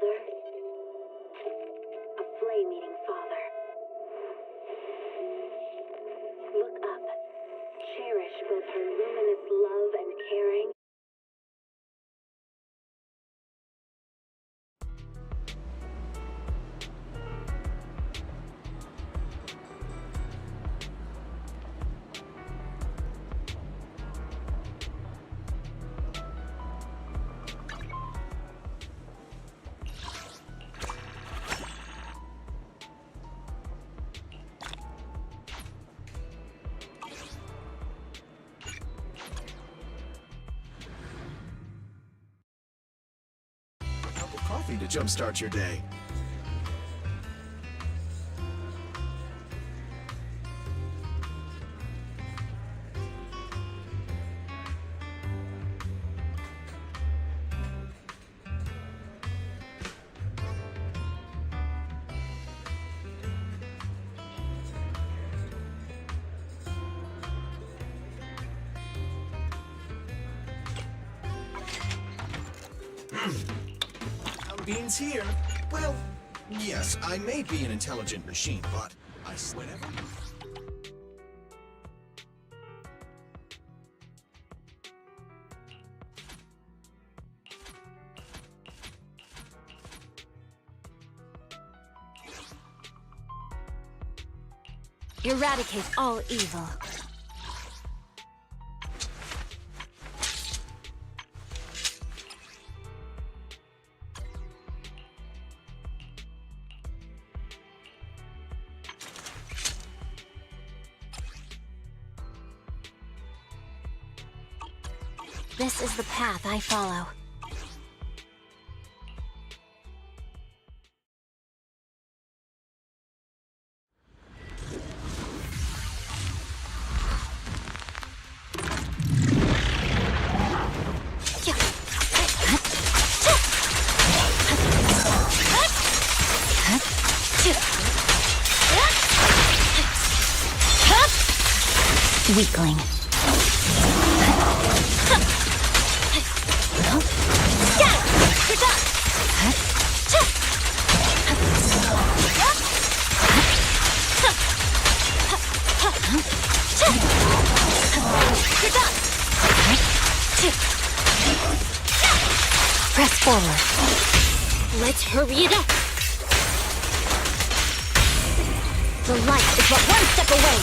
mother, a flame-eating father. Look up. Cherish both her luminous love and caring. Coffee to jumpstart your day. Beans here. Well, yes, I may be an intelligent machine, but I whenever. Eradicate all evil. This is the path I follow. Weakling. Press forward. Let's hurry it up. The light is but one step away.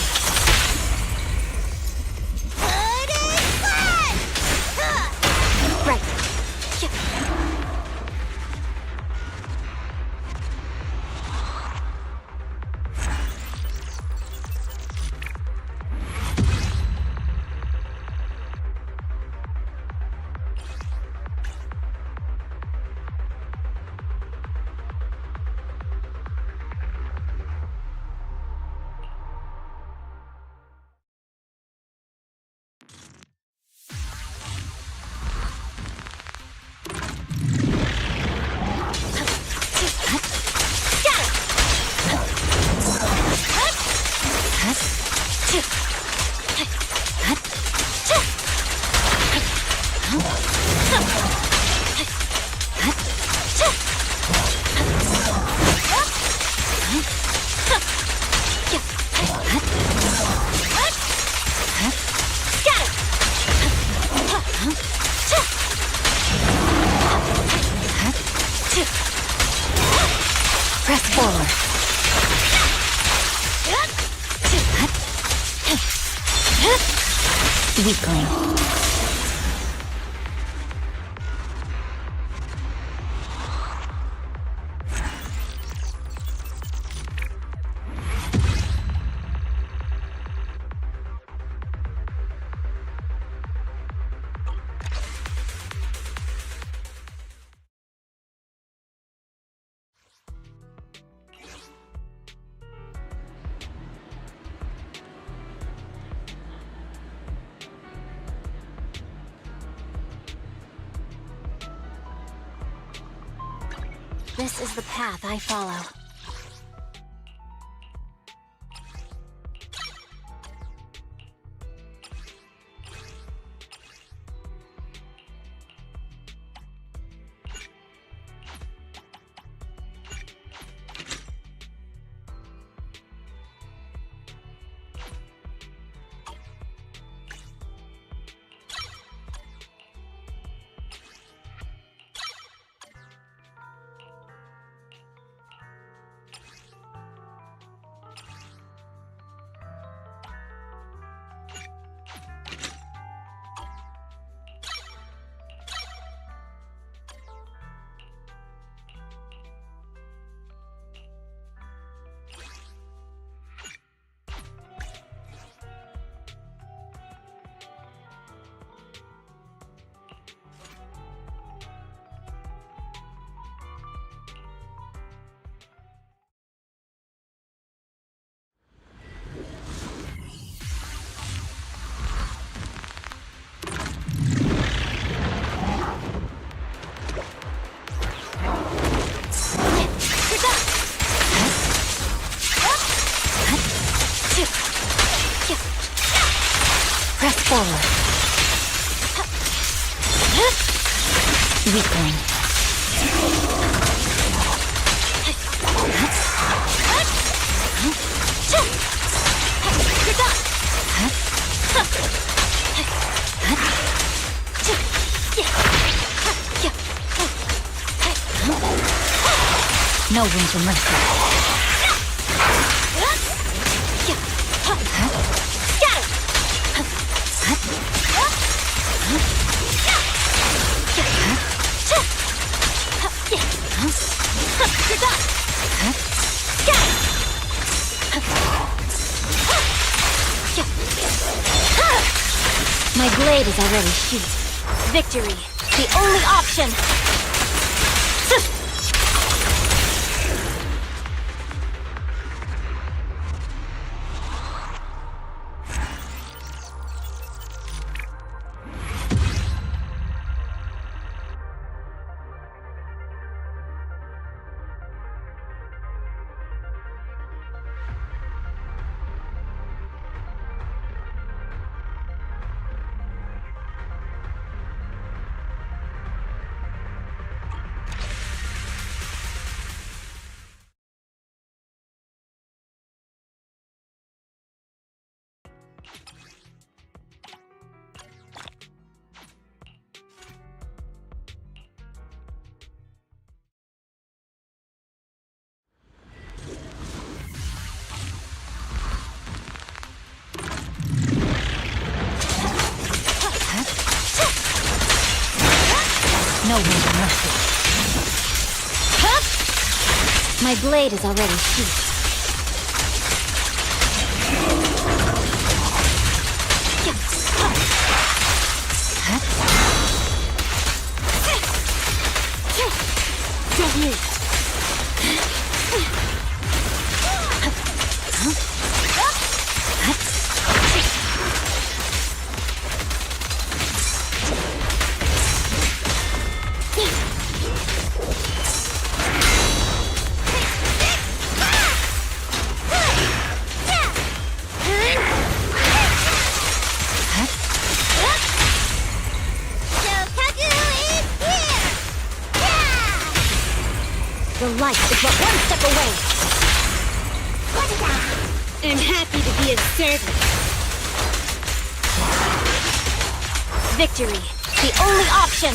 Right. Press forward. Weakling. This is the path I follow. forward. Weakling. No room for mercy. My blade is already sheathed. Victory, the only option! No room for mercy. My blade is already sheathed. Don't move. The light is but one step away. I'm happy to be of service. Victory, the only option.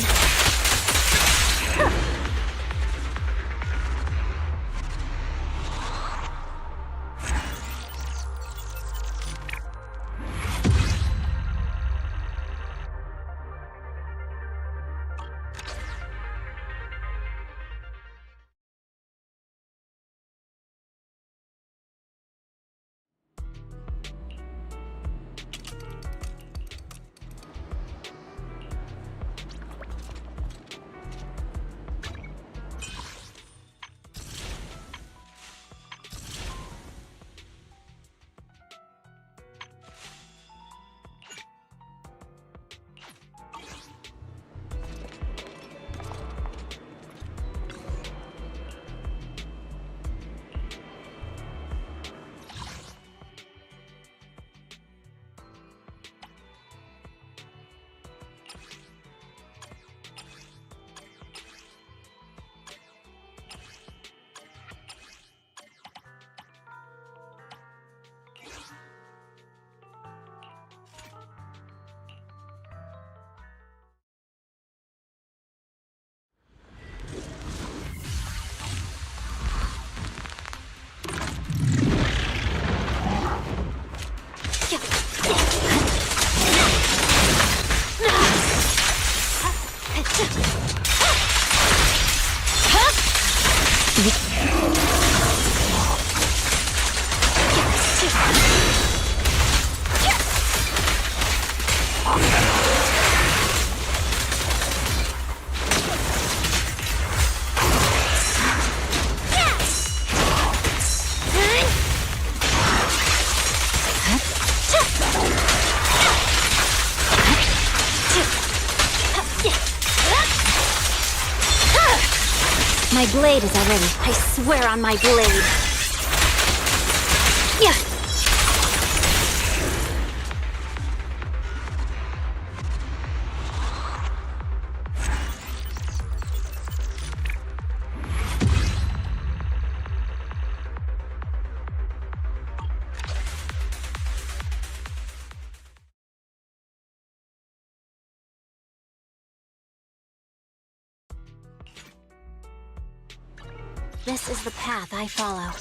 My blade is already. I swear on my blade. Yeah. This is the path I follow.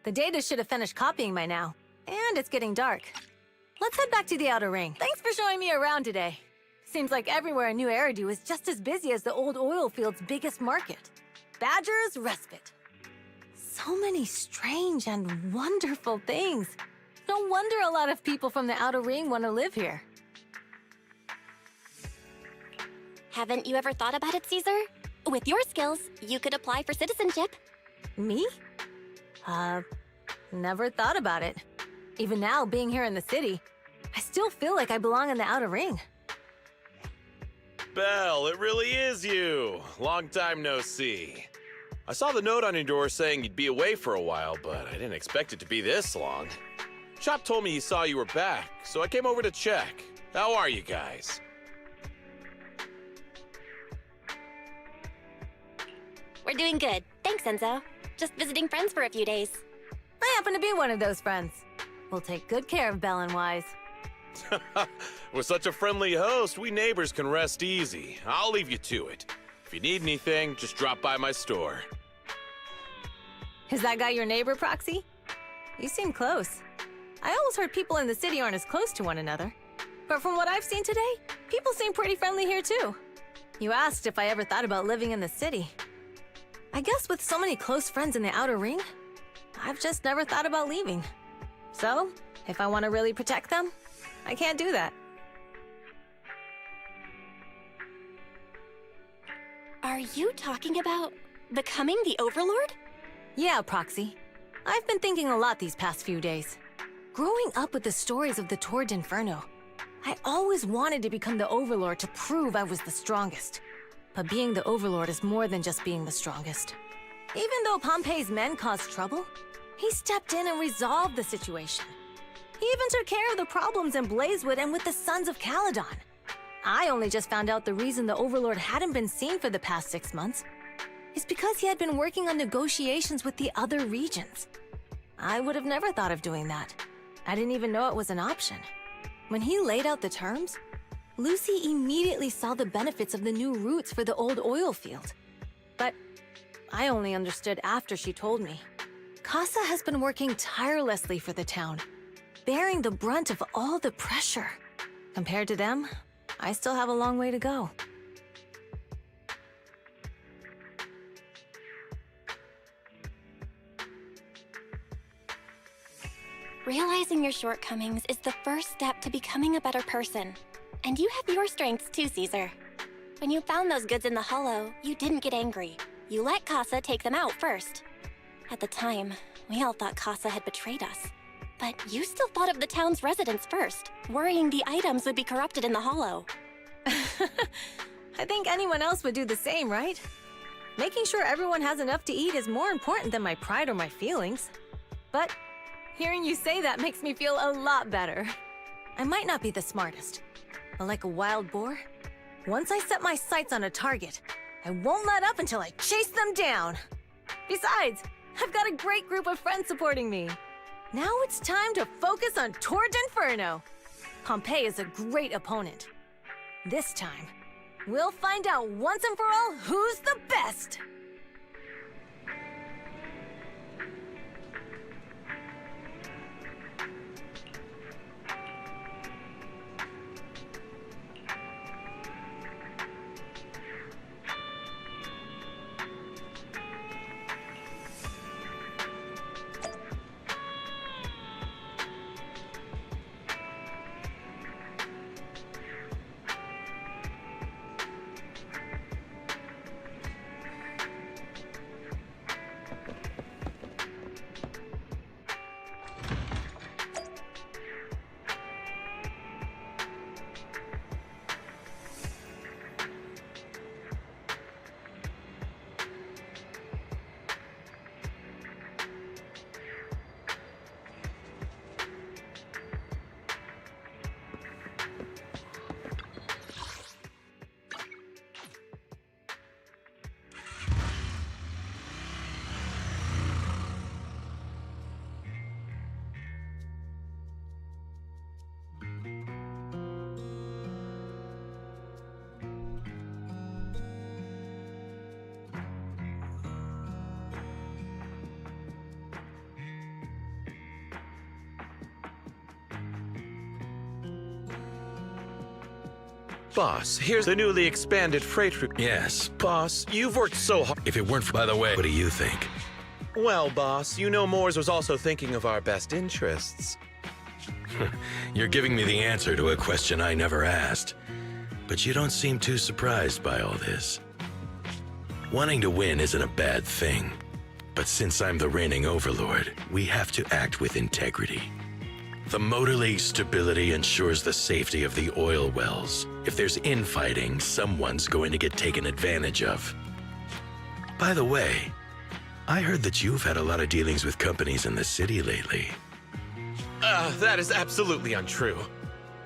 The data should have finished copying by now. And it's getting dark. Let's head back to the Outer Ring. Thanks for showing me around today. Seems like everywhere in New Eridu is just as busy as the old oil field's biggest market. Badger's Respite. So many strange and wonderful things. No wonder a lot of people from the Outer Ring want to live here. Haven't you ever thought about it, Caesar? With your skills, you could apply for citizenship. Me? Never thought about it. Even now, being here in the city, I still feel like I belong in the Outer Ring. Belle, it really is you. Long time no see. I saw the note on your door saying you'd be away for a while, but I didn't expect it to be this long. Shop told me he saw you were back, so I came over to check. How are you guys? We're doing good. Thanks, Enzo. Just visiting friends for a few days. I happen to be one of those friends. We'll take good care of Belle and Wise. With such a friendly host, we neighbors can rest easy. I'll leave you to it. If you need anything, just drop by my store. Is that guy your neighbor, Proxy? You seem close. I always heard people in the city aren't as close to one another. But from what I've seen today, people seem pretty friendly here too. You asked if I ever thought about living in the city. I guess with so many close friends in the Outer Ring, I've just never thought about leaving. So, if I want to really protect them, I can't do that. Are you talking about becoming the Overlord? Yeah, Proxy. I've been thinking a lot these past few days. Growing up with the stories of the Torrid Inferno, I always wanted to become the Overlord to prove I was the strongest. But being the Overlord is more than just being the strongest. Even though Pompey's men caused trouble, he stepped in and resolved the situation. He even took care of the problems in Blazewood and with the Sons of Caledon. I only just found out the reason the Overlord hadn't been seen for the past 6 months is because he had been working on negotiations with the other regions. I would have never thought of doing that. I didn't even know it was an option. When he laid out the terms, Lucy immediately saw the benefits of the new routes for the old oil field. But I only understood after she told me. Casa has been working tirelessly for the town, bearing the brunt of all the pressure. Compared to them, I still have a long way to go. Realizing your shortcomings is the first step to becoming a better person. And you have your strengths too, Caesar. When you found those goods in the Hollow, you didn't get angry. You let Casa take them out first. At the time, we all thought Casa had betrayed us. But you still thought of the town's residents first, worrying the items would be corrupted in the Hollow. I think anyone else would do the same, right? Making sure everyone has enough to eat is more important than my pride or my feelings. But hearing you say that makes me feel a lot better. I might not be the smartest, but like a wild boar, once I set my sights on a target, I won't let up until I chase them down. Besides, I've got a great group of friends supporting me. Now it's time to focus on Torrid Inferno. Pompey is a great opponent. This time, we'll find out once and for all who's the best! Boss, here's the newly expanded freight route. Yes. Boss, you've worked so hard. If it weren't for... By the way, what do you think? Well, boss, you know Moores was also thinking of our best interests. You're giving me the answer to a question I never asked. But you don't seem too surprised by all this. Wanting to win isn't a bad thing. But since I'm the reigning overlord, we have to act with integrity. The Motor League's stability ensures the safety of the oil wells. If there's infighting, someone's going to get taken advantage of. By the way, I heard that you've had a lot of dealings with companies in the city lately. That is absolutely untrue.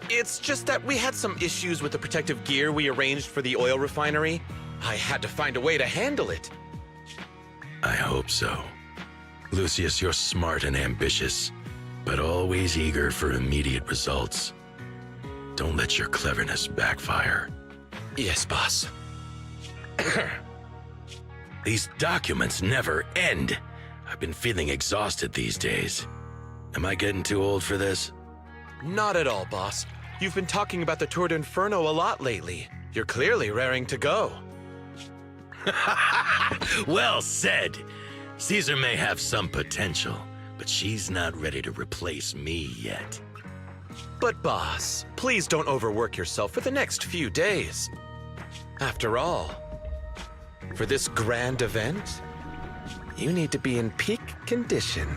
It's just that we had some issues with the protective gear we arranged for the oil refinery. I had to find a way to handle it. I hope so. Lucius, you're smart and ambitious, but always eager for immediate results. Don't let your cleverness backfire. Yes, boss. These documents never end. I've been feeling exhausted these days. Am I getting too old for this? Not at all, boss. You've been talking about the Tour d'Inferno a lot lately. You're clearly raring to go. Well said. Caesar may have some potential, but she's not ready to replace me yet. But boss, please don't overwork yourself for the next few days. After all, for this grand event, you need to be in peak condition.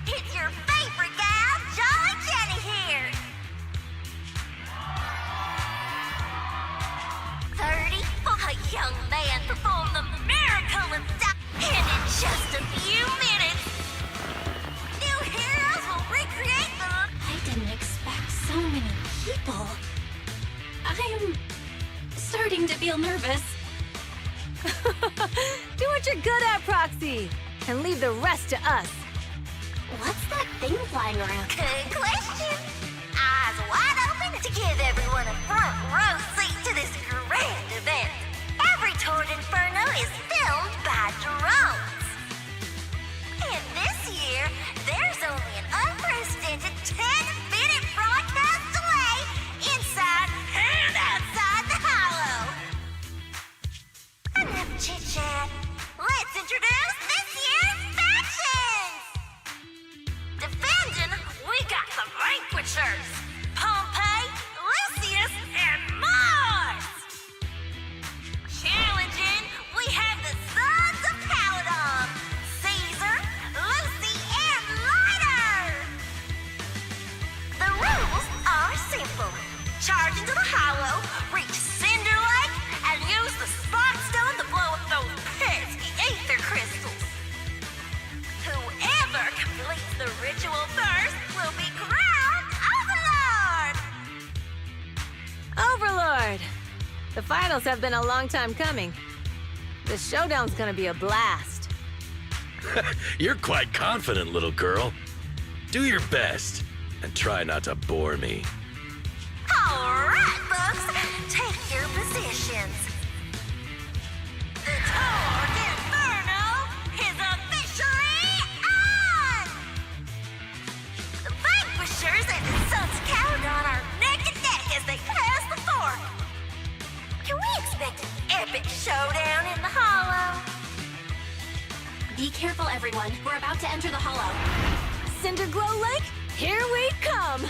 It's your favorite gal, Jolly Jenny here. 30, a young man performed the miracle of and in just a few minutes, new heroes will recreate the... I didn't expect so many people. I'm starting to feel nervous. Do what you're good at, Proxy, and leave the rest to us. What's that thing flying around? Good question. Eyes wide open to give everyone a front row seat to this grand event. Every Tour d'Inferno is filmed by drones. And this year, there's only an unprecedented 10-minute broadcast delay inside and outside the hollow. Enough chit-chat. Let's introduce this year's factions! Defending, we got the Vanquishers, Pompey, Lucius, and Mars! Challenging, we have the Sons of Paladon, Caesar, Lucy, and Lighter! The rules are simple. Charge into the hollow, reach Cinder Lake, and use the Spark Stone to blow up those pesky ether crystals. Whoever completes the ritual first will be crowned Overlord! Overlord! The finals have been a long time coming. The showdown's gonna be a blast. You're quite confident, little girl. Do your best, and try not to bore me. All right, folks, take your positions. The Tour d'Inferno is officially on! Be careful, everyone. We're about to enter the hollow. Cinderglow Lake, here we come!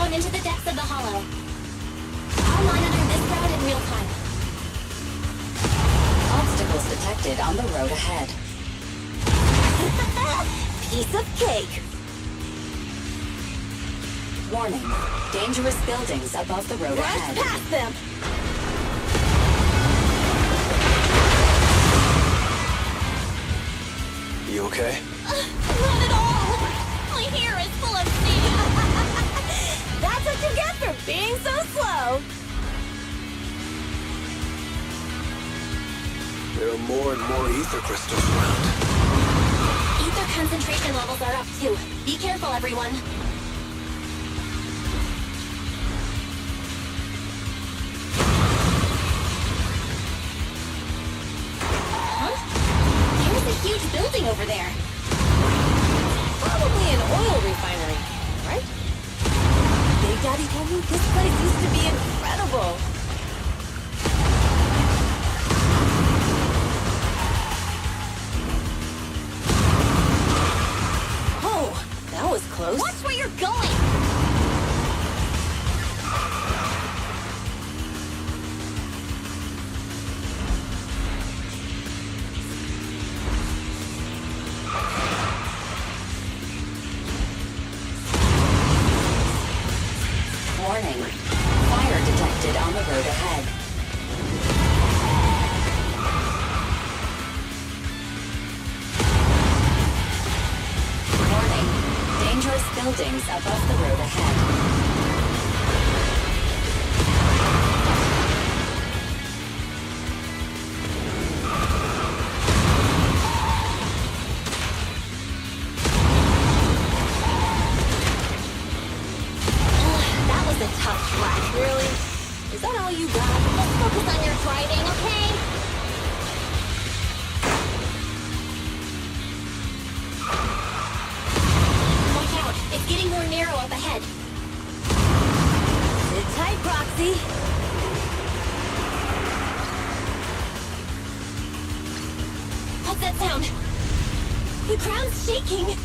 Into the depths of the hollow. I'll monitor this route in real time. Obstacles detected on the road ahead. Piece of cake! Warning. Dangerous buildings above the road Rush ahead. past them! You okay? Not at all! My hair is full of steam! That's what you get for being so slow! There are more and more ether crystals around. Ether concentration levels are up too. Be careful, everyone. Huh? There's a huge building over there. Probably an oil refinery, right? Big Daddy told me this place used to be incredible. Oh, that was close. Watch where you're going! Warning. Fire detected on the road ahead. Warning. Dangerous buildings above the road ahead. That was a tough track. Really? Is that all you got? Let's focus on your driving, okay? Watch out. It's getting more narrow up ahead. Sit tight, Proxy. What's that sound? The ground's shaking.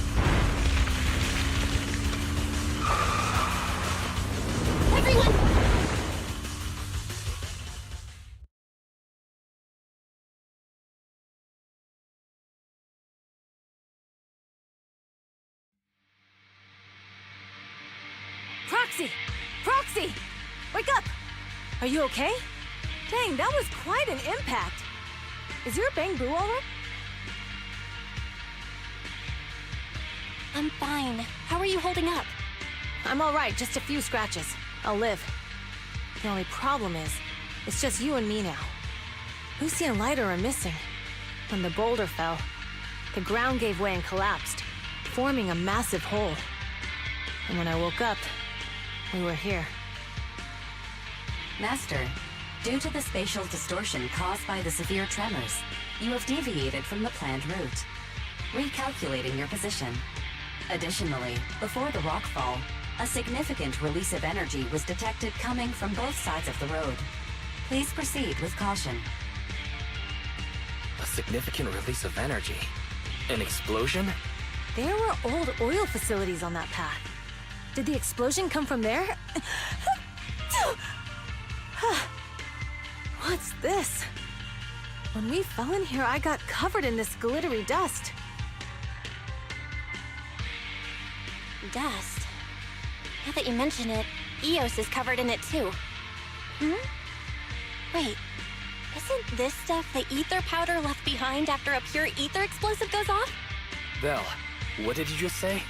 Everyone! Proxy! Proxy! Wake up! Are you okay? Dang, that was quite an impact. Is your bang boo all right? I'm fine. How are you holding up? I'm all right, just a few scratches. I'll live. The only problem is, it's just you and me now. Lucy and Lighter are missing. When the boulder fell, the ground gave way and collapsed, forming a massive hole. And when I woke up, we were here. Master, due to the spatial distortion caused by the severe tremors, you have deviated from the planned route, recalculating your position. Additionally, before the rockfall, a significant release of energy was detected coming from both sides of the road. Please proceed with caution. A significant release of energy. An explosion? There were old oil facilities on that path. Did the explosion come from there? What's this? When we fell in here, I got covered in this glittery dust. Dust. Now that you mention it, Eos is covered in it too. Wait, isn't this stuff the ether powder left behind after a pure ether explosive goes off? Belle, what did you just say?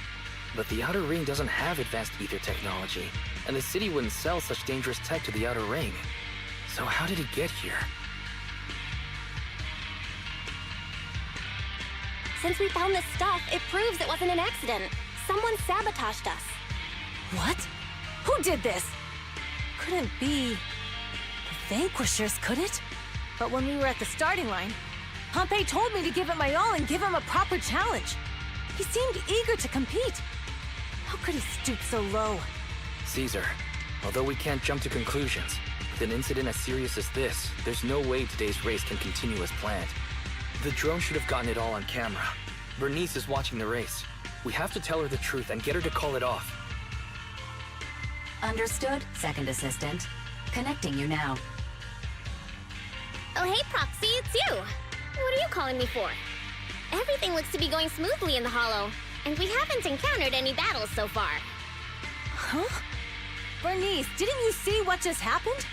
But the Outer Ring doesn't have advanced ether technology, and the city wouldn't sell such dangerous tech to the Outer Ring. So how did it get here? Since we found this stuff, it proves it wasn't an accident. Someone sabotaged us. What? Who did this? Couldn't be the Vanquishers, could it? But when we were at the starting line, Pompey told me to give it my all and give him a proper challenge. He seemed eager to compete. How could he stoop so low? Caesar, although we can't jump to conclusions, with an incident as serious as this, there's no way today's race can continue as planned. The drone should have gotten it all on camera. Bernice is watching the race. We have to tell her the truth and get her to call it off. Understood, second assistant. Connecting you now. Oh, hey, Proxy, it's you. What are you calling me for? Everything looks to be going smoothly in the Hollow, and we haven't encountered any battles so far. Huh? Bernice, didn't you see what just happened?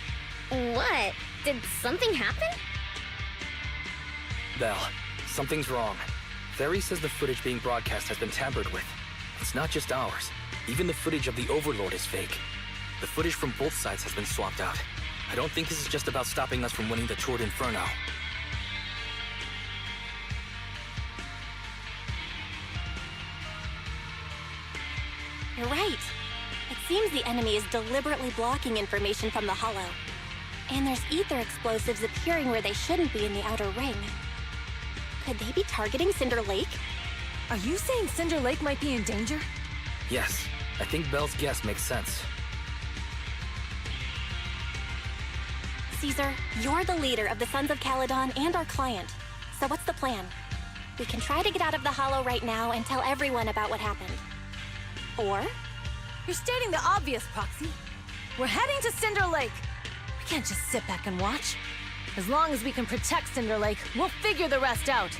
What? Did something happen? Belle, something's wrong. Theory says the footage being broadcast has been tampered with. It's not just ours. Even the footage of the Overlord is fake. The footage from both sides has been swapped out. I don't think this is just about stopping us from winning the Tour d'Inferno. You're right. It seems the enemy is deliberately blocking information from the Hollow. And there's ether explosives appearing where they shouldn't be in the outer ring. Could they be targeting Cinder Lake? Are you saying Cinder Lake might be in danger? Yes, I think Belle's guess makes sense. Caesar, you're the leader of the Sons of Caledon and our client. So what's the plan? We can try to get out of the Hollow right now and tell everyone about what happened. Or? You're stating the obvious, Proxy. We're heading to Cinder Lake. We can't just sit back and watch. As long as we can protect Cinder Lake, we'll figure the rest out.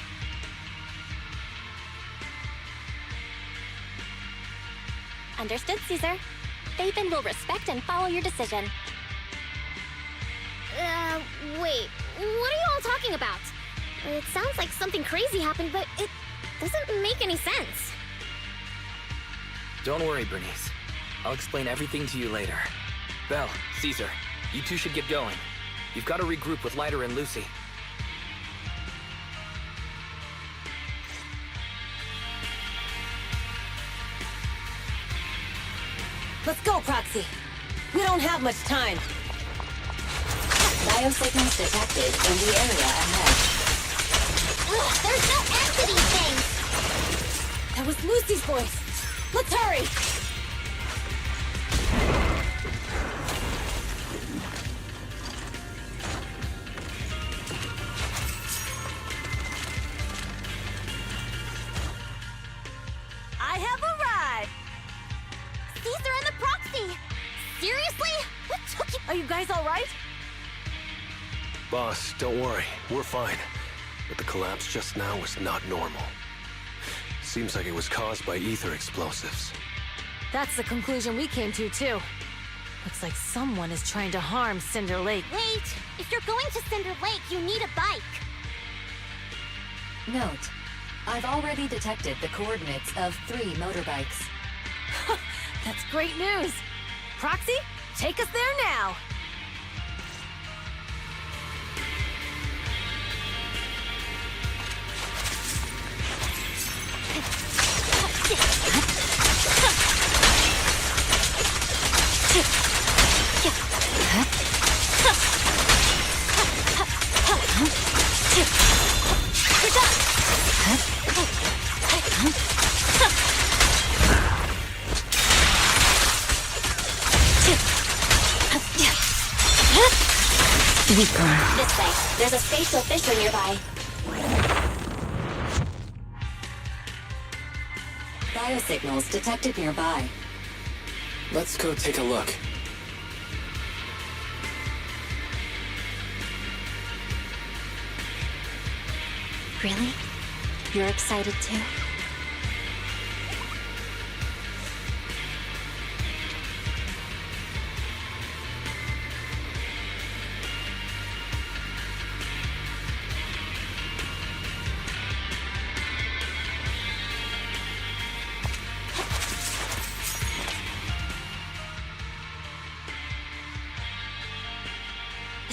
Understood, Caesar. Phaethon will respect and follow your decision. Wait. What are you all talking about? It sounds like something crazy happened, but it doesn't make any sense. Don't worry, Bernice. I'll explain everything to you later. Belle, Caesar, you two should get going. You've got to regroup with Leiter and Lucy. Let's go, Proxy. We don't have much time. Biosignals detected in the area ahead. Ugh, there's no end to these things! That was Lucy's voice. Let's hurry! I have arrived! Caesar and the Proxy! Seriously? What took you— Are you guys all right? Boss, don't worry. We're fine. But the collapse just now was not normal. Seems like it was caused by ether explosives. That's the conclusion we came to, too. Looks like someone is trying to harm Cinder Lake. Wait! If you're going to Cinder Lake, you need a bike! Note, I've already detected the coordinates of 3 motorbikes. That's great news! Proxy, take us there now! This way. There's a spatial fissure nearby. Biosignals detected nearby. Let's go take a look. Really? You're excited too?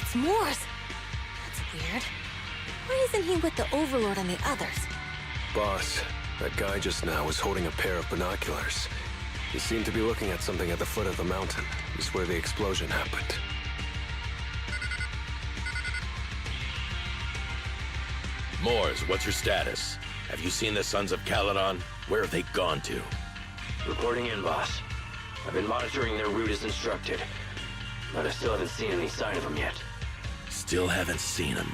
It's Morse. That's weird. Why isn't he with the Overlord and the others? Boss, that guy just now was holding a pair of binoculars. He seemed to be looking at something at the foot of the mountain. It's where the explosion happened. Moors, what's your status? Have you seen the Sons of Caledon? Where have they gone to? Reporting in, boss. I've been monitoring their route as instructed, but I still haven't seen any sign of them yet. Still haven't seen them.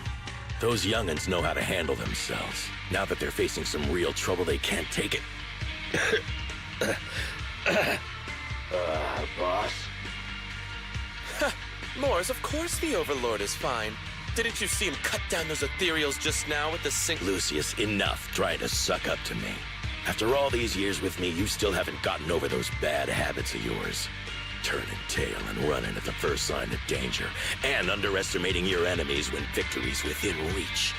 Those young'uns know how to handle themselves. Now that they're facing some real trouble, they can't take it. Boss? Moors, of course the Overlord is fine. Didn't you see him cut down those ethereals just now with the sink? Lucius, enough trying to suck up to me. After all these years with me, you still haven't gotten over those bad habits of yours. Turning tail and running at the first sign of danger, and underestimating your enemies when victory's within reach.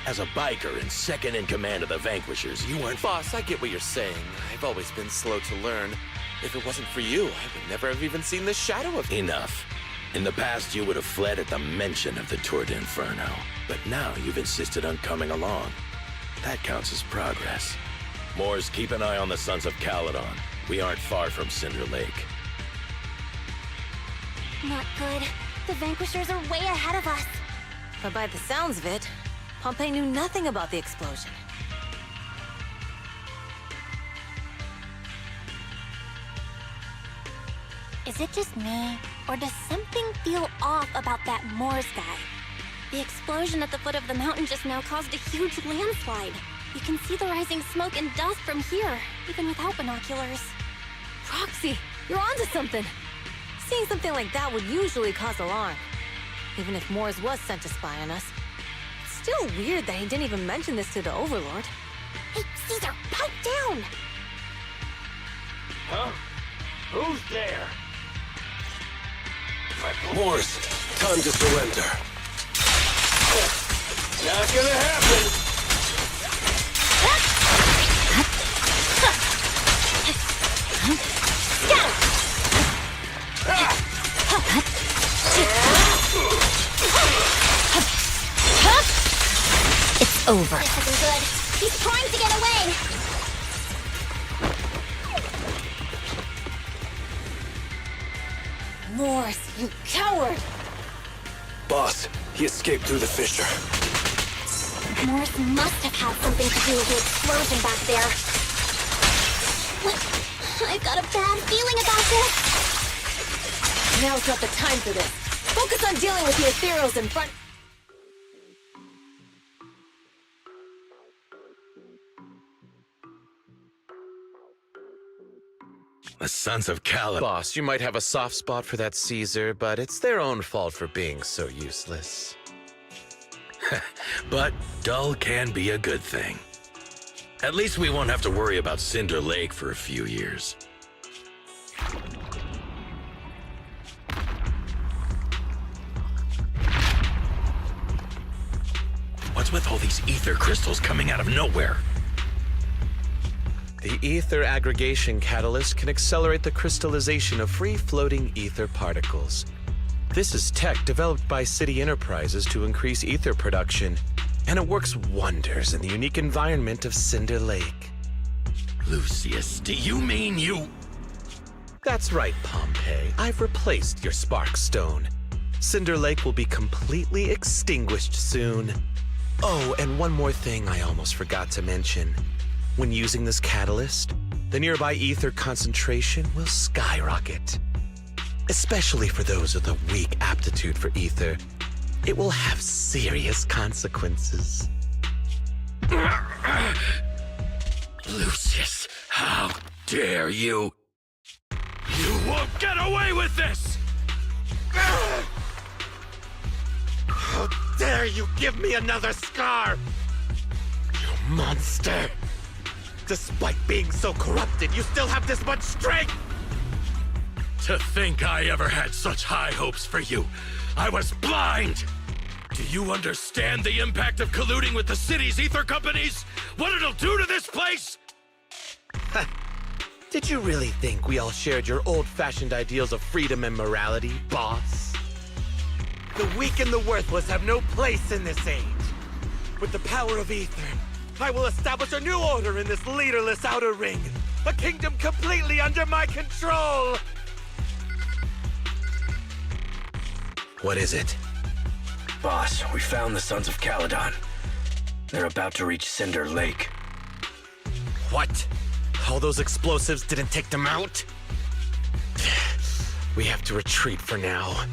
As a biker and second in command of the Vanquishers, you weren't... Boss, I get what you're saying. I've always been slow to learn. If it wasn't for you, I would never have even seen the shadow of... Enough. In the past, you would have fled at the mention of the Tour d'Inferno. But now you've insisted on coming along. That counts as progress. Moors, keep an eye on the Sons of Caledon. We aren't far from Cinder Lake. Not good. The Vanquishers are way ahead of us. But by the sounds of it, Pompey knew nothing about the explosion. Is it just me, or does something feel off about that Moors guy? The explosion at the foot of the mountain just now caused a huge landslide. You can see the rising smoke and dust from here, even without binoculars. Roxy, you're onto something. Seeing something like that would usually cause alarm. Even if Moors was sent to spy on us. It's still weird that he didn't even mention this to the Overlord. Hey, Caesar, pipe down! Huh? Who's there? Moors, time to surrender. Not gonna happen! It's over. This isn't good. He's trying to get away! Moors, you coward! Boss, he escaped through the fissure. Moors must have had something to do with the explosion back there. What? I've got a bad feeling about this. Now's not the time for this. Focus on dealing with the ethereals in front. The Sons of Caledon. Boss, you might have a soft spot for that Caesar, but it's their own fault for being so useless. But dull can be a good thing. At least we won't have to worry about Cinder Lake for a few years. What's with all these ether crystals coming out of nowhere? The ether aggregation catalyst can accelerate the crystallization of free-floating ether particles. This is tech developed by City Enterprises to increase ether production, and it works wonders in the unique environment of Cinder Lake. Lucius, do you mean you... That's right, Pompey. I've replaced your spark stone. Cinder Lake will be completely extinguished soon. Oh, and one more thing I almost forgot to mention. When using this catalyst, the nearby ether concentration will skyrocket. Especially for those with a weak aptitude for ether, it will have serious consequences. Lucius, how dare you? You won't get away with this! How dare you give me another scar! You monster! Despite being so corrupted, you still have this much strength! To think I ever had such high hopes for you. I was blind! Do you understand the impact of colluding with the city's ether companies? What it'll do to this place? Did you really think we all shared your old-fashioned ideals of freedom and morality, boss? The weak and the worthless have no place in this age. With the power of Ether, I will establish a new order in this leaderless outer ring. A kingdom completely under my control! What is it? Boss, we found the Sons of Caledon. They're about to reach Cinder Lake. What? All those explosives didn't take them out? We have to retreat for now.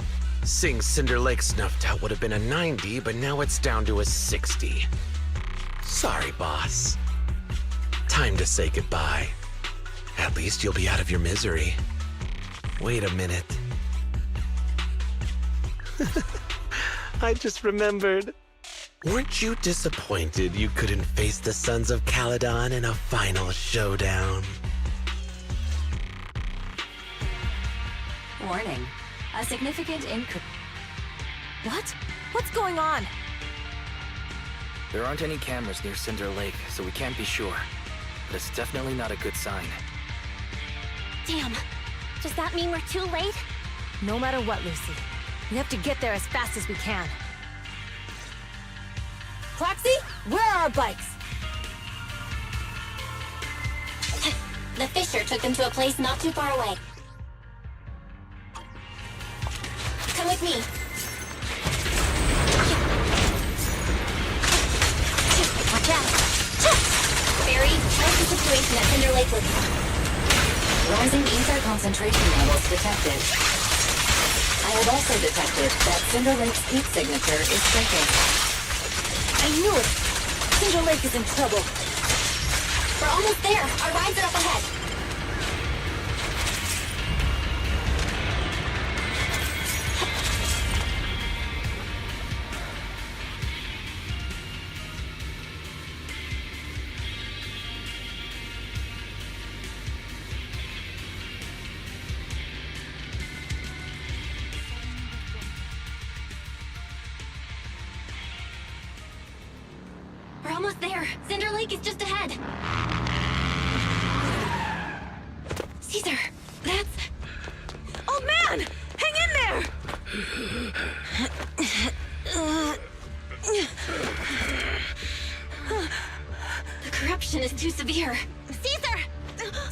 Seeing Cinder Lake snuffed out would have been a 90, but now it's down to a 60. Sorry, boss. Time to say goodbye. At least you'll be out of your misery. Wait a minute. I just remembered. Weren't you disappointed you couldn't face the Sons of Caledon in a final showdown? Warning. A significant What? What's going on? There aren't any cameras near Cinder Lake, so we can't be sure. But it's definitely not a good sign. Damn. Does that mean we're too late? No matter what, Lucy. We have to get there as fast as we can. Proxy, where are our bikes? The Fisher took them to a place not too far away. Come with me. Watch out. Barry, how's the situation at Cinder Lake looking? rising ether concentration levels detected. I have also detected that Cinder Lake's heat signature is shrinking. I knew it! Cinder Lake is in trouble. We're almost there. Our rides are up ahead. We're almost there. Cinder Lake is just ahead. Caesar, that's... Old man! Hang in there! The corruption is too severe. Caesar!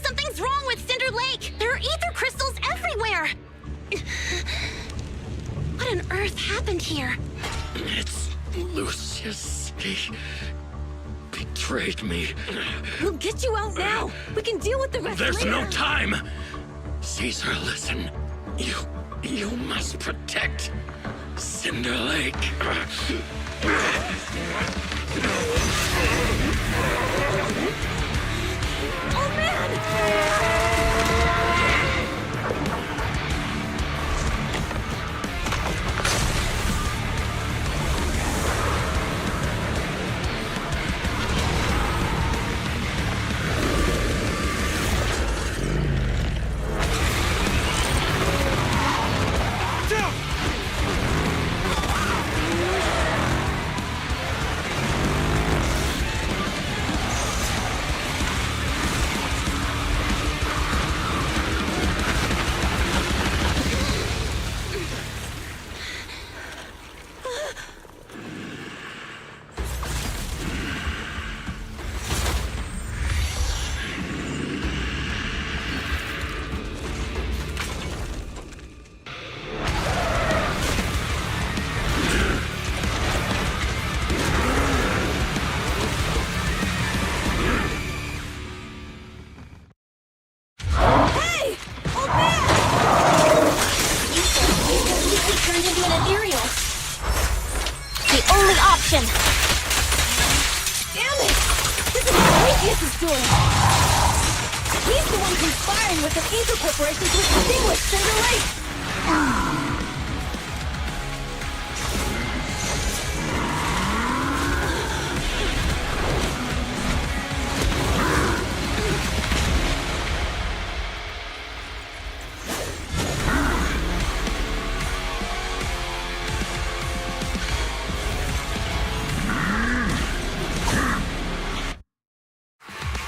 Something's wrong with Cinder Lake! There are ether crystals everywhere! What on earth happened here? It's Lucius. He betrayed me. We'll get you out now! We can deal with the rest later! There's no time! Caesar, listen. You must protect Cinder Lake. Oh, man!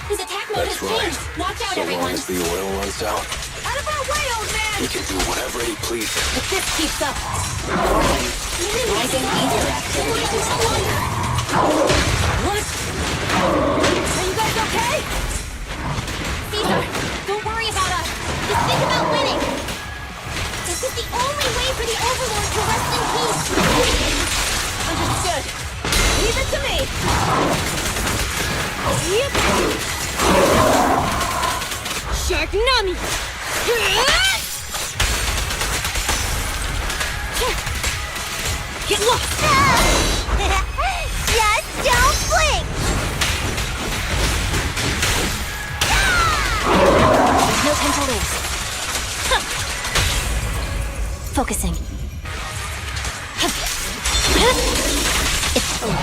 His attack mode has changed. Watch out, everyone. As the oil runs out, Out of our way, old man! he can do whatever he pleases. If this keeps up... Warning. Minimizing either activity is clear. What? Are you guys okay? Caesar, don't worry about us. Just think about winning. This is the only way for the Overlord to rest in peace. Understood. Leave it to me. Sharknami! Get lost! Just don't blink! There's no time to lose. Focusing. It's over.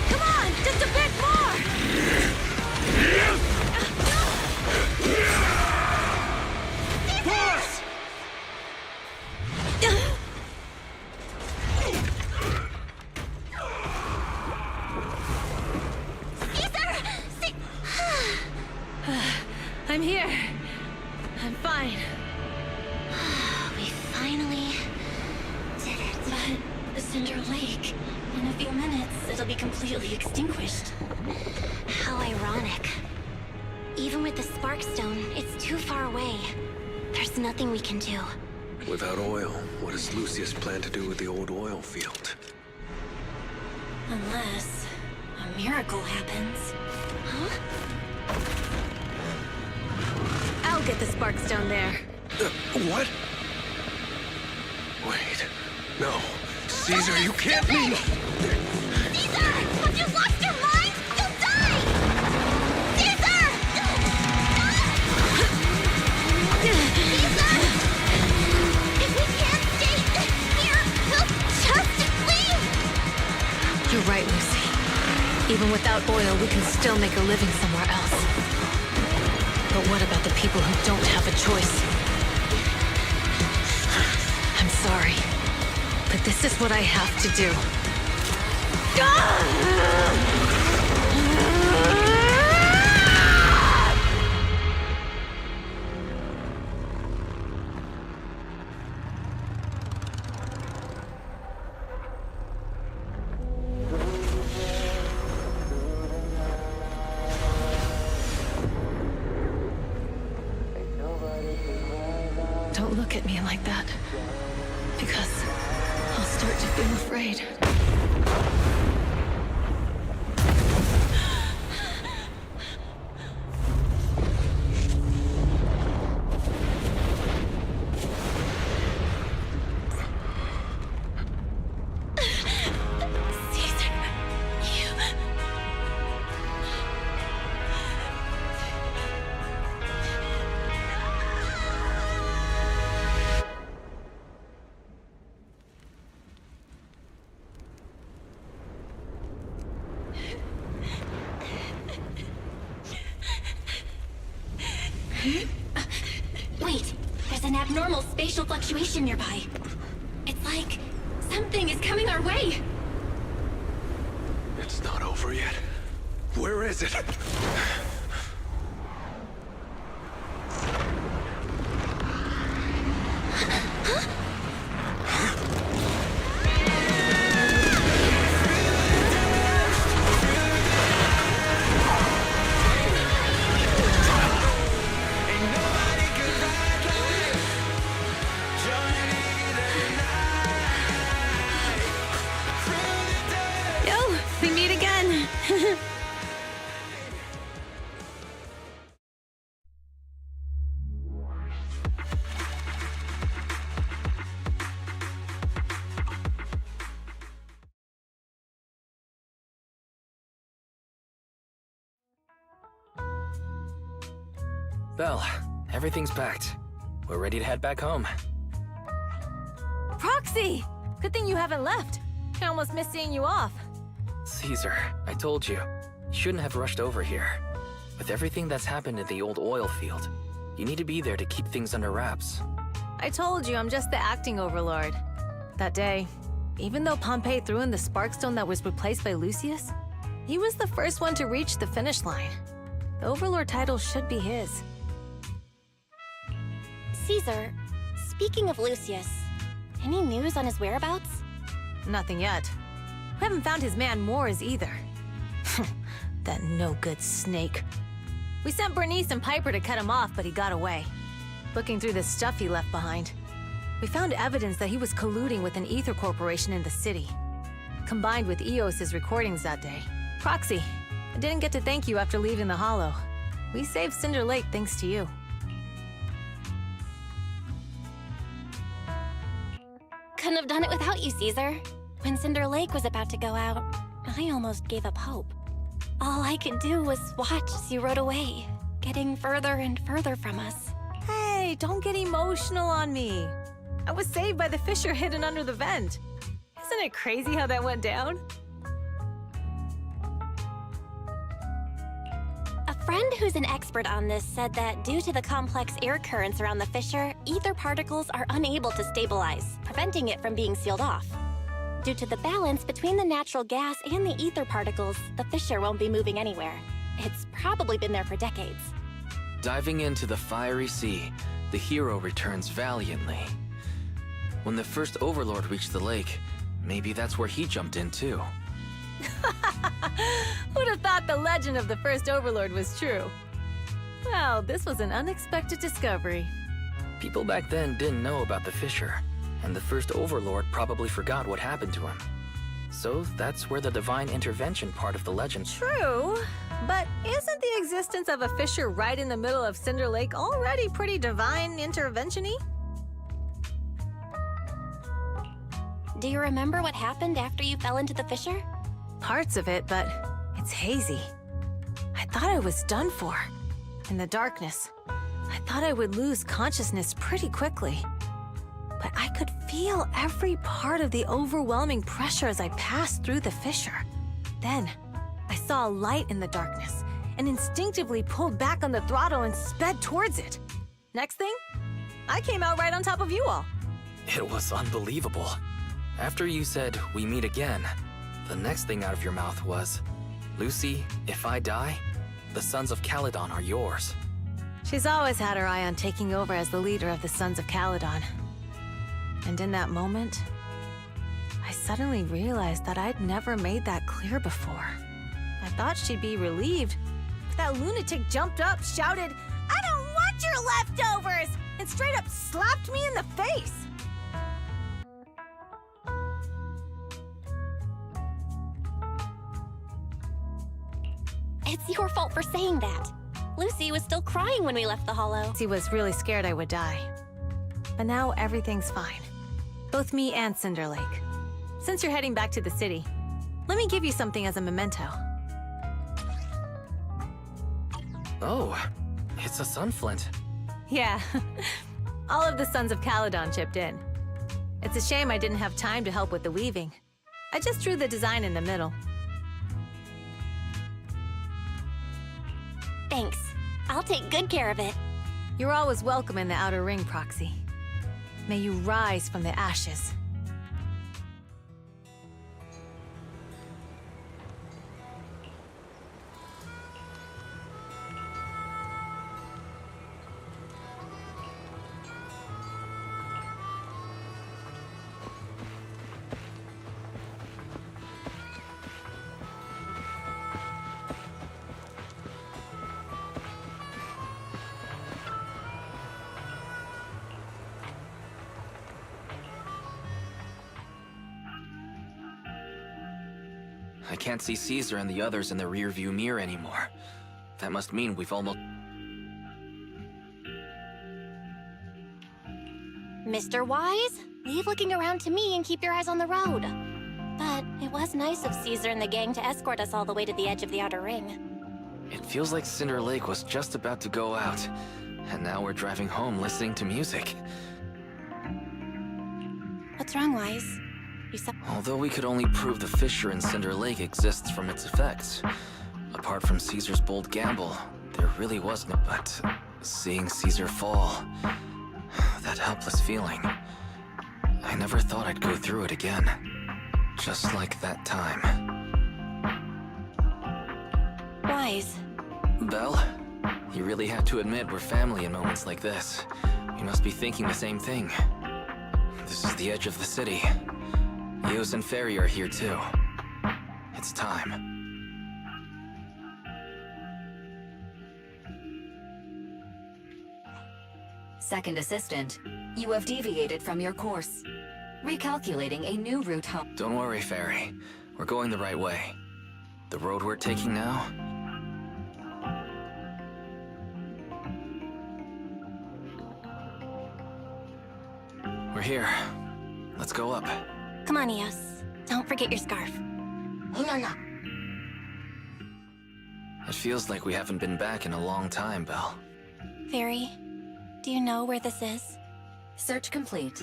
Come on, just a bit more! Boss! I'm here. I'm fine. We finally did it. But Cinder Lake, in a few minutes, it'll be completely extinguished. How ironic. Even with the Sparkstone, it's too far away. There's nothing we can do. Without oil, what does Lucius plan to do with the old oil field? Unless a miracle happens. Huh? I'll get the Sparkstone there. What? Wait. No. Caesar, you can't be... Caesar! Have you lost your mind? You'll die! Caesar! Caesar! If we can't stay here, we'll just leave! You're right, Lucy. Even without oil, we can still make a living somewhere else. But what about the people who don't have a choice? I'm sorry, but this is what I have to do. Don't look at me like that, because I'll start to feel afraid. Caesar, you... Wait, there's an abnormal spatial fluctuation nearby. It's like something is coming our way. It's not over yet. Where is it? Yo, we meet again. Belle, everything's packed. We're ready to head back home. Proxy! Good thing you haven't left. I almost missed seeing you off. Caesar, I told you, you shouldn't have rushed over here. With everything that's happened at the old oil field, you need to be there to keep things under wraps. I told you I'm just the acting overlord. That day, even though Pompey threw in the Sparkstone that was replaced by Lucius, he was the first one to reach the finish line. The overlord title should be his. Caesar, speaking of Lucius, any news on his whereabouts? Nothing yet. We haven't found his man Moores either. That no-good snake. We sent Bernice and Piper to cut him off, but he got away. Looking through the stuff he left behind, we found evidence that he was colluding with an ether corporation in the city, combined with Eos's recordings that day. Proxy, I didn't get to thank you after leaving the Hollow. We saved Cinder Lake thanks to you. Couldn't have done it without you, Caesar. When Cinder Lake was about to go out, I almost gave up hope. All I could do was watch as you rode away, getting further and further from us. Hey, don't get emotional on me. I was saved by the fissure hidden under the vent. Isn't it crazy how that went down? A friend who's an expert on this said that due to the complex air currents around the fissure, ether particles are unable to stabilize, preventing it from being sealed off. Due to the balance between the natural gas and the ether particles, the fissure won't be moving anywhere. It's probably been there for decades. Diving into the fiery sea, the hero returns valiantly. When the first Overlord reached the lake, maybe that's where he jumped in too. Who'd have thought the legend of the first Overlord was true? Well, this was an unexpected discovery. People back then didn't know about the fissure, and the first Overlord probably forgot what happened to him. So that's where the divine intervention part of the legend... True, but isn't the existence of a fissure right in the middle of Cinder Lake already pretty divine intervention-y? Do you remember what happened after you fell into the fissure? Parts of it, but it's hazy. I thought I was done for. In the darkness, I thought I would lose consciousness pretty quickly. But I could feel every part of the overwhelming pressure as I passed through the fissure. Then, I saw a light in the darkness and instinctively pulled back on the throttle and sped towards it. Next thing, I came out right on top of you all. It was unbelievable. After you said, "We meet again," the next thing out of your mouth was, "Lucy, if I die, the Sons of Caledon are yours." She's always had her eye on taking over as the leader of the Sons of Caledon. And in that moment, I suddenly realized that I'd never made that clear before. I thought she'd be relieved, but that lunatic jumped up, shouted, "I don't want your leftovers!" and straight up slapped me in the face. It's your fault for saying that. Lucy was still crying when we left the Hollow. She was really scared I would die. But now everything's fine. Both me and Cinder Lake. Since you're heading back to the city, let me give you something as a memento. Oh, it's a sunflint. Yeah, all of the Sons of Caledon chipped in. It's a shame I didn't have time to help with the weaving. I just drew the design in the middle. Thanks. I'll take good care of it. You're always welcome in the Outer Ring, Proxy. May you rise from the ashes. I can't see Caesar and the others in the rearview mirror anymore. That must mean we've almost... Mr. Wise, leave looking around to me and keep your eyes on the road. But it was nice of Caesar and the gang to escort us all the way to the edge of the Outer Ring. It feels like Cinder Lake was just about to go out, and now we're driving home listening to music. What's wrong, Wise? You said... Although we could only prove the fissure in Cinder Lake exists from its effects, apart from Caesar's bold gamble, there really was no... But seeing Caesar fall, that helpless feeling, I never thought I'd go through it again. Just like that time. Wise. Belle, You really have to admit we're family in moments like this. You must be thinking the same thing. This is the edge of the city. Eos and Ferry are here too. It's time. Second assistant, you have deviated from your course. Recalculating a new route home. Don't worry, Ferry. We're going the right way. The road we're taking now? We're here. Let's go up. Come on, Eos. Don't forget your scarf. It feels like we haven't been back in a long time, Belle. Fairy, do you know where this is? Search complete.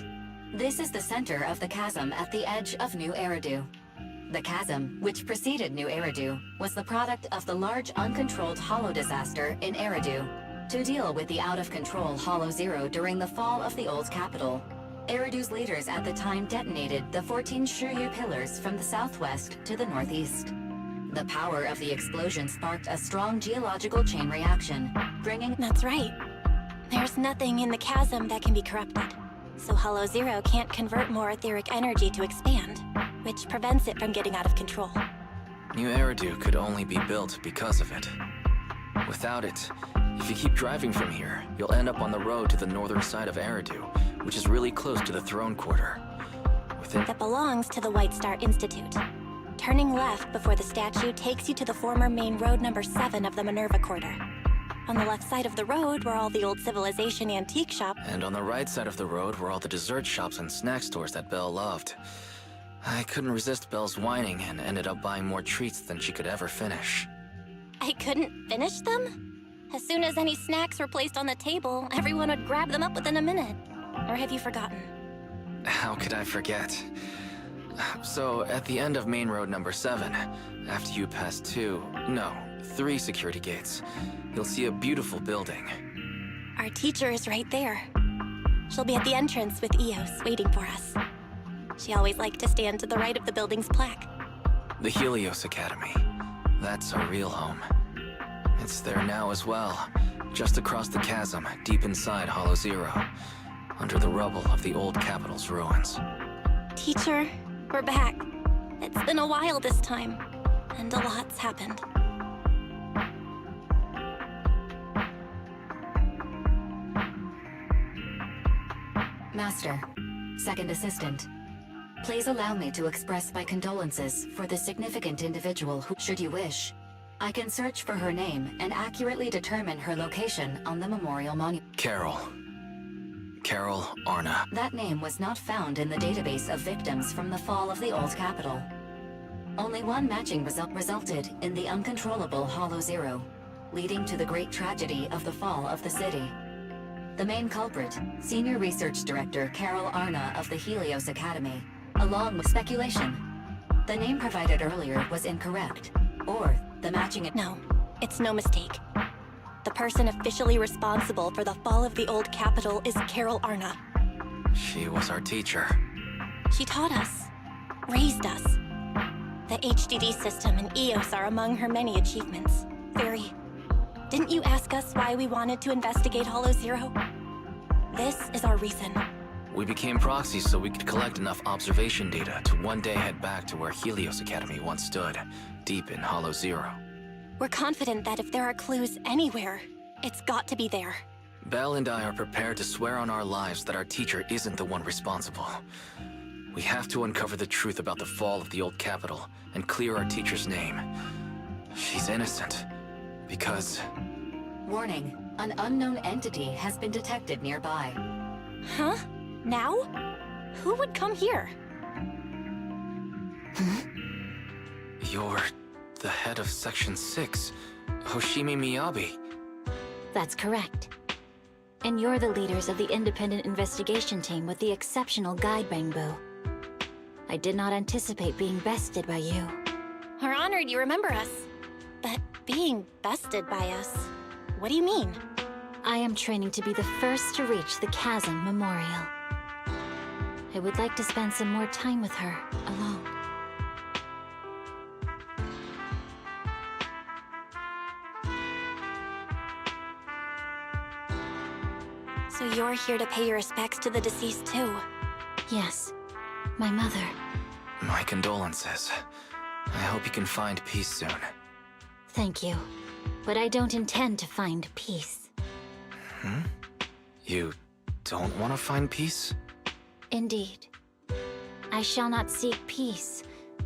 This is the center of the chasm at the edge of New Eridu. The chasm, which preceded New Eridu, was the product of the large uncontrolled Hollow disaster in Eridu. To deal with the out-of-control Hollow Zero during the fall of the old capital, Eridu's leaders at the time detonated the 14 Shiryu pillars from the southwest to the northeast. The power of the explosion sparked a strong geological chain reaction, bringing... That's right. There's nothing in the chasm that can be corrupted. So Hollow Zero can't convert more etheric energy to expand, which prevents it from getting out of control. New Eridu could only be built because of it. Without it, if you keep driving from here, you'll end up on the road to the northern side of Eridu, which is really close to the throne quarter. That belongs to the White Star Institute. Turning left before the statue takes you to the former main road number 7 of the Minerva Quarter. On the left side of the road were all the old Civilization antique shop. And on the right side of the road were all the dessert shops and snack stores that Belle loved. I couldn't resist Belle's whining and ended up buying more treats than she could ever finish. I couldn't finish them? As soon as any snacks were placed on the table, everyone would grab them up within a minute. Or have you forgotten? How could I forget? So, at the end of main road number 7, after you pass 3 security gates, you'll see a beautiful building. Our teacher is right there. She'll be at the entrance with Eos waiting for us. She always liked to stand to the right of the building's plaque. The Helios Academy. That's our real home. It's there now as well, just across the chasm, deep inside Hollow Zero, under the rubble of the old capital's ruins. Teacher, we're back. It's been a while this time, and a lot's happened. Master, second assistant, please allow me to express my condolences for the significant individual who, should you wish, I can search for her name and accurately determine her location on the memorial monument. Carol Arna. That name was not found in the database of victims from the fall of the old capital. Only one matching result resulted in the uncontrollable Hollow Zero, leading to the great tragedy of the fall of the city. The main culprit, Senior Research Director Carol Arna of the Helios Academy, along with speculation. The name provided earlier was incorrect, or the matching... No, it's no mistake. The person officially responsible for the fall of the old capital is Carol Arna. She was our teacher. She taught us, raised us. The HDD system and EOS are among her many achievements. Fairy, didn't you ask us why we wanted to investigate Hollow Zero? This is our reason. We became proxies so we could collect enough observation data to one day head back to where Helios Academy once stood, deep in Hollow Zero. We're confident that if there are clues anywhere, it's got to be there. Belle and I are prepared to swear on our lives that our teacher isn't the one responsible. We have to uncover the truth about the fall of the old capital and clear our teacher's name. She's innocent, because... Warning, an unknown entity has been detected nearby. Huh? Now? Who would come here? You're the head of Section 6, Hoshimi Miyabi. That's correct. And you're the leaders of the independent investigation team with the exceptional guide Bangbu. I did not anticipate being bested by you. We're honored you remember us. But being bested by us, what do you mean? I am training to be the first to reach the Chasm Memorial. I would like to spend some more time with her, alone. So you're here to pay your respects to the deceased too? Yes, my mother. My condolences. I hope you can find peace soon. Thank you. But I don't intend to find peace. You don't want to find peace? Indeed. I shall not seek peace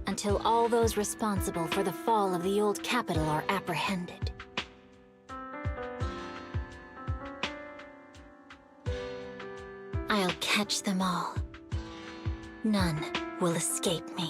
until all those responsible for the fall of the old capital are apprehended. I'll catch them all. None will escape me.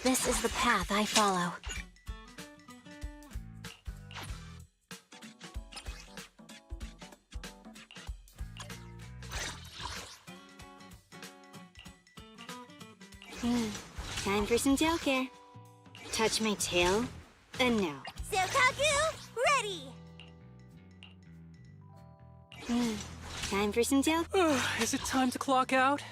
This is the path I follow. Time for some gel care. Touch my tail, and no. Sokaku, ready! Time for some gel. Is it time to clock out?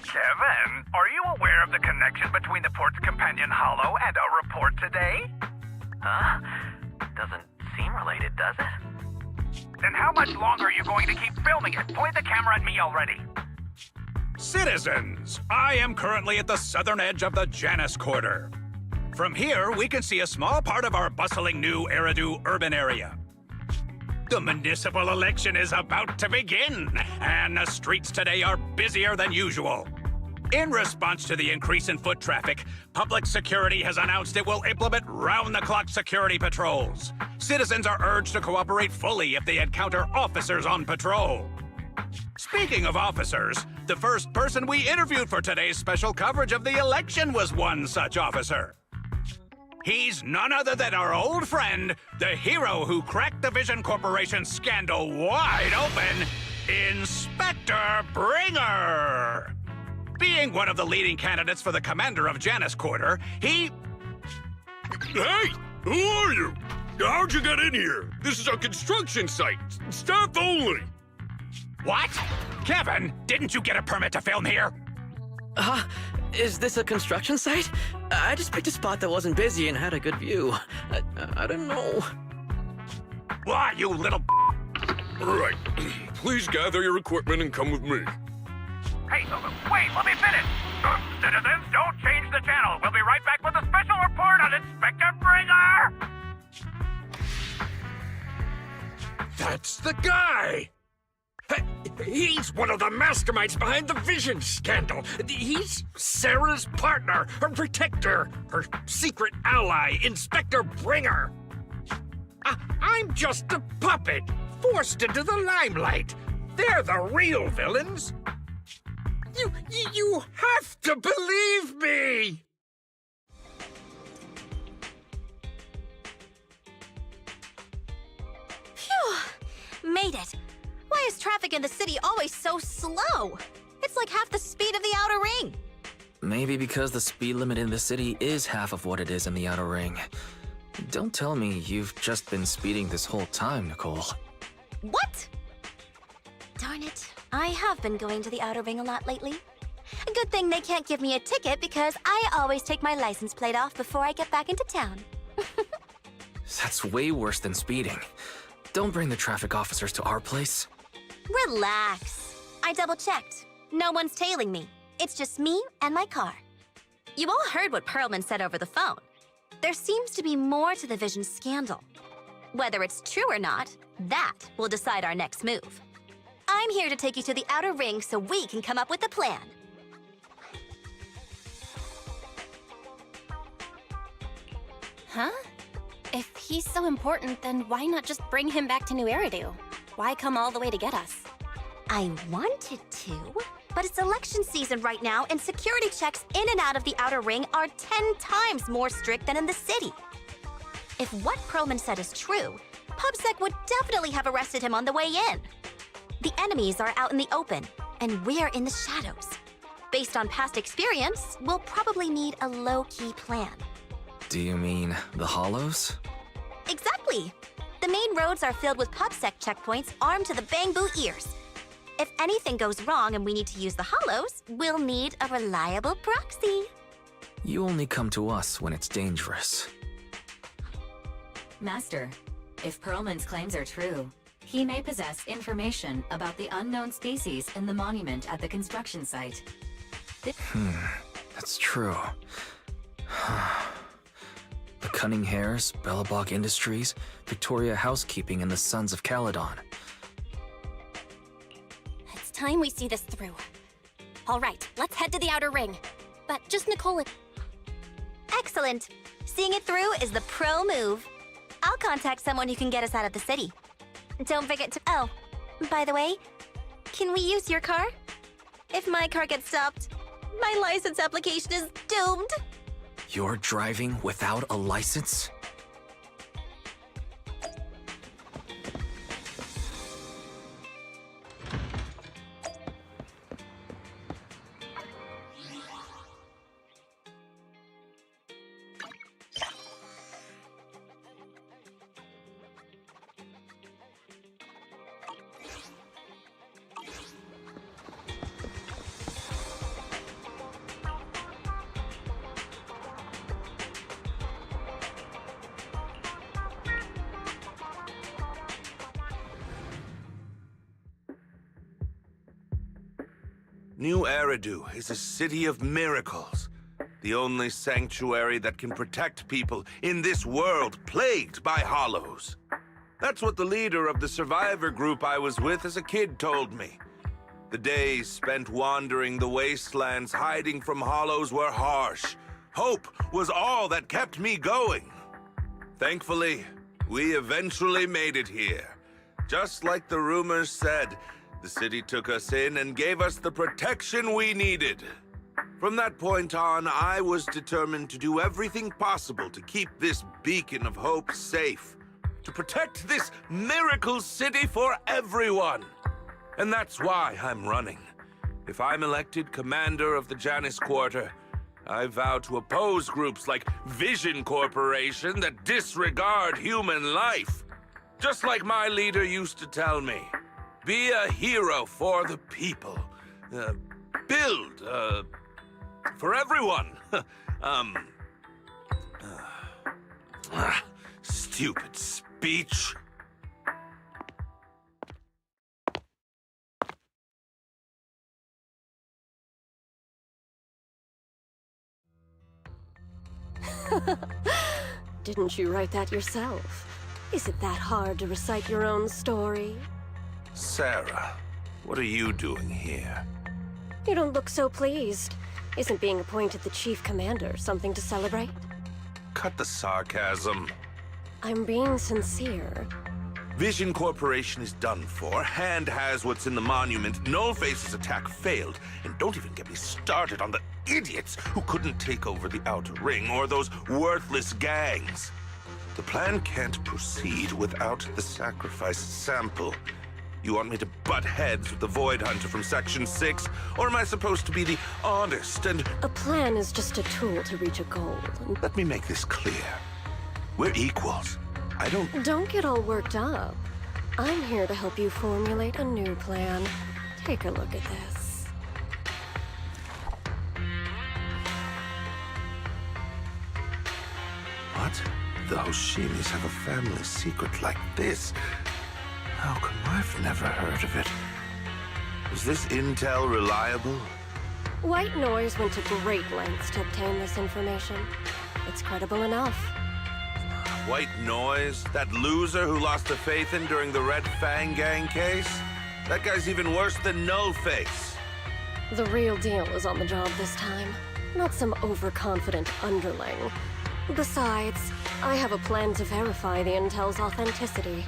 Kevin, are you aware of the connection between the port's companion hollow and our report today? Huh? Doesn't seem related, does it? Then how much longer are you going to keep filming it? Point the camera at me already. Citizens, I am currently at the southern edge of the Janus Quarter. From here, we can see a small part of our bustling new Eridu urban area. The municipal election is about to begin, and the streets today are busier than usual. In response to the increase in foot traffic, public security has announced it will implement round-the-clock security patrols. Citizens are urged to cooperate fully if they encounter officers on patrol. Speaking of officers, the first person we interviewed for today's special coverage of the election was one such officer. He's none other than our old friend, the hero who cracked the Vision Corporation scandal wide open, Inspector Bringer! Being one of the leading candidates for the commander of Janus Quarter, he... Hey! Who are you? How'd you get in here? This is a construction site. Staff only. What? Kevin, didn't you get a permit to film here? Is this a construction site? I just picked a spot that wasn't busy and had a good view. I don't know. Why, you little... Right. Please gather your equipment and come with me. Hey, wait, let me finish. Citizens, don't change the channel. We'll be right back with a special report on Inspector Bringer. That's the guy! He's one of the masterminds behind the Vision scandal. He's Sarah's partner, her protector, her secret ally, Inspector Bringer. I'm just a puppet, forced into the limelight. They're the real villains. You have to believe me! Phew! Made it. Why is traffic in the city always so slow? It's like half the speed of the outer ring. Maybe because the speed limit in the city is half of what it is in the outer ring. Don't tell me you've just been speeding this whole time, Nicole. What? Darn it. I have been going to the outer ring a lot lately. A good thing they can't give me a ticket because I always take my license plate off before I get back into town. That's way worse than speeding. Don't bring the traffic officers to our place. Relax. I double-checked. No one's tailing me. It's just me and my car. You all heard what Perlman said over the phone. There seems to be more to the Vision scandal. Whether it's true or not, that will decide our next move. I'm here to take you to the outer ring so we can come up with a plan. Huh? If he's so important, then why not just bring him back to New Eridu? Why come all the way to get us? I wanted to, but it's election season right now, and security checks in and out of the outer ring are 10 times more strict than in the city. If what Perlman said is true, PubSec would definitely have arrested him on the way in. The enemies are out in the open, and we're in the shadows. Based on past experience, we'll probably need a low-key plan. Do you mean the Hollows? Exactly! The main roads are filled with PubSec checkpoints armed to the bamboo ears. If anything goes wrong and we need to use the Hollows, we'll need a reliable proxy. You only come to us when it's dangerous. Master, if Perlman's claims are true, he may possess information about the unknown species in the monument at the construction site. That's true. The Cunning Hares, Bellabog Industries, Victoria Housekeeping, and the Sons of Caledon. It's time we see this through. All right, let's head to the outer ring. But just Nicole. Excellent. Seeing it through is the pro move. I'll contact someone who can get us out of the city. Don't forget to... Oh, by the way, can we use your car? If my car gets stopped, my license application is doomed. You're driving without a license? New Eridu is a city of miracles. The only sanctuary that can protect people in this world plagued by hollows. That's what the leader of the survivor group I was with as a kid told me. The days spent wandering the wastelands hiding from hollows were harsh. Hope was all that kept me going. Thankfully, we eventually made it here. Just like the rumors said, the city took us in and gave us the protection we needed. From that point on, I was determined to do everything possible to keep this beacon of hope safe. To protect this miracle city for everyone. And that's why I'm running. If I'm elected commander of the Janus Quarter, I vow to oppose groups like Vision Corporation that disregard human life. Just like my leader used to tell me. Be a hero for the people. Build, for everyone. Stupid speech. Didn't you write that yourself? Is it that hard to recite your own story? Sarah, what are you doing here? You don't look so pleased. Isn't being appointed the chief commander something to celebrate? Cut the sarcasm. I'm being sincere. Vision Corporation is done for. Hand has what's in the monument. Nullface's attack failed. And don't even get me started on the idiots who couldn't take over the Outer Ring or those worthless gangs. The plan can't proceed without the sacrifice sample. You want me to butt heads with the Void Hunter from Section 6? Or am I supposed to be the honest and... A plan is just a tool to reach a goal. Let me make this clear. We're equals. I don't... Don't get all worked up. I'm here to help you formulate a new plan. Take a look at this. What? The Hoshimis have a family secret like this? How come I've never heard of it? Is this intel reliable? White Noise went to great lengths to obtain this information. It's credible enough. White Noise? That loser who lost the faith in during the Red Fang Gang case? That guy's even worse than Nullface. The real deal is on the job this time, not some overconfident underling. Besides, I have a plan to verify the intel's authenticity.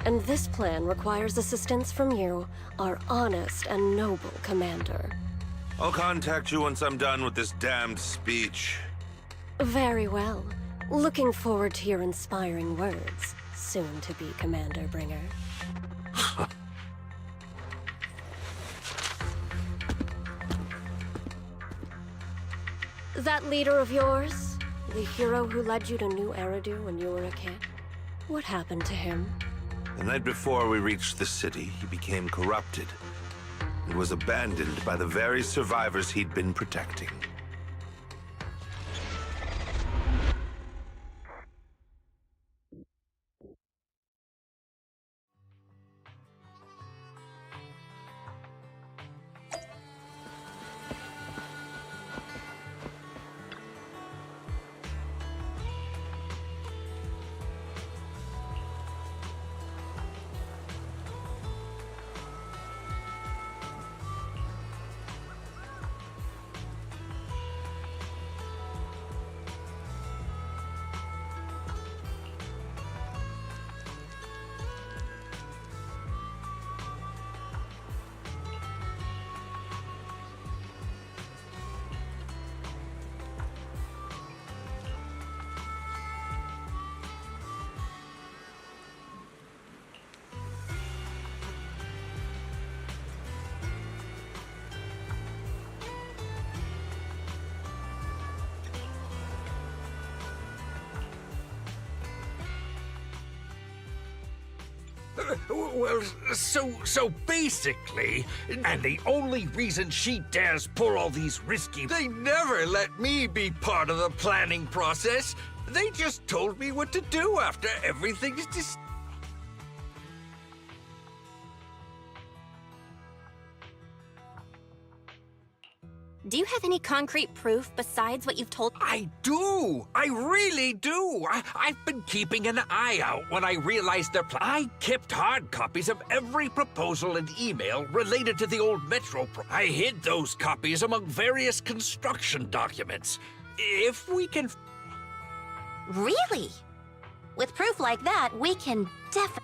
And this plan requires assistance from you, our honest and noble commander. I'll contact you once I'm done with this damned speech. Very well. Looking forward to your inspiring words, soon to be Commander Bringer. That leader of yours, the hero who led you to New Eridu when you were a kid, what happened to him? The night before we reached the city, he became corrupted and was abandoned by the very survivors he'd been protecting. Well, so basically, and the only reason she dares pull all these risky... They never let me be part of the planning process. They just told me what to do after everything's just... Do you have any concrete proof besides what you've told? I do! I really do! I've been keeping an eye out when I realized their plan. I kept hard copies of every proposal and email related to the old Metro I hid those copies among various construction documents. If we can... Really? With proof like that, we can definitely...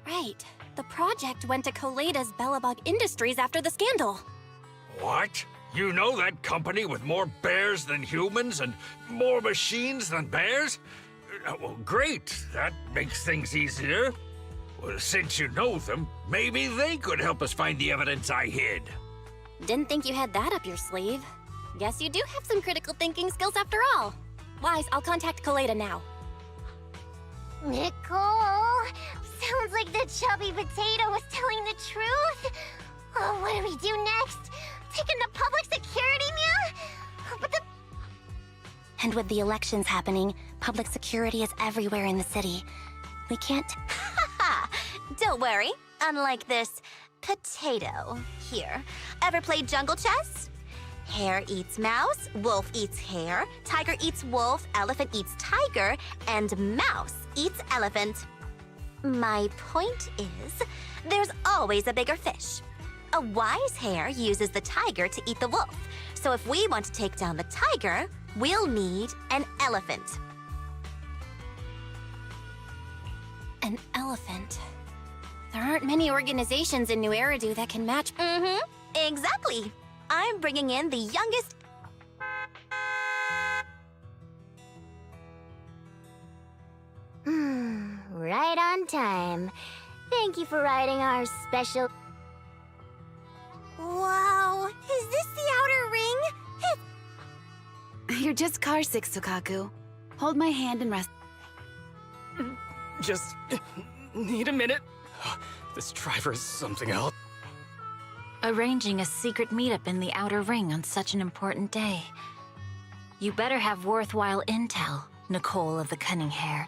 Right. The project went to Koleida's Bellabug Industries after the scandal. What? You know that company with more bears than humans and more machines than bears? Well, great. That makes things easier. Well, since you know them, maybe they could help us find the evidence I hid. Didn't think you had that up your sleeve. Guess you do have some critical thinking skills after all. Wise, I'll contact Koleida now. Nicole! Sounds like the chubby potato was telling the truth. Oh, what do we do next? Taking the public security, Mia? But the... And with the elections happening, public security is everywhere in the city. We can't... Haha! Don't worry. Unlike this potato here. Ever played jungle chess? Hare eats mouse, wolf eats hare, tiger eats wolf, elephant eats tiger, and mouse eats elephant. My point is, there's always a bigger fish. A wise hare uses the tiger to eat the wolf. So if we want to take down the tiger, We'll need an elephant. An elephant. There aren't many organizations in New Eridu that can match. Mm-hmm. Exactly. I'm bringing in the youngest... Right on time. Thank you for riding our special... Wow, is this the outer ring? You're just car sick, Sukaku. Hold my hand and rest. Just need a minute. This driver is something else. Arranging a secret meetup in the Outer Ring on such an important day. You better have worthwhile intel, Nicole of the Cunning Hair.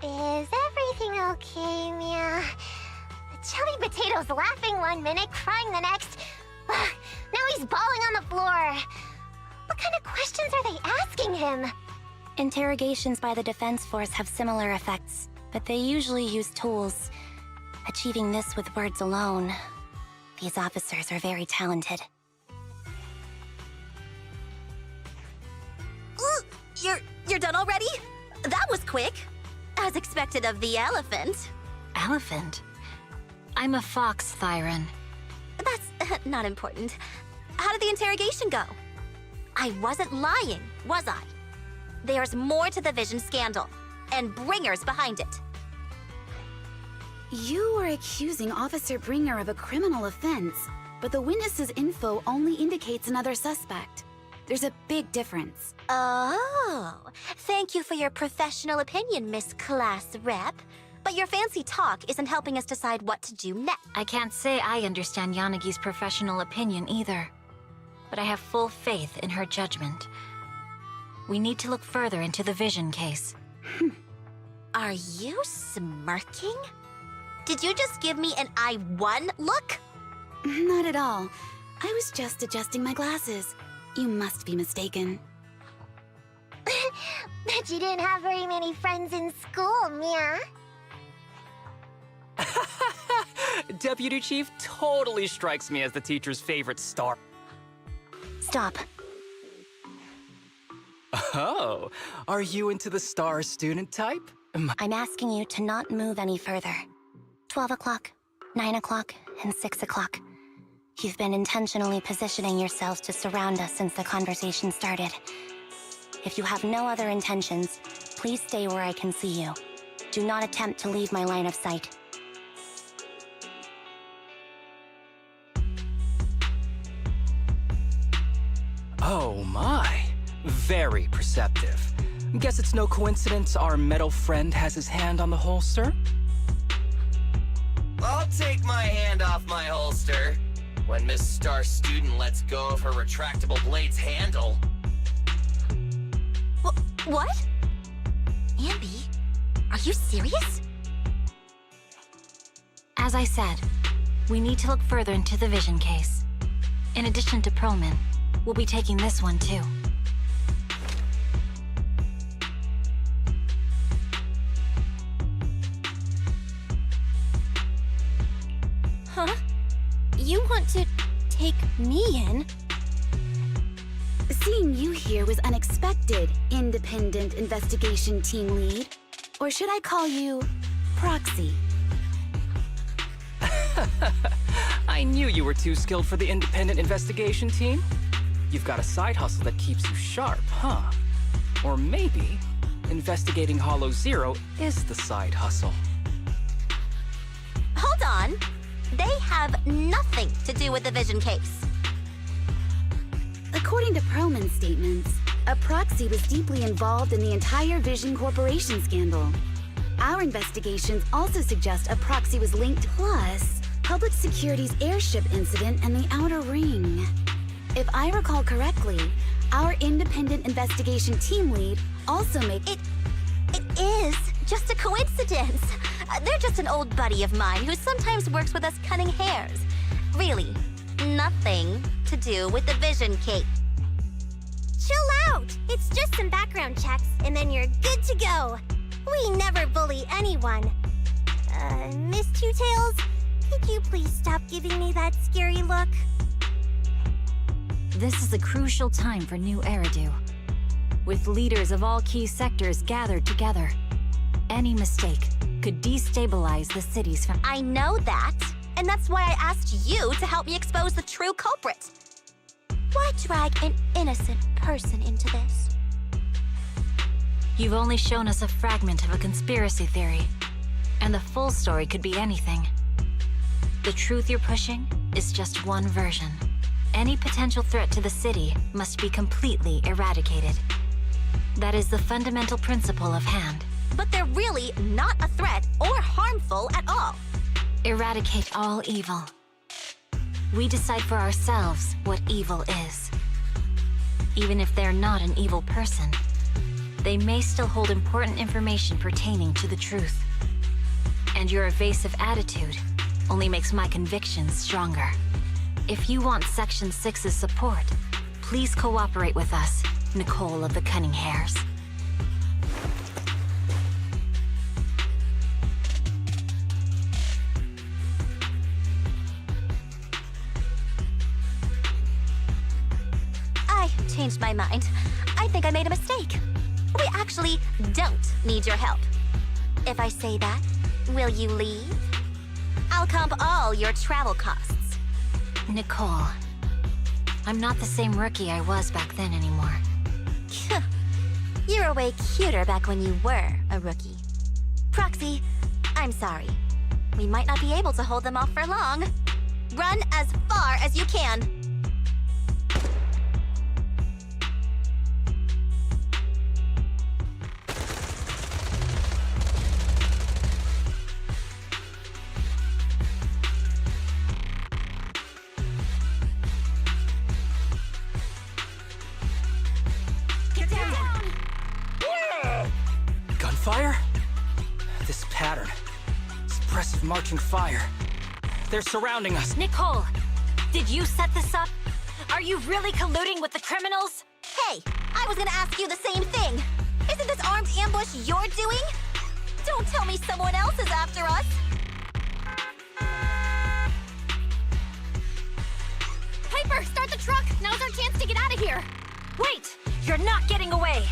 Is everything okay, Mia? Chubby Potato's laughing one minute, crying the next. Now he's bawling on the floor. What kind of questions are they asking him? Interrogations by the Defense Force have similar effects, but they usually use tools. Achieving this with words alone. These officers are very talented. Ooh, you're done already? That was quick. As expected of the elephant. Elephant? I'm a fox, Thyron. That's not important. How did the interrogation go? I wasn't lying, was I? There's more to the Vision scandal, and Bringer's behind it. You were accusing Officer Bringer of a criminal offense, but the witness's info only indicates another suspect. There's a big difference. Oh, thank you for your professional opinion, Miss Class Rep. But your fancy talk isn't helping us decide what to do next. I can't say I understand Yanagi's professional opinion either, but I have full faith in her judgment. We need to look further into the Vision case. Are you smirking? Did you just give me an I won look? Not at all. I was just adjusting my glasses. You must be mistaken. Bet you didn't have very many friends in school, Mia. Deputy Chief totally strikes me as the teacher's favorite star. Stop. Oh, are you into the star student type? I'm asking you to not move any further. 12 o'clock, 9 o'clock, and 6 o'clock. You've been intentionally positioning yourselves to surround us since the conversation started. If you have no other intentions, please stay where I can see you. do not attempt to leave my line of sight. Oh my. Very perceptive. Guess it's no coincidence our metal friend has his hand on the holster? I'll take my hand off my holster when Miss Star Student lets go of her retractable blade's handle. What? Ambi? Are you serious? As I said, we need to look further into the vision case. In addition to Perlman, we'll be taking this one too. Huh? You want to take me in? Seeing you here was unexpected, Independent Investigation Team Lead. Or should I call you Proxy? I knew you were too skilled for the Independent Investigation Team. You've got a side hustle that keeps you sharp, huh? Or maybe investigating Hollow Zero is the side hustle. Hold on. They have nothing to do with the vision case. According to Perlman's statements, a proxy was deeply involved in the entire Vision Corporation scandal. Our investigations also suggest a proxy was linked, plus Public Security's airship incident and the Outer Ring. If I recall correctly, our Independent Investigation Team Lead also made It is just a coincidence. They're just an old buddy of mine who sometimes works with us cutting hairs. Really, nothing to do with the vision cake. Chill out! It's just some background checks, and then you're good to go. We never bully anyone. Miss Two Tails, could you please stop giving me that scary look? This is a crucial time for New Eridu. With leaders of all key sectors gathered together, any mistake could destabilize the city's I know that, and that's why I asked you to help me expose the true culprit. Why drag an innocent person into this? You've only shown us a fragment of a conspiracy theory, and the full story could be anything. The truth you're pushing is just one version. Any potential threat to the city must be completely eradicated. That is the fundamental principle of Hand. But they're really not a threat or harmful at all. Eradicate all evil. We decide for ourselves what evil is. Even if they're not an evil person, they may still hold important information pertaining to the truth. And your evasive attitude only makes my convictions stronger. If you want Section 6's support, please cooperate with us, Nicole of the Cunning Hairs. I changed my mind. I think I made a mistake. We actually don't need your help. If I say that, will you leave? I'll comp all your travel costs. Nicole, I'm not the same rookie I was back then anymore. You were way cuter back when you were a rookie. Proxy, I'm sorry. We might not be able to hold them off for long. Run as far as you can. Gunfire? This pattern. Suppressive marching fire. They're surrounding us. Nicole, did you set this up? Are you really colluding with the criminals? Hey, I was gonna ask you the same thing. Isn't this armed ambush you're doing? Don't tell me someone else is after us. Piper, start the truck! Now's our chance to get out of here! Wait! You're not getting away!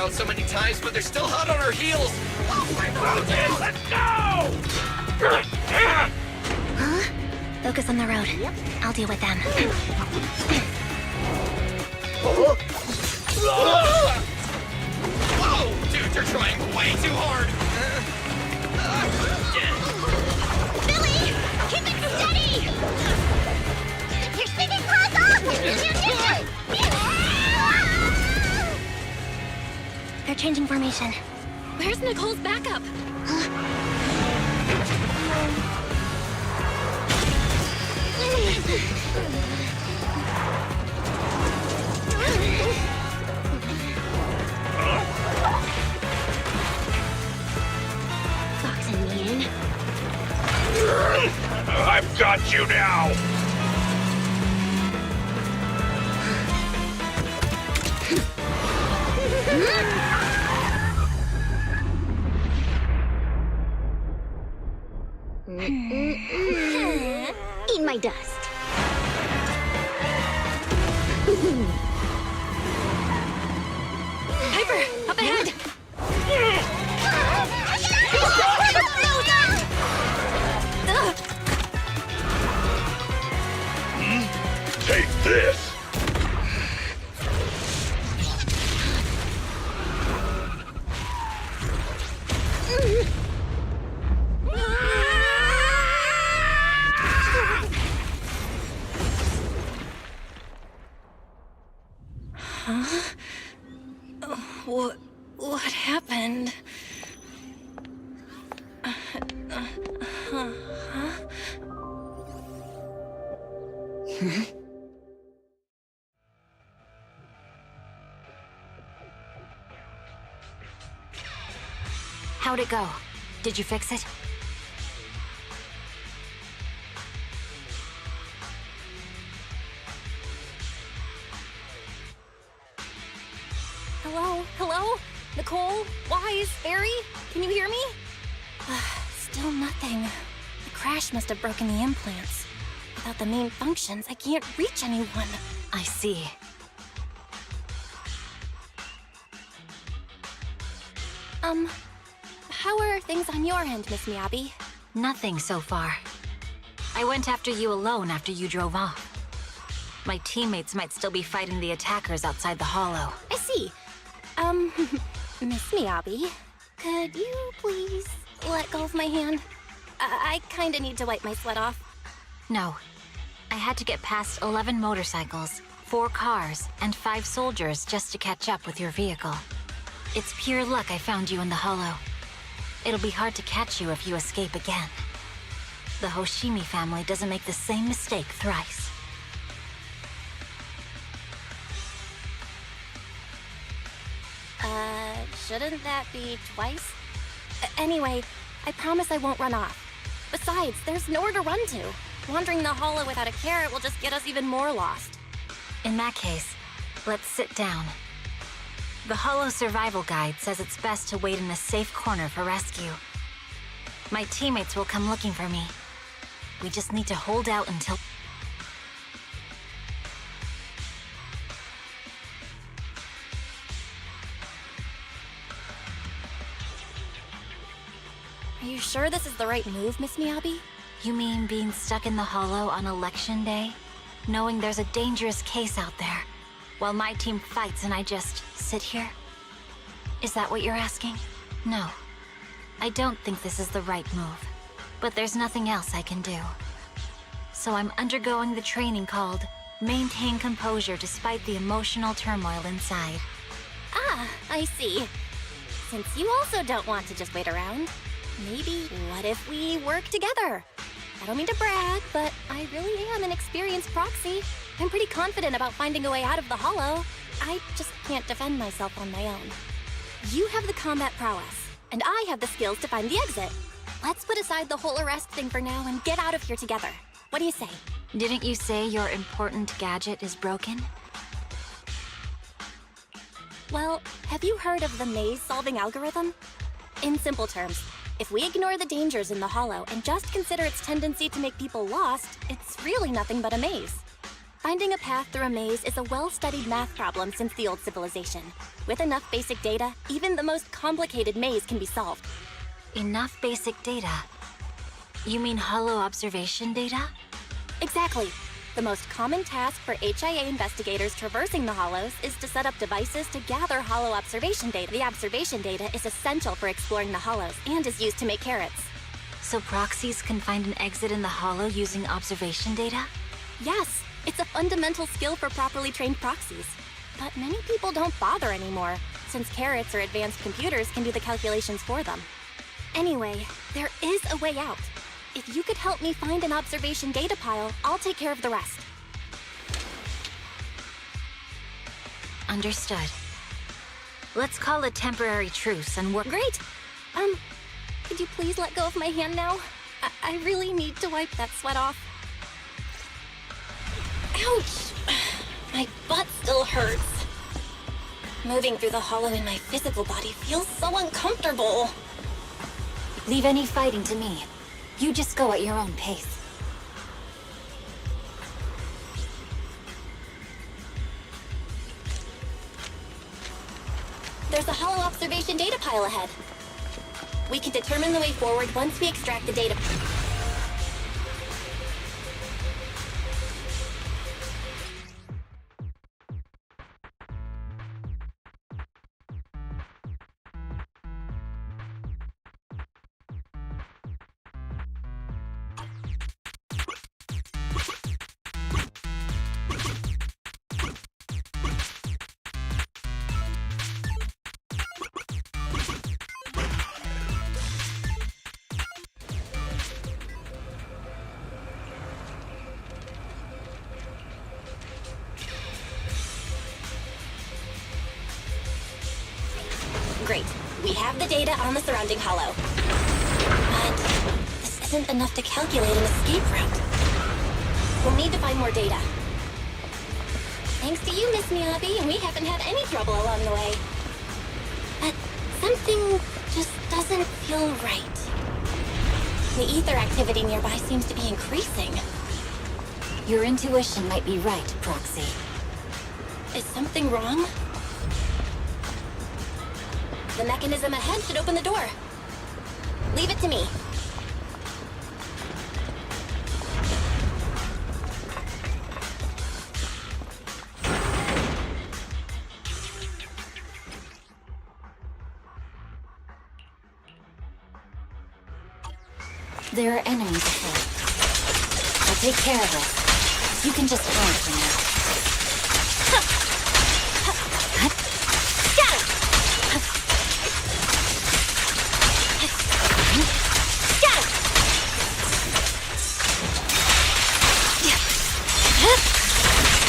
around so many times, but they're still hot on our heels. Let's go! Huh? Focus on the road. Yep. I'll deal with them. Whoa! Dude, you're trying way too hard! Billy! Keep it steady! You're spinning claws off! They're changing formation. Where's Nicole's backup? Boxing me in. I've got you now! Eat my dust. Piper, up ahead! Take this! Huh? What happened? Huh? How'd it go? Did you fix it? Hello? Hello? Nicole? Wise? Barry? Can you hear me? Still nothing. The crash must have broken the implants. Without the main functions, I can't reach anyone. I see. How are things on your end, Miss Miyabi? Nothing so far. I went after you alone after you drove off. My teammates might still be fighting the attackers outside the hollow. I see. Miss Miyabi, could you please let go of my hand? I kinda need to wipe my sweat off. No. I had to get past 11 motorcycles, 4 cars, and 5 soldiers just to catch up with your vehicle. It's pure luck I found you in the hollow. It'll be hard to catch you if you escape again. The Hoshimi family doesn't make the same mistake thrice. Shouldn't that be twice? Anyway, I promise I won't run off. Besides, there's nowhere to run to. Wandering the hollow without a carrot will just get us even more lost. In that case, let's sit down. The Hollow Survival Guide says it's best to wait in a safe corner for rescue. My teammates will come looking for me. We just need to hold out until... Are you sure this is the right move, Miss Miyabi? You mean being stuck in the hollow on election day? Knowing there's a dangerous case out there, while my team fights and I just sit here? Is that what you're asking? No. I don't think this is the right move. But there's nothing else I can do. So I'm undergoing the training called Maintain Composure Despite the Emotional Turmoil Inside. Ah, I see. Since you also don't want to just wait around, maybe what if we work together? I don't mean to brag, but I really am an experienced proxy. I'm pretty confident about finding a way out of the hollow. I just can't defend myself on my own. You have the combat prowess, and I have the skills to find the exit. Let's put aside the whole arrest thing for now and get out of here together. What do you say? Didn't you say your important gadget is broken? Well, have you heard of the maze-solving algorithm? In simple terms, if we ignore the dangers in the hollow and just consider its tendency to make people lost, it's really nothing but a maze. Finding a path through a maze is a well-studied math problem since the old civilization. With enough basic data, even the most complicated maze can be solved. Enough basic data? You mean hollow observation data? Exactly. The most common task for HIA investigators traversing the hollows is to set up devices to gather hollow observation data. The observation data is essential for exploring the hollows and is used to make carrots. So proxies can find an exit in the hollow using observation data? Yes, it's a fundamental skill for properly trained proxies. But many people don't bother anymore, since carrots or advanced computers can do the calculations for them. Anyway, there is a way out. If you could help me find an observation data pile, I'll take care of the rest. Understood. Let's call a temporary truce and work— Great! Could you please let go of my hand now? I really need to wipe that sweat off. Ouch! My butt still hurts. Moving through the hollow in my physical body feels so uncomfortable. Leave any fighting to me. You just go at your own pace. There's a hollow observation data pile ahead. We can determine the way forward once we extract the data. Great. We have the data on the surrounding hollow. But this isn't enough to calculate an escape route. We'll need to find more data. Thanks to you, Miss Miyabi, we haven't had any trouble along the way. But something just doesn't feel right. The ether activity nearby seems to be increasing. Your intuition might be right, Proxy. Is something wrong? The mechanism ahead should open the door. Leave it to me. There are enemies ahead. I'll take care of it. You can just hide for now.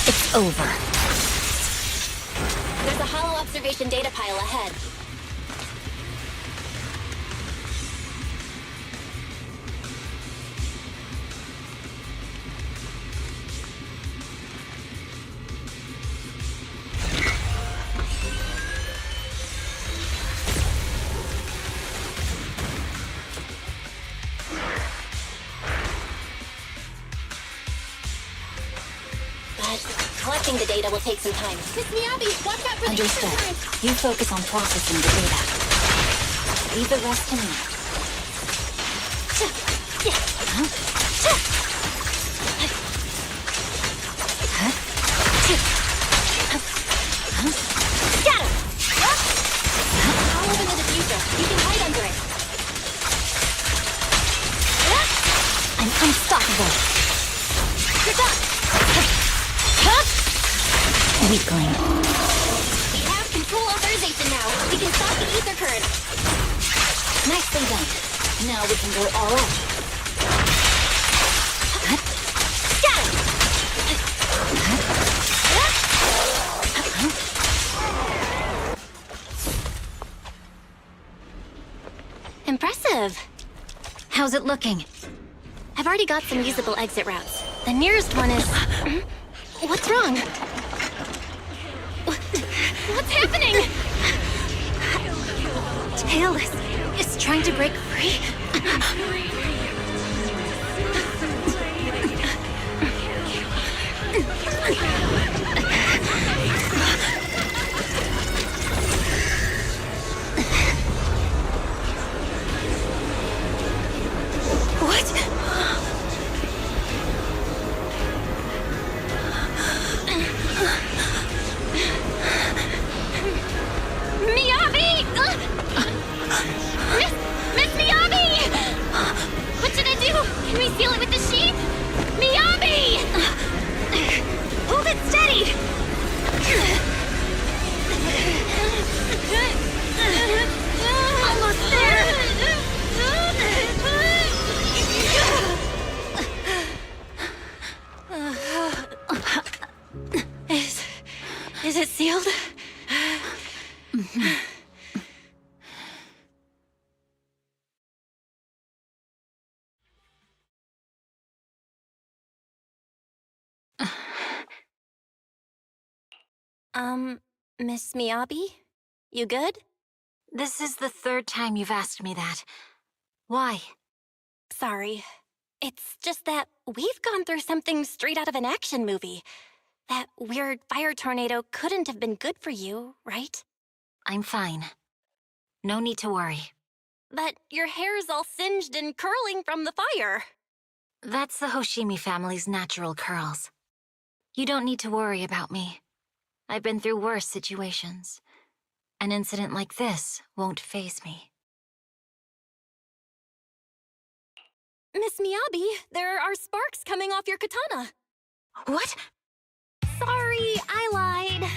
It's over. There's a hollow observation data pile ahead. Collecting the data will take some time. Miss Miyabi, watch out for the Understood. ether current. You focus on processing the data. Leave the rest to me. Got him! I'll open the diffuser. You can hide under it. I'm unstoppable. You're done! Weakling. We have control authorization now. We can stop the ether current. Nicely done. Now we can go all out. Got him! Impressive. How's it looking? I've already got some usable exit routes. The nearest one is... What's wrong? What's happening? Tail is trying to break free. Miss Miyabi! What should I do? Can we seal it with the sheet? Miyabi! Hold it steady! Almost there! Is it sealed? Miss Miyabi? You good? This is the third time you've asked me that. Why? Sorry. It's just that we've gone through something straight out of an action movie. That weird fire tornado couldn't have been good for you, right? I'm fine. No need to worry. But your hair's all singed and curling from the fire. That's the Hoshimi family's natural curls. You don't need to worry about me. I've been through worse situations. An incident like this won't faze me. Miss Miyabi, there are sparks coming off your katana. What? Sorry, I lied.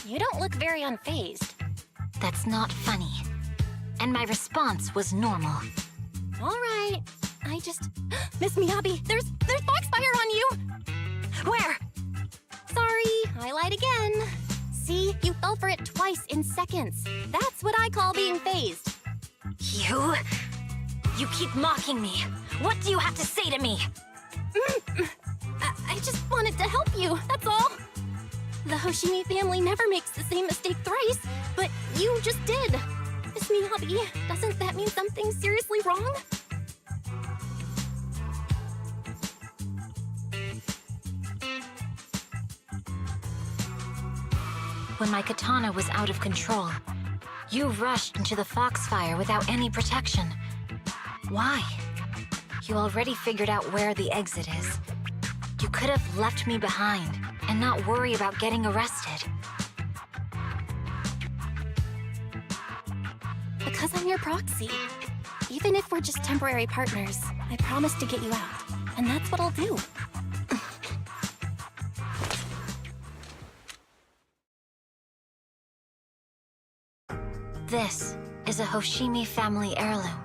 You don't look very unfazed. That's not funny. And my response was normal. All right. I just... Miss Miyabi, there's foxfire on you! Where? Sorry, I lied again. See, you fell for it twice in seconds. That's what I call being phased. You keep mocking me. What do you have to say to me? I just wanted to help you, that's all. The Hoshimi family never makes the same mistake thrice, but you just did. Miss Miyabi, doesn't that mean something seriously wrong? When my katana was out of control, you rushed into the foxfire without any protection. Why? You already figured out where the exit is. You could have left me behind and not worry about getting arrested. Because I'm your proxy. Even if we're just temporary partners, I promise to get you out. And that's what I'll do. This is a Hoshimi family heirloom,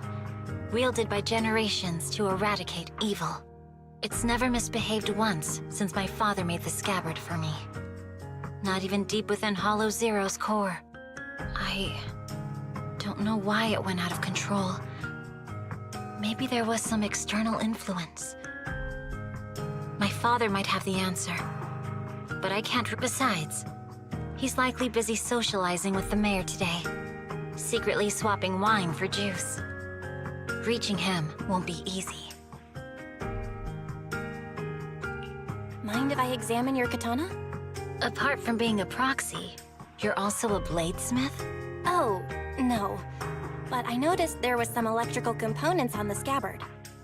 wielded by generations to eradicate evil. It's never misbehaved once since my father made the scabbard for me. Not even deep within Hollow Zero's core. I don't know why it went out of control. Maybe there was some external influence. My father might have the answer, but I can't. Besides, he's likely busy socializing with the mayor today, secretly swapping wine for juice. Reaching him won't be easy. Mind if I examine your katana? Apart from being a proxy, you're also a bladesmith? Oh, no. But I noticed there was some electrical components on the scabbard.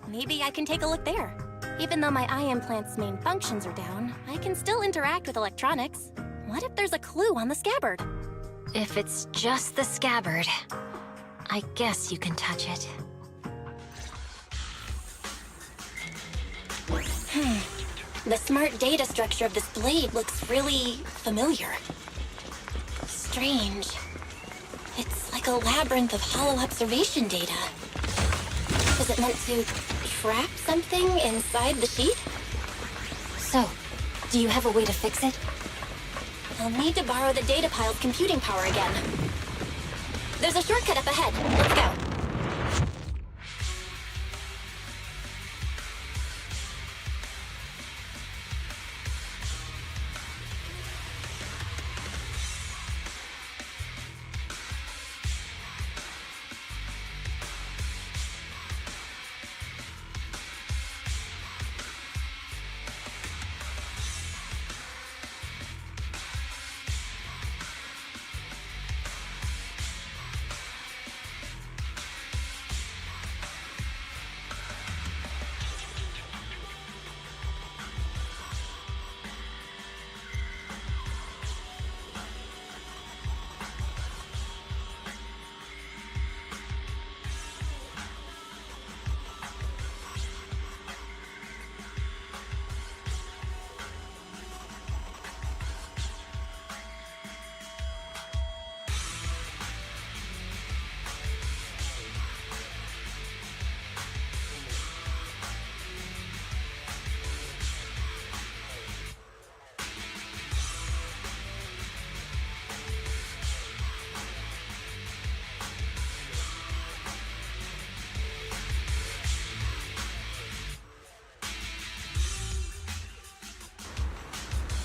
Maybe I can take a look there. Even though my eye implant's main functions are down, I can still interact with electronics. What if there's a clue on the scabbard? If it's just the scabbard, I guess you can touch it. The smart data structure of this blade looks really familiar. Strange. It's like a labyrinth of hollow observation data. Is it meant to trap something inside the sheet? So, do you have a way to fix it? I'll need to borrow the data pile's computing power again. There's a shortcut up ahead. Let's go.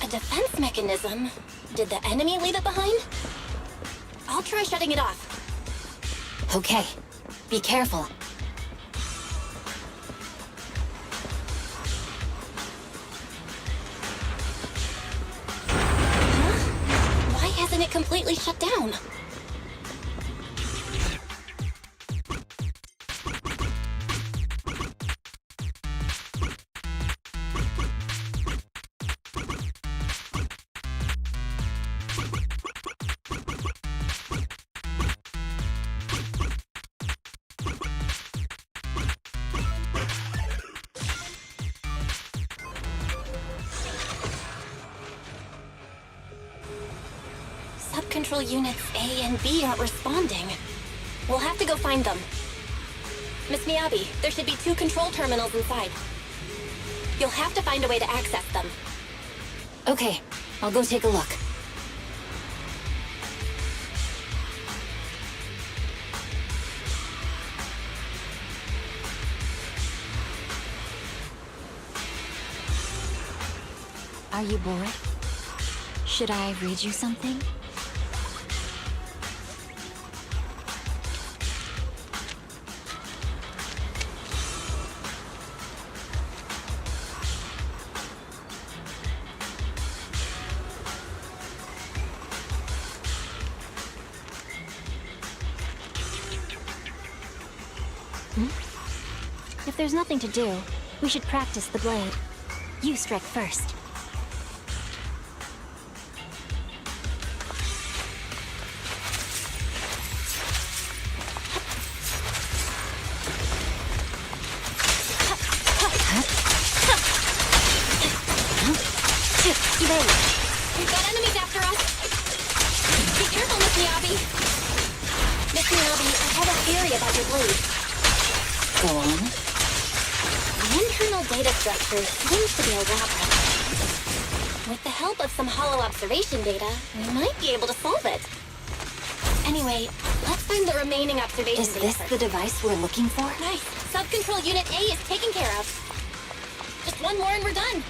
A defense mechanism? Did the enemy leave it behind? I'll try shutting it off. Okay. Be careful. Why hasn't it completely shut down? Sub-control units A and B aren't responding. We'll have to go find them. Miss Miyabi, there should be 2 control terminals inside. You'll have to find a way to access them. Okay, I'll go take a look. Are you bored? Should I read you something? If there's nothing to do, we should practice the blade. You strike first. We've got enemies after us! Be careful, Miss Miyabi! Miss Miyabi, I have a theory about your blade. Go on. The internal data structure seems to be a labyrinth. With the help of some hollow observation data, we might be able to solve it. Anyway, let's find the remaining observation Is data this first. the device we're looking for? Nice! Sub-control unit A is taken care of. Just one more and we're done.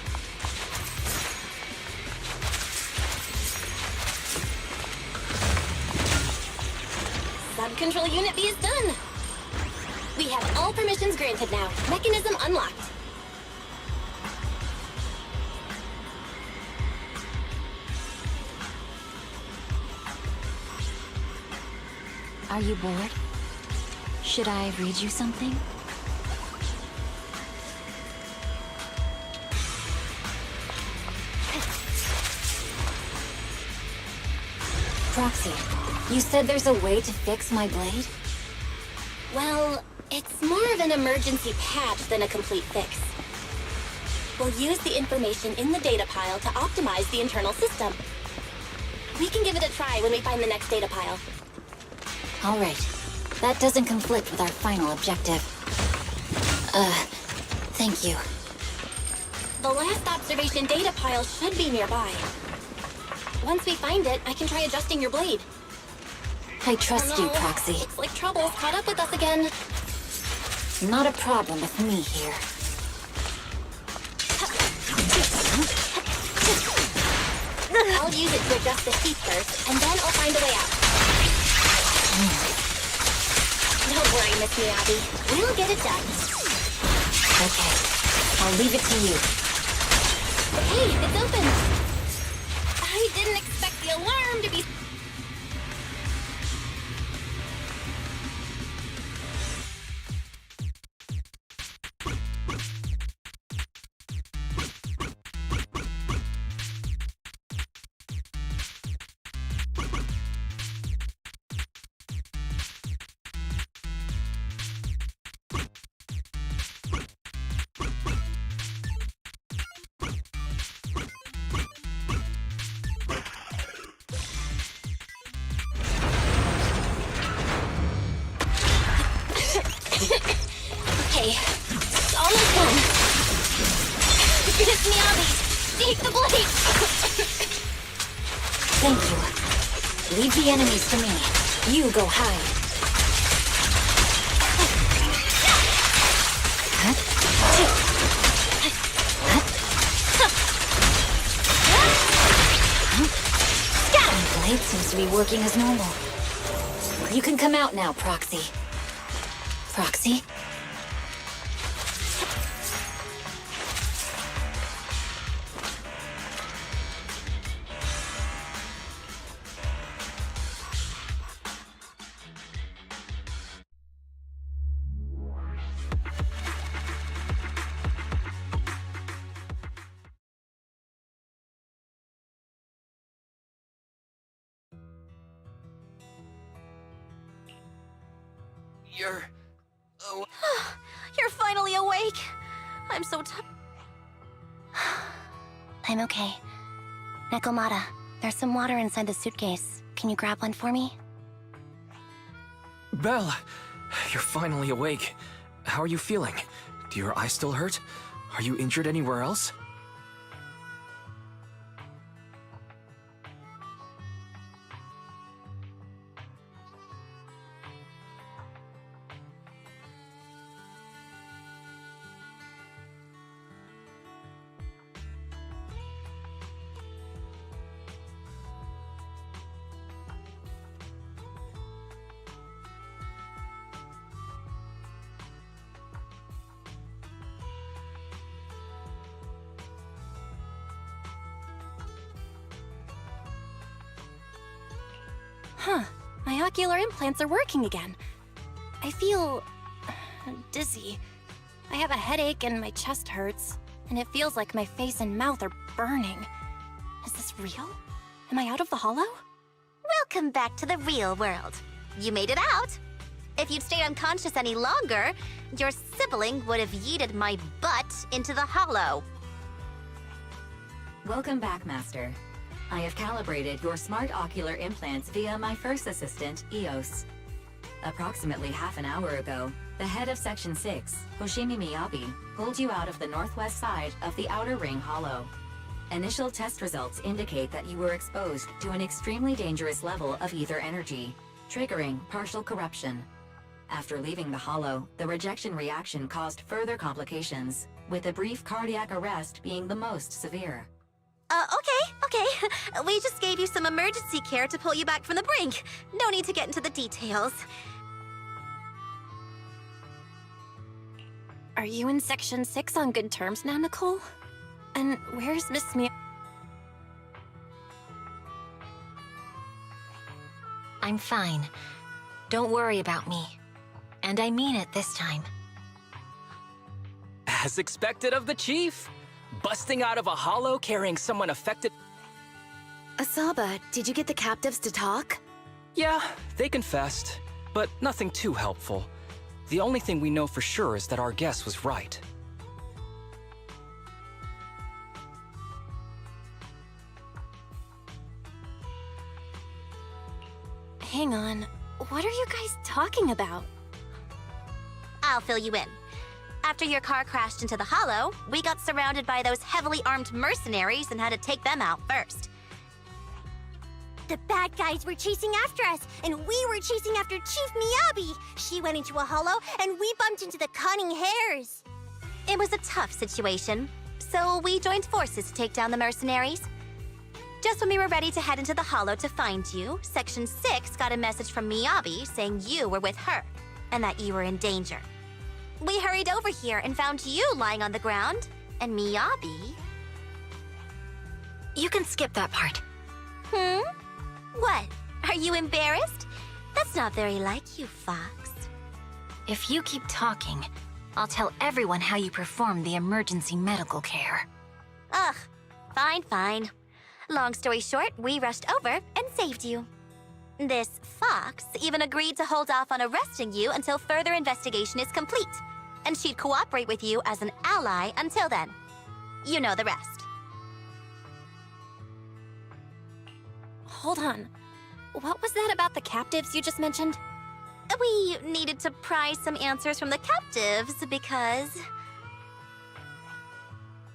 Sub-control unit B is done. We have all permissions granted now. Mechanism unlocked. Are you bored? Should I read you something? Proxy, you said there's a way to fix my blade? Well, it's more of an emergency patch than a complete fix. We'll use the information in the data pile to optimize the internal system. We can give it a try when we find the next data pile. All right. That doesn't conflict with our final objective. Thank you. The last observation data pile should be nearby. Once we find it, I can try adjusting your blade. I trust you, Proxy. Looks like trouble's caught up with us again. Not a problem with me here. I'll use it to adjust the sheath first, and then I'll find a way out. Don't worry, Miss Miyabi. We'll get it done. Okay. I'll leave it to you. Hey, it's open! I didn't expect the alarm to be... Okay, it's almost done. Miss Miyabi, take the blade! Thank you. Leave the enemies to me. You go hide. blade seems to be working as normal. You can come out now, Proxy. Proxy? You're finally awake. I'm so tired. I'm okay. Nekomata, there's some water inside the suitcase. Can you grab one for me? Belle, you're finally awake. How are you feeling? Do your eyes still hurt? Are you injured anywhere else? Huh. My ocular implants are working again. I feel dizzy. I have a headache and my chest hurts, and it feels like my face and mouth are burning. Is this real? Am I out of the hollow? Welcome back to the real world. You made it out. If you'd stayed unconscious any longer, your sibling would have yeeted my butt into the hollow. Welcome back, Master. I have calibrated your smart ocular implants via my first assistant, EOS. Approximately half an hour ago, the head of Section 6, Hoshimi Miyabi, pulled you out of the northwest side of the Outer Ring Hollow. Initial test results indicate that you were exposed to an extremely dangerous level of ether energy, triggering partial corruption. After leaving the Hollow, the rejection reaction caused further complications, with a brief cardiac arrest being the most severe. Okay. We just gave you some emergency care to pull you back from the brink. No need to get into the details. Are you in Section 6 on good terms now, Nicole? And where's Miss Mia? I'm fine. Don't worry about me. And I mean it this time. As expected of the Chief. Busting out of a hollow carrying someone affected... Asaba, did you get the captives to talk? Yeah, they confessed, but nothing too helpful. The only thing we know for sure is that our guess was right. Hang on. What are you guys talking about? I'll fill you in. After your car crashed into the hollow, we got surrounded by those heavily armed mercenaries and had to take them out first. The bad guys were chasing after us, and we were chasing after Chief Miyabi. She went into a hollow, and we bumped into the cunning hares. It was a tough situation, so we joined forces to take down the mercenaries. Just when we were ready to head into the hollow to find you, Section 6 got a message from Miyabi saying you were with her, and that you were in danger. We hurried over here and found you lying on the ground, and Miyabi... You can skip that part. What? Are you embarrassed? That's not very like you, Fox. If you keep talking, I'll tell everyone how you performed the emergency medical care. Ugh, fine. Long story short, we rushed over and saved you. This Fox even agreed to hold off on arresting you until further investigation is complete, and she'd cooperate with you as an ally until then. You know the rest. Hold on. What was that about the captives you just mentioned? We needed to pry some answers from the captives because...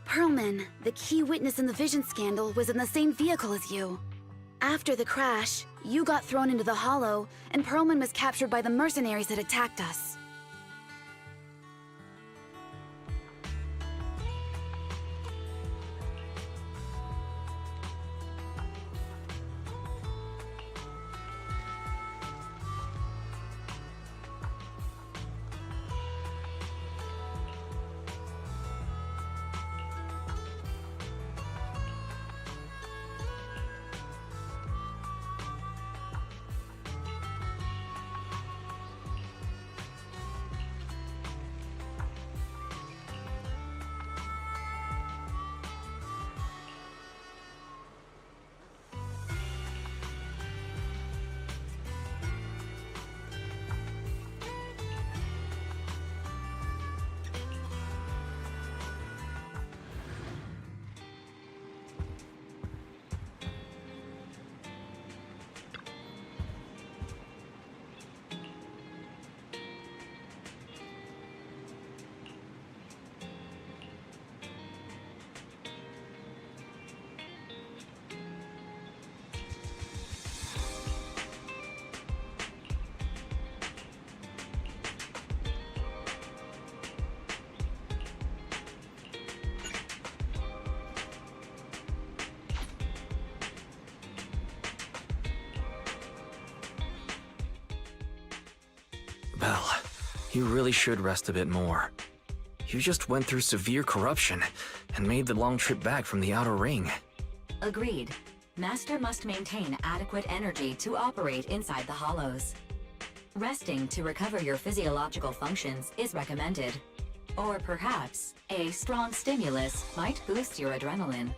Perlman, the key witness in the Vision scandal, was in the same vehicle as you. After the crash, you got thrown into the hollow, and Perlman was captured by the mercenaries that attacked us. Belle, you really should rest a bit more. You just went through severe corruption and made the long trip back from the outer ring. Agreed. Master must maintain adequate energy to operate inside the hollows. Resting to recover your physiological functions is recommended. Or perhaps, a strong stimulus might boost your adrenaline.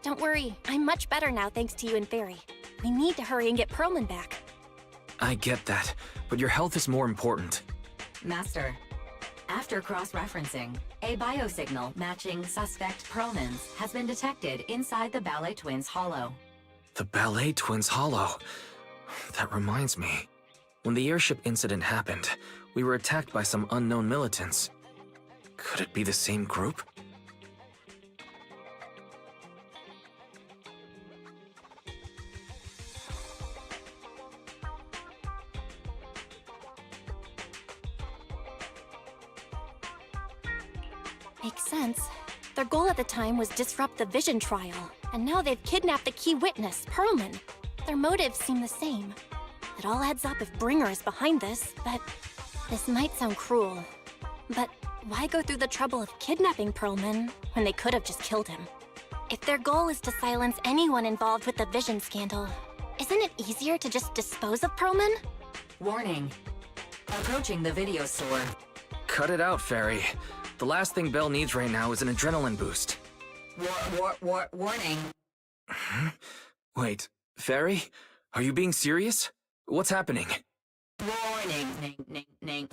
Don't worry, I'm much better now thanks to you and Fairy. We need to hurry and get Perlman back. I get that, but your health is more important. Master, after cross-referencing, a biosignal matching suspect Perlman's has been detected inside the Ballet Twins hollow. The Ballet Twins hollow. That reminds me. When the airship incident happened, we were attacked by some unknown militants. Could it be the same group? Makes sense. Their goal at the time was disrupt the Vision trial, and now they've kidnapped the key witness, Perlman. Their motives seem the same. It all adds up if Bringer is behind this, but this might sound cruel. But why go through the trouble of kidnapping Perlman when they could have just killed him? If their goal is to silence anyone involved with the Vision scandal, isn't it easier to just dispose of Perlman? Warning. Approaching the video store. Cut it out, Fairy. The last thing Belle needs right now is an adrenaline boost. Warning. Wait, Fairy? Are you being serious? What's happening? Warning. Ning.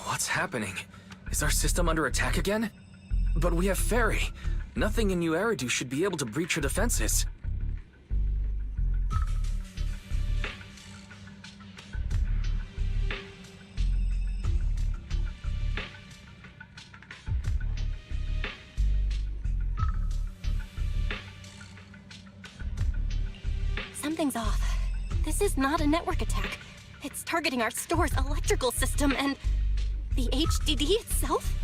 What's happening? Is our system under attack again? But we have Fairy. Nothing in New Eridu should be able to breach her defenses. Something's off. This is not a network attack. It's targeting our store's electrical system and the HDD itself?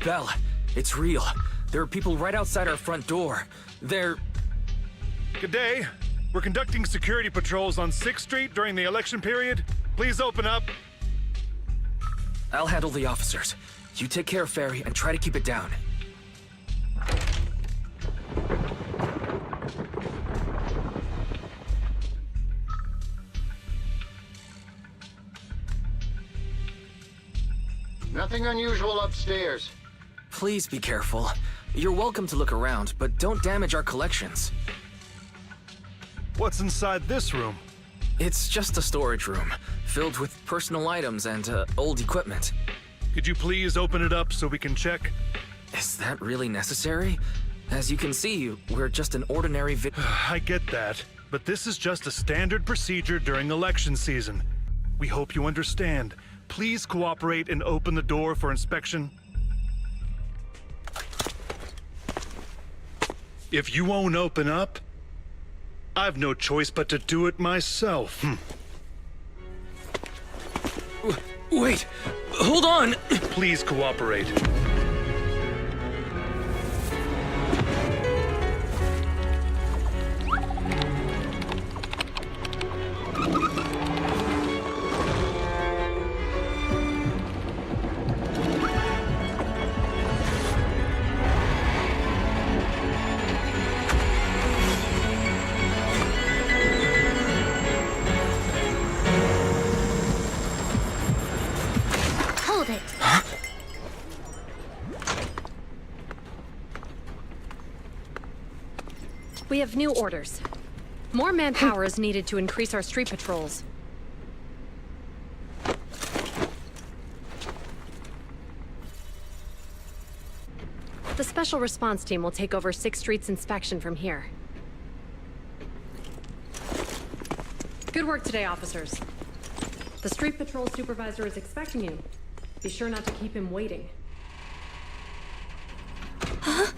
Belle, it's real. There are people right outside our front door. They're... Good day. We're conducting security patrols on 6th Street during the election period. Please open up. I'll handle the officers. You take care of Fairy and try to keep it down. Nothing unusual upstairs. Please be careful. You're welcome to look around, but don't damage our collections. What's inside this room? It's just a storage room, filled with personal items and old equipment. Could you please open it up so we can check? Is that really necessary? As you can see, we're just an ordinary I get that, but this is just a standard procedure during election season. We hope you understand. Please cooperate and open the door for inspection. If you won't open up, I've no choice but to do it myself. Wait! Hold on! Please cooperate. Hold it. We have new orders. More manpower is needed to increase our street patrols. The Special Response Team will take over 6th Street's inspection from here. Good work today, officers. The Street Patrol Supervisor is expecting you. Be sure not to keep him waiting. Huh?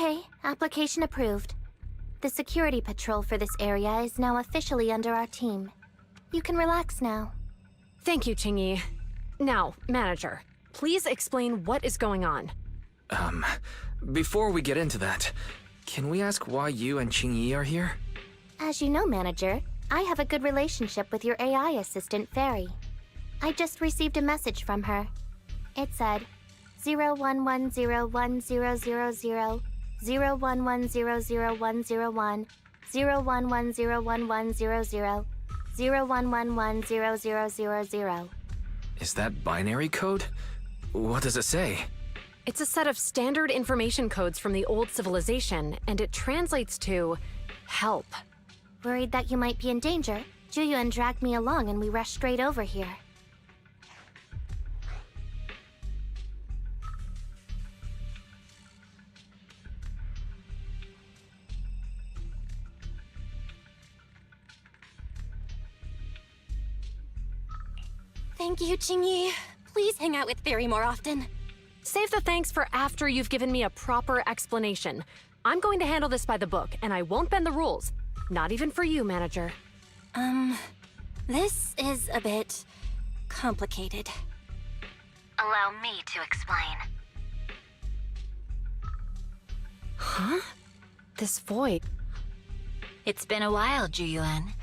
Okay, application approved. The security patrol for this area is now officially under our team. You can relax now. Thank you, Qingyi. Now, manager, please explain what is going on. Before we get into that, can we ask why you and Qingyi are here? As you know, manager, I have a good relationship with your AI assistant, Fairy. I just received a message from her. It said, 01101000, 01100101, 01101100, 01110000. Is that binary code? What does it say? It's a set of standard information codes from the old civilization, and it translates to help. Worried that you might be in danger, Juyuan dragged me along and we rushed straight over here. Thank you, Qingyi. Please hang out with Fairy more often. Save the thanks for after you've given me a proper explanation. I'm going to handle this by the book, and I won't bend the rules. Not even for you, manager. This is a bit complicated. Allow me to explain. Huh? This void. It's been a while, Juyuan.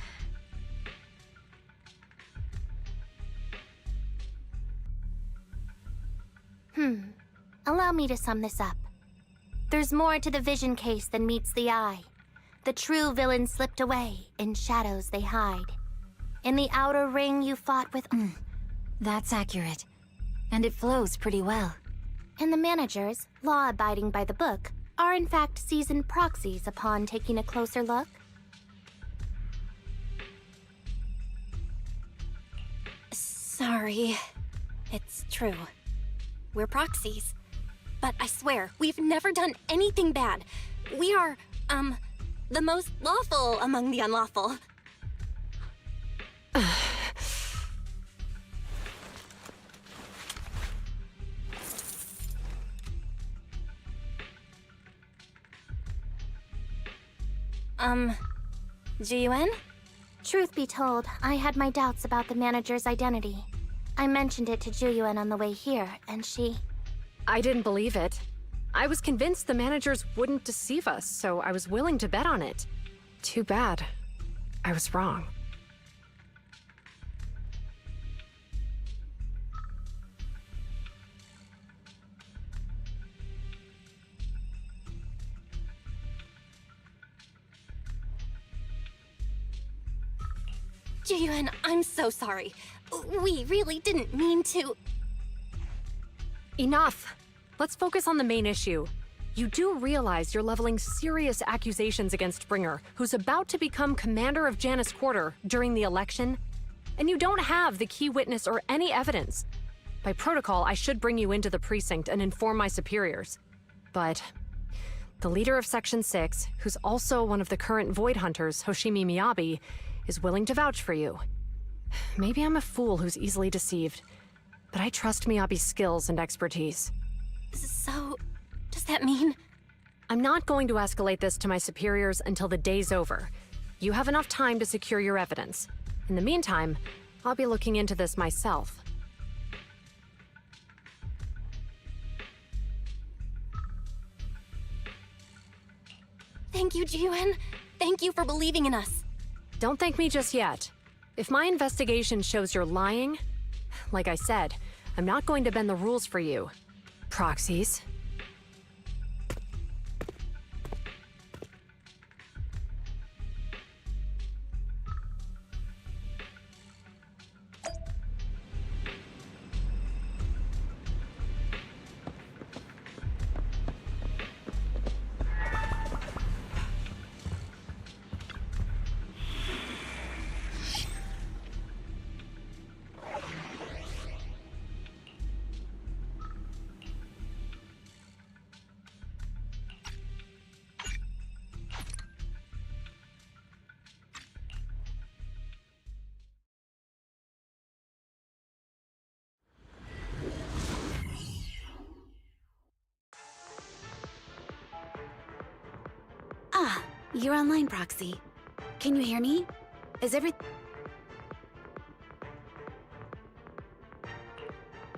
Allow me to sum this up. There's more to the vision case than meets the eye. The true villain slipped away, in shadows they hide. In the outer ring you fought with... That's accurate. And it flows pretty well. And the managers, law-abiding by the book, are in fact seasoned proxies upon taking a closer look. Sorry. It's true. We're proxies. But I swear, we've never done anything bad. We are, the most lawful among the unlawful. Jiyuan? Truth be told, I had my doubts about the manager's identity. I mentioned it to Juyuan on the way here, and she... I didn't believe it. I was convinced the managers wouldn't deceive us, so I was willing to bet on it. Too bad. I was wrong. Jiyuan, I'm so sorry. We really didn't mean to... Enough! Let's focus on the main issue. You do realize you're leveling serious accusations against Springer, who's about to become commander of Janus Quarter during the election, and you don't have the key witness or any evidence. By protocol, I should bring you into the precinct and inform my superiors. But the leader of Section 6, who's also one of the current Void Hunters, Hoshimi Miyabi, is willing to vouch for you. Maybe I'm a fool who's easily deceived, but I trust Miyabi's skills and expertise. So, does that mean... I'm not going to escalate this to my superiors until the day's over. You have enough time to secure your evidence. In the meantime, I'll be looking into this myself. Thank you, Jiyuan. Thank you for believing in us. Don't thank me just yet. If my investigation shows you're lying, like I said, I'm not going to bend the rules for you. Proxies. You're online, Proxy. Can you hear me? Is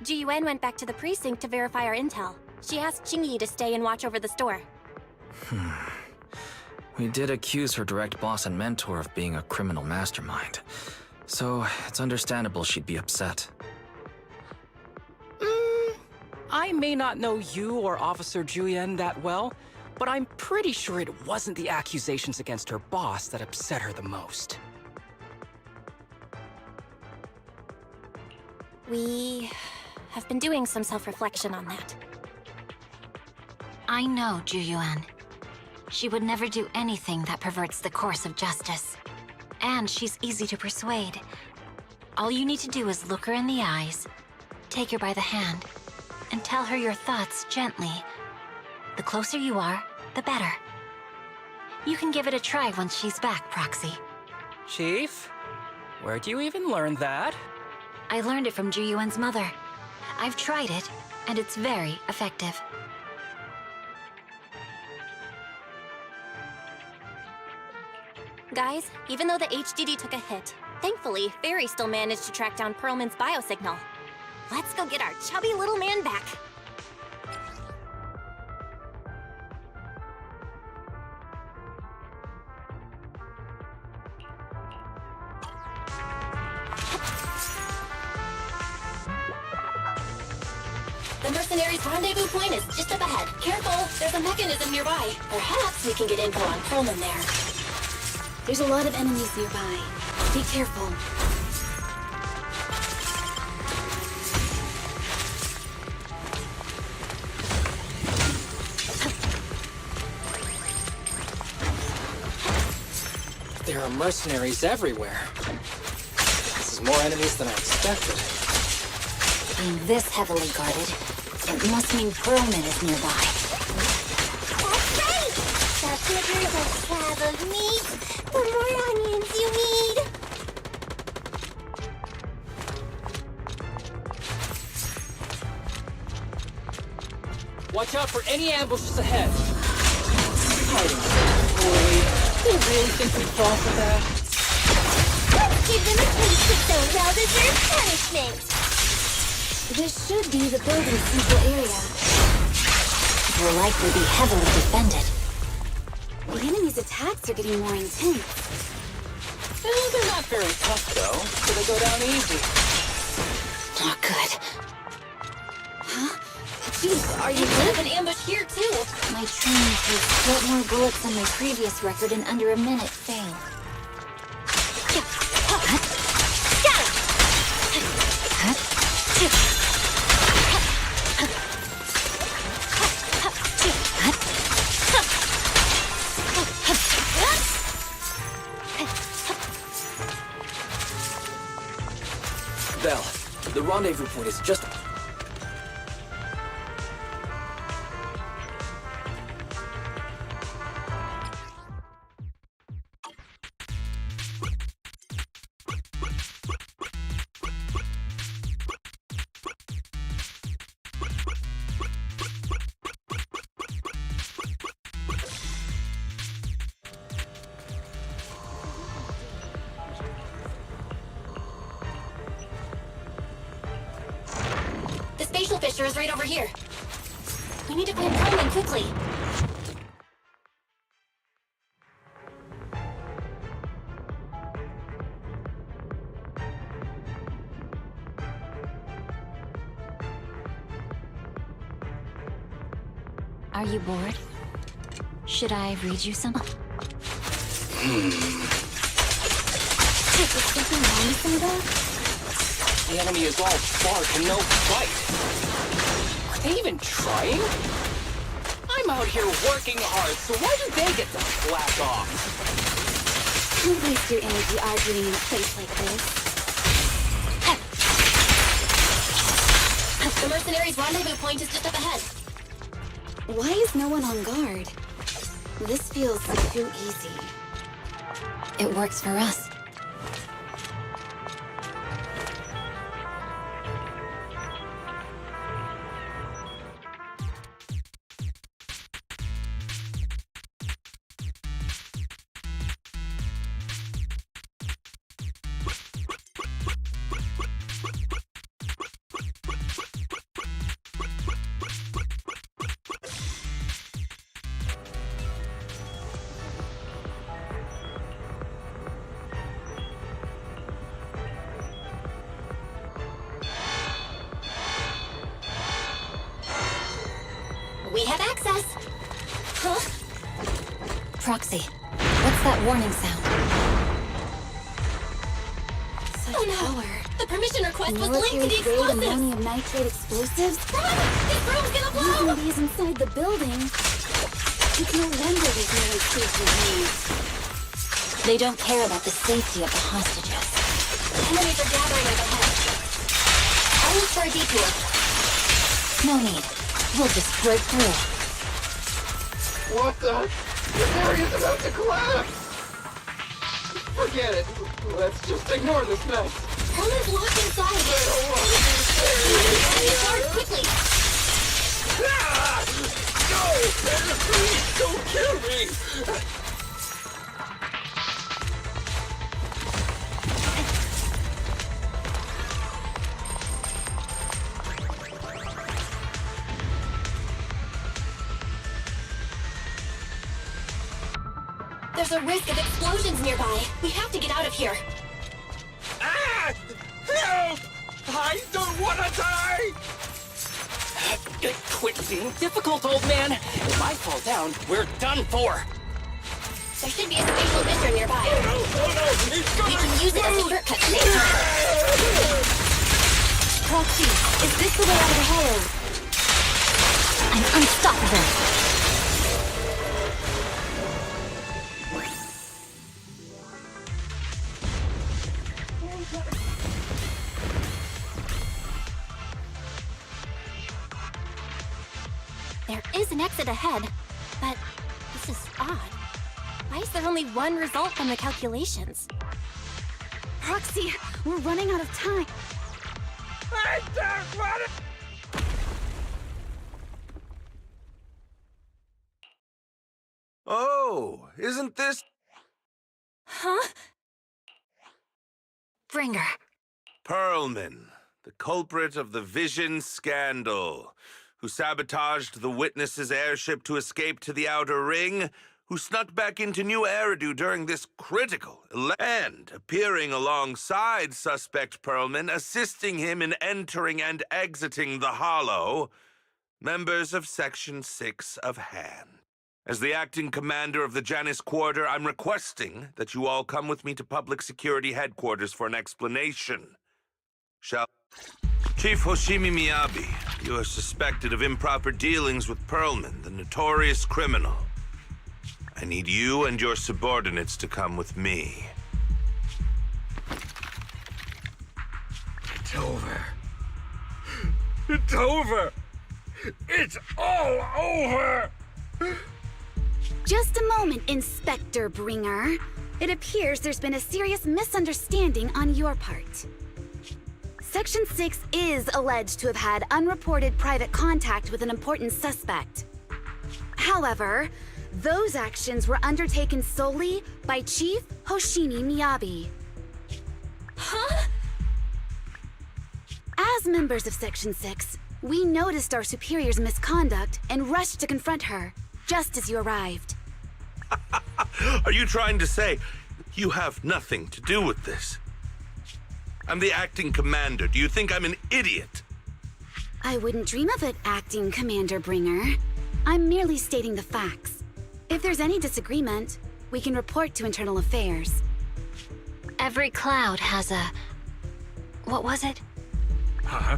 GUN went back to the precinct to verify our intel. She asked Chingy to stay and watch over the store. We did accuse her direct boss and mentor of being a criminal mastermind. So, it's understandable she'd be upset. I may not know you or Officer Juyen that well, but I'm pretty sure it wasn't the accusations against her boss that upset her the most. We have been doing some self-reflection on that. I know Juyuan. She would never do anything that perverts the course of justice. And she's easy to persuade. All you need to do is look her in the eyes, take her by the hand, and tell her your thoughts gently. The closer you are, the better. You can give it a try once she's back, Proxy. Chief? Where'd you even learn that? I learned it from Juyuan's mother. I've tried it, and it's very effective. Guys, even though the HDD took a hit, thankfully, Fairy still managed to track down Perlman's biosignal. Let's go get our chubby little man back. The mercenaries' rendezvous point is just up ahead. Careful, there's a mechanism nearby. Perhaps we can get info on Perlman there. There's a lot of enemies nearby. Be careful. There are mercenaries everywhere. This is more enemies than I expected. Being this heavily guarded, it must mean Perlman is nearby. That's right! The bigger the slab of meat, the more onions you need. Watch out for any ambushes ahead. Hiding so poorly. Do you really think we fall for that? Let's give them a taste of the well-deserved punishment. This should be the building's central area. It will likely be heavily defended. The enemy's attacks are getting more intense. They're not very tough, though, so they go down easy. Not good. Huh? Jeez, are you There's good? an ambush here, too. My training takes 12 more bullets than my previous record in under a minute failed. Belle, the rendezvous point is just... The spatial fissure is right over here. We need to find Perlman quickly. Are you bored? Should I read you some? Is something wrong with some dog? The enemy is all bark and no fight. Are they even trying? I'm out here working hard, so why do they get to slack off? Don't waste your energy arguing in a place like this. The mercenaries' rendezvous point is just up ahead. Why is no one on guard? This feels too easy. It works for us. Proxy, what's that warning sound? Oh no! The permission request was linked to the Military-grade explosives! ammonium nitrate explosives? Run! This room's gonna blow! Using these inside the building? It's no wonder there's no escape reviews. They don't care about the safety of the hostages. Enemies are gathering up ahead. I'll look for a detour. No need. We'll just break through. What the? This area's about to collapse! Forget it. Let's just ignore this mess. Herman's locked inside. Charge quickly. Ah! No! Please don't kill me! There's a risk of explosions nearby. We have to get out of here. Ah! Help! I don't want to die! Quit being difficult, old man. If I fall down, we're done for. There should be a spatial visor nearby. Oh no! We can use it as a shortcut to save time. Proxy, is this the way out of the hollow? I'm unstoppable. There is an exit ahead, but this is odd. Why is there only one result from the calculations? Proxy, we're running out of time. I don't want it! Oh, isn't this... Huh? Bringer. Perlman, the culprit of the Vision scandal, who sabotaged the Witness's airship to escape to the Outer Ring, who snuck back into New Eridu during this critical and appearing alongside suspect Perlman, assisting him in entering and exiting the Hollow, members of Section 6 of Han. As the acting commander of the Janus Quarter, I'm requesting that you all come with me to Public Security Headquarters for an explanation. Chief Hoshimi Miyabi, you are suspected of improper dealings with Perlman, the notorious criminal. I need you and your subordinates to come with me. It's over. It's over! It's all over! Just a moment, Inspector Bringer. It appears there's been a serious misunderstanding on your part. Section 6 is alleged to have had unreported private contact with an important suspect. However, those actions were undertaken solely by Chief Hoshimi Miyabi. Huh? As members of Section 6, we noticed our superior's misconduct and rushed to confront her, just as you arrived. Are you trying to say you have nothing to do with this? I'm the acting commander. Do you think I'm an idiot? I wouldn't dream of it, Acting Commander Bringer. I'm merely stating the facts. If there's any disagreement, we can report to Internal Affairs. Every cloud has a... What was it? Huh?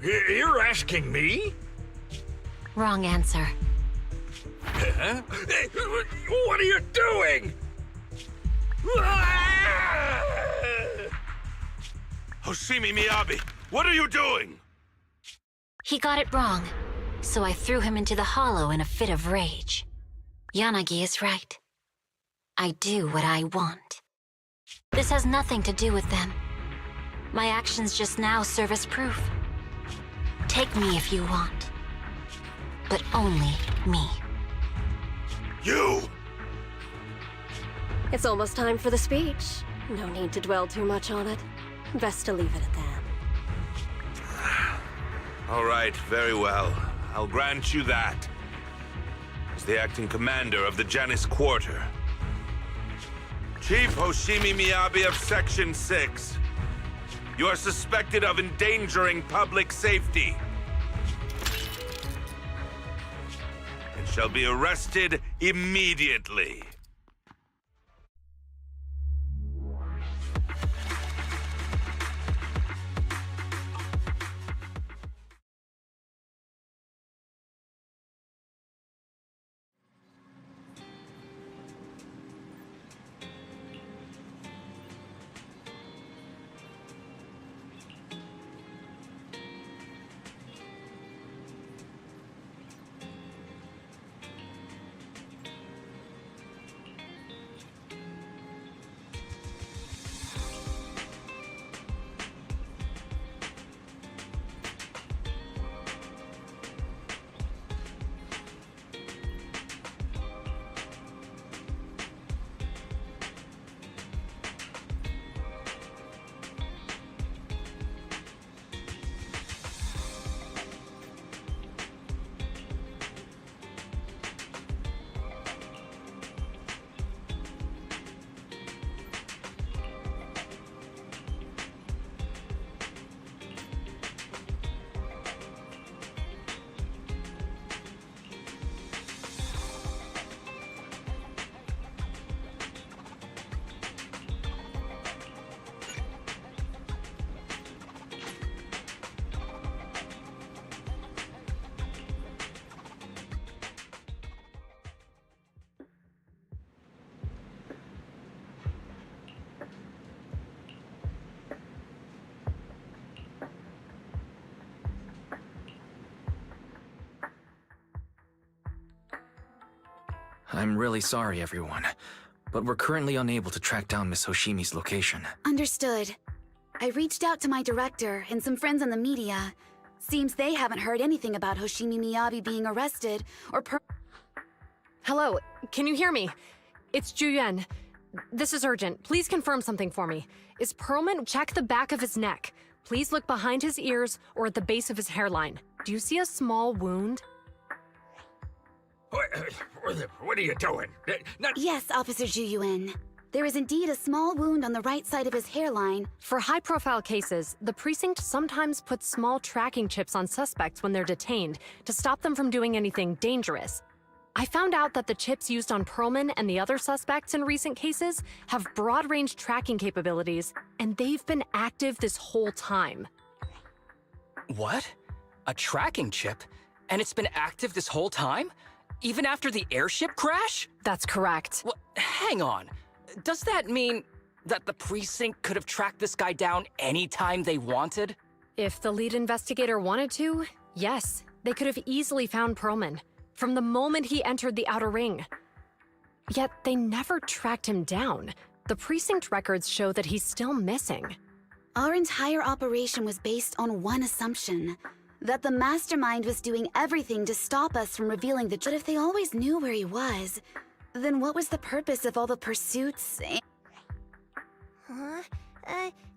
You're asking me? Wrong answer. Huh? What are you doing? Hoshimi Miyabi, what are you doing? He got it wrong, so I threw him into the hollow in a fit of rage. Yanagi is right. I do what I want. This has nothing to do with them. My actions just now serve as proof. Take me if you want. But only me. You! It's almost time for the speech. No need to dwell too much on it. Best to leave it at that. All right, very well. I'll grant you that. As the acting commander of the Janus Quarter. Chief Hoshimi Miyabi of Section 6. You are suspected of endangering public safety. And shall be arrested immediately. I'm really sorry, everyone, but we're currently unable to track down Miss Hoshimi's location. Understood. I reached out to my director and some friends in the media. Seems they haven't heard anything about Hoshimi Miyabi being arrested or Hello, can you hear me? It's Juyuan. This is urgent. Please confirm something for me. Is Perlman? Check the back of his neck. Please look behind his ears or at the base of his hairline. Do you see a small wound? What are you doing? Yes, Officer Juyuan. There is indeed a small wound on the right side of his hairline. For high-profile cases, the precinct sometimes puts small tracking chips on suspects when they're detained to stop them from doing anything dangerous. I found out that the chips used on Perlman and the other suspects in recent cases have broad-range tracking capabilities, and they've been active this whole time. What? A tracking chip? And it's been active this whole time? Even after the airship crash? That's correct. Well, hang on. Does that mean that the precinct could have tracked this guy down anytime they wanted? If the lead investigator wanted to, yes, they could have easily found Perlman from the moment he entered the outer ring. Yet they never tracked him down. The precinct records show that he's still missing. Our entire operation was based on one assumption, that the mastermind was doing everything to stop us from revealing the truth. But if they always knew where he was, then what was the purpose of all the pursuits and... Huh?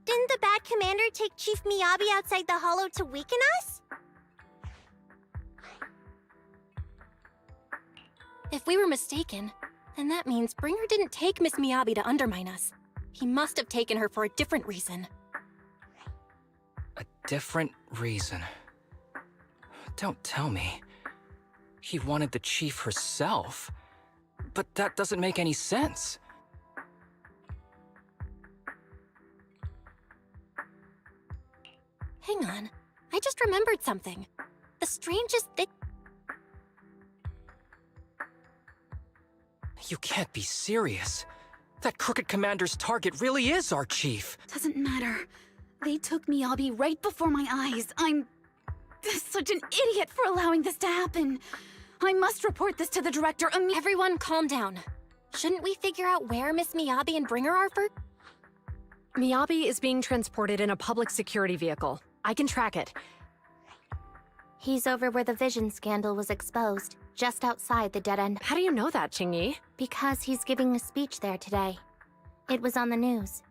Didn't the bad commander take Chief Miyabi outside the hollow to weaken us? If we were mistaken, then that means Bringer didn't take Miss Miyabi to undermine us. He must have taken her for a different reason. A different reason? Don't tell me. He wanted the chief herself. But that doesn't make any sense. Hang on, I just remembered something. The strangest thing... You can't be serious. That crooked commander's target really is our chief. Doesn't matter. They took Miyabi right before my eyes. I'm such an idiot for allowing this to happen. I must report this to the director immediately. Everyone calm down. Shouldn't we figure out where Miss Miyabi and Bringer are for? Miyabi is being transported in a public security vehicle. I can track it. He's over where the vision scandal was exposed, just outside the dead end. How do you know that, Qingyi? Because he's giving a speech there today. It was on the news.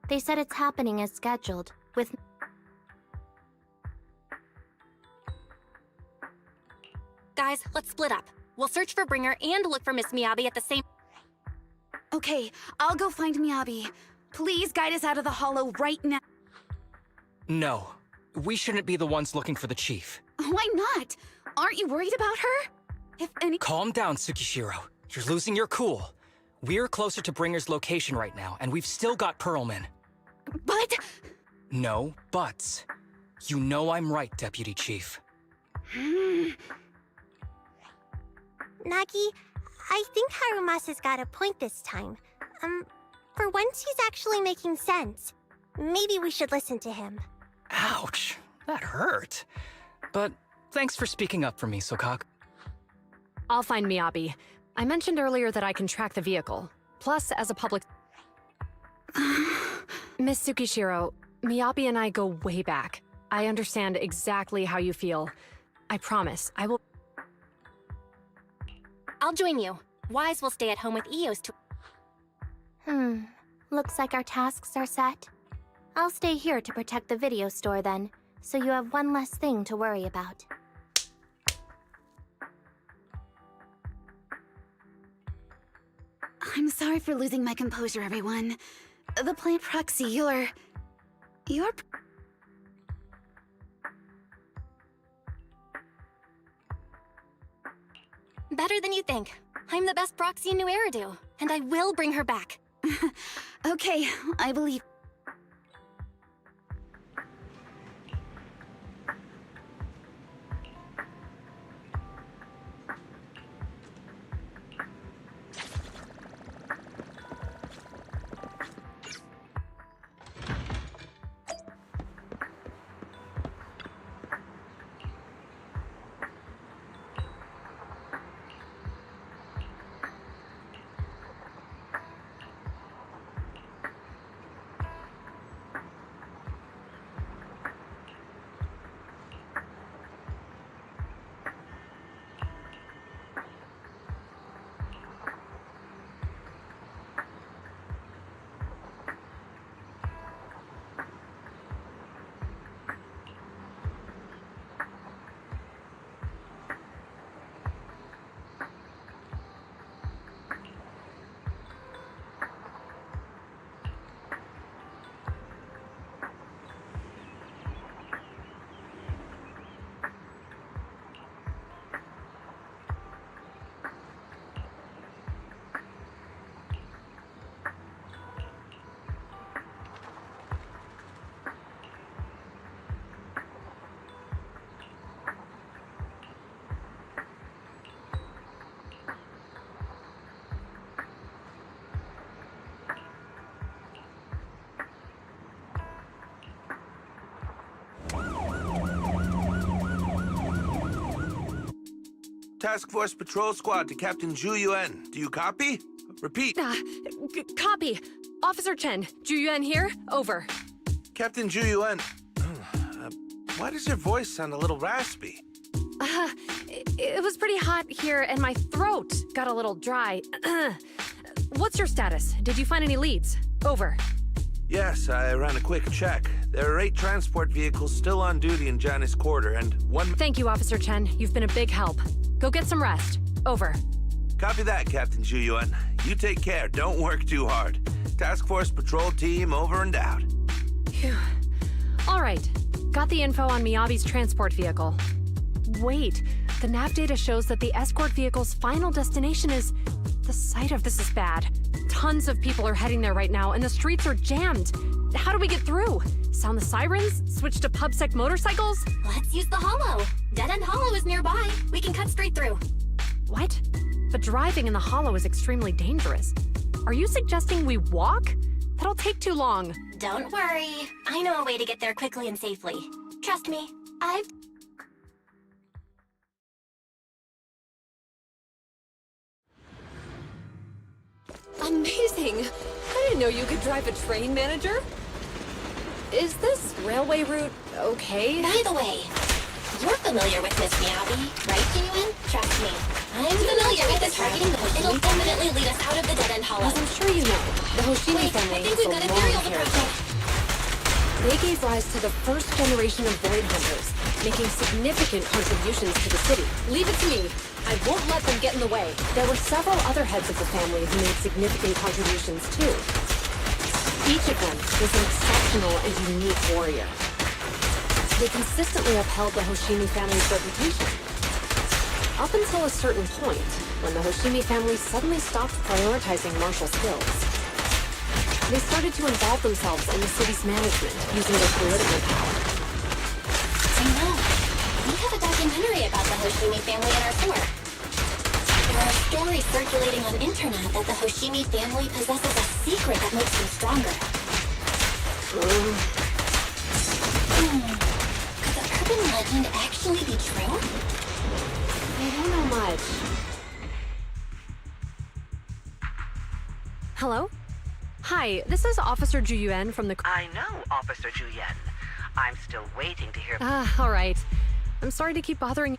They said it's happening as scheduled, with... Guys, let's split up. We'll search for Bringer and look for Miss Miyabi at the same... Okay, I'll go find Miyabi. Please guide us out of the hollow right now. No. We shouldn't be the ones looking for the chief. Why not? Aren't you worried about her? If any- Calm down, Tsukishiro. You're losing your cool. We're closer to Bringer's location right now, and we've still got Pearlman. But... No buts. You know I'm right, Deputy Chief. Nagi, I think Harumasa's got a point this time. For once he's actually making sense. Maybe we should listen to him. Ouch, that hurt. But thanks for speaking up for me, Sokak. I'll find Miyabi. I mentioned earlier that I can track the vehicle. Plus, as a public... Miss Tsukishiro, Miyabi and I go way back. I understand exactly how you feel. I promise, I will... I'll join you. Wise will stay at home with Eos to... Looks like our tasks are set. I'll stay here to protect the video store then, so you have one less thing to worry about. I'm sorry for losing my composure, everyone. The plant proxy, you're... Better than you think. I'm the best proxy in New Eridu, and I will bring her back. Okay, I believe... Task Force Patrol Squad to Captain Zhu Yuan. Do you copy? Repeat. Copy. Officer Chen, Zhu Yuan here. Over. Captain Zhu Yuan. Why does your voice sound a little raspy? It was pretty hot here, and my throat got a little dry. What's your status? Did you find any leads? Over. Yes, I ran a quick check. There are 8 transport vehicles still on duty in Janus Quarter, and 1... Thank you, Officer Chen. You've been a big help. Go get some rest. Over. Copy that, Captain Zhu Yuan. You take care. Don't work too hard. Task Force Patrol Team over and out. Phew. All right. Got the info on Miyabi's transport vehicle. Wait. The nav data shows that the escort vehicle's final destination is... The sight of this is bad. Tons of people are heading there right now, and the streets are jammed. How do we get through? Sound the sirens? Switch to PubSec motorcycles? Let's use the Hollow. Dead End Hollow is nearby. We can cut straight through. What? But driving in the Hollow is extremely dangerous. Are you suggesting we walk? That'll take too long. Don't worry. I know a way to get there quickly and safely. Trust me. I've... Amazing! I didn't know you could drive a train, manager. Is this railway route okay? By the way, you're familiar with Miss Miyabi, right, Genuine? Trust me. I'm familiar with the targeting. It'll definitely lead us out of the Dead End Hollow. As I'm sure you know, the Hoshimi family I think we've got a theory on the project. They gave rise to the first generation of Void Hunters, making significant contributions to the city. Leave it to me. I won't let them get in the way. There were several other heads of the family who made significant contributions too. Each of them was an exceptional and unique warrior. They consistently upheld the Hoshimi family's reputation. Up until a certain point, when the Hoshimi family suddenly stopped prioritizing martial skills. They started to involve themselves in the city's management, using their political power. I know. We have a documentary about the Hoshimi family in our tour. There are stories circulating on internet that the Hoshimi family possesses a secret that makes them stronger. Could the urban legend actually be true? I don't know much. Hello? Hi, this is Officer Ju Yuan from the... I know, Officer Ju Yuan. I'm still waiting to hear... all right. I'm sorry to keep bothering...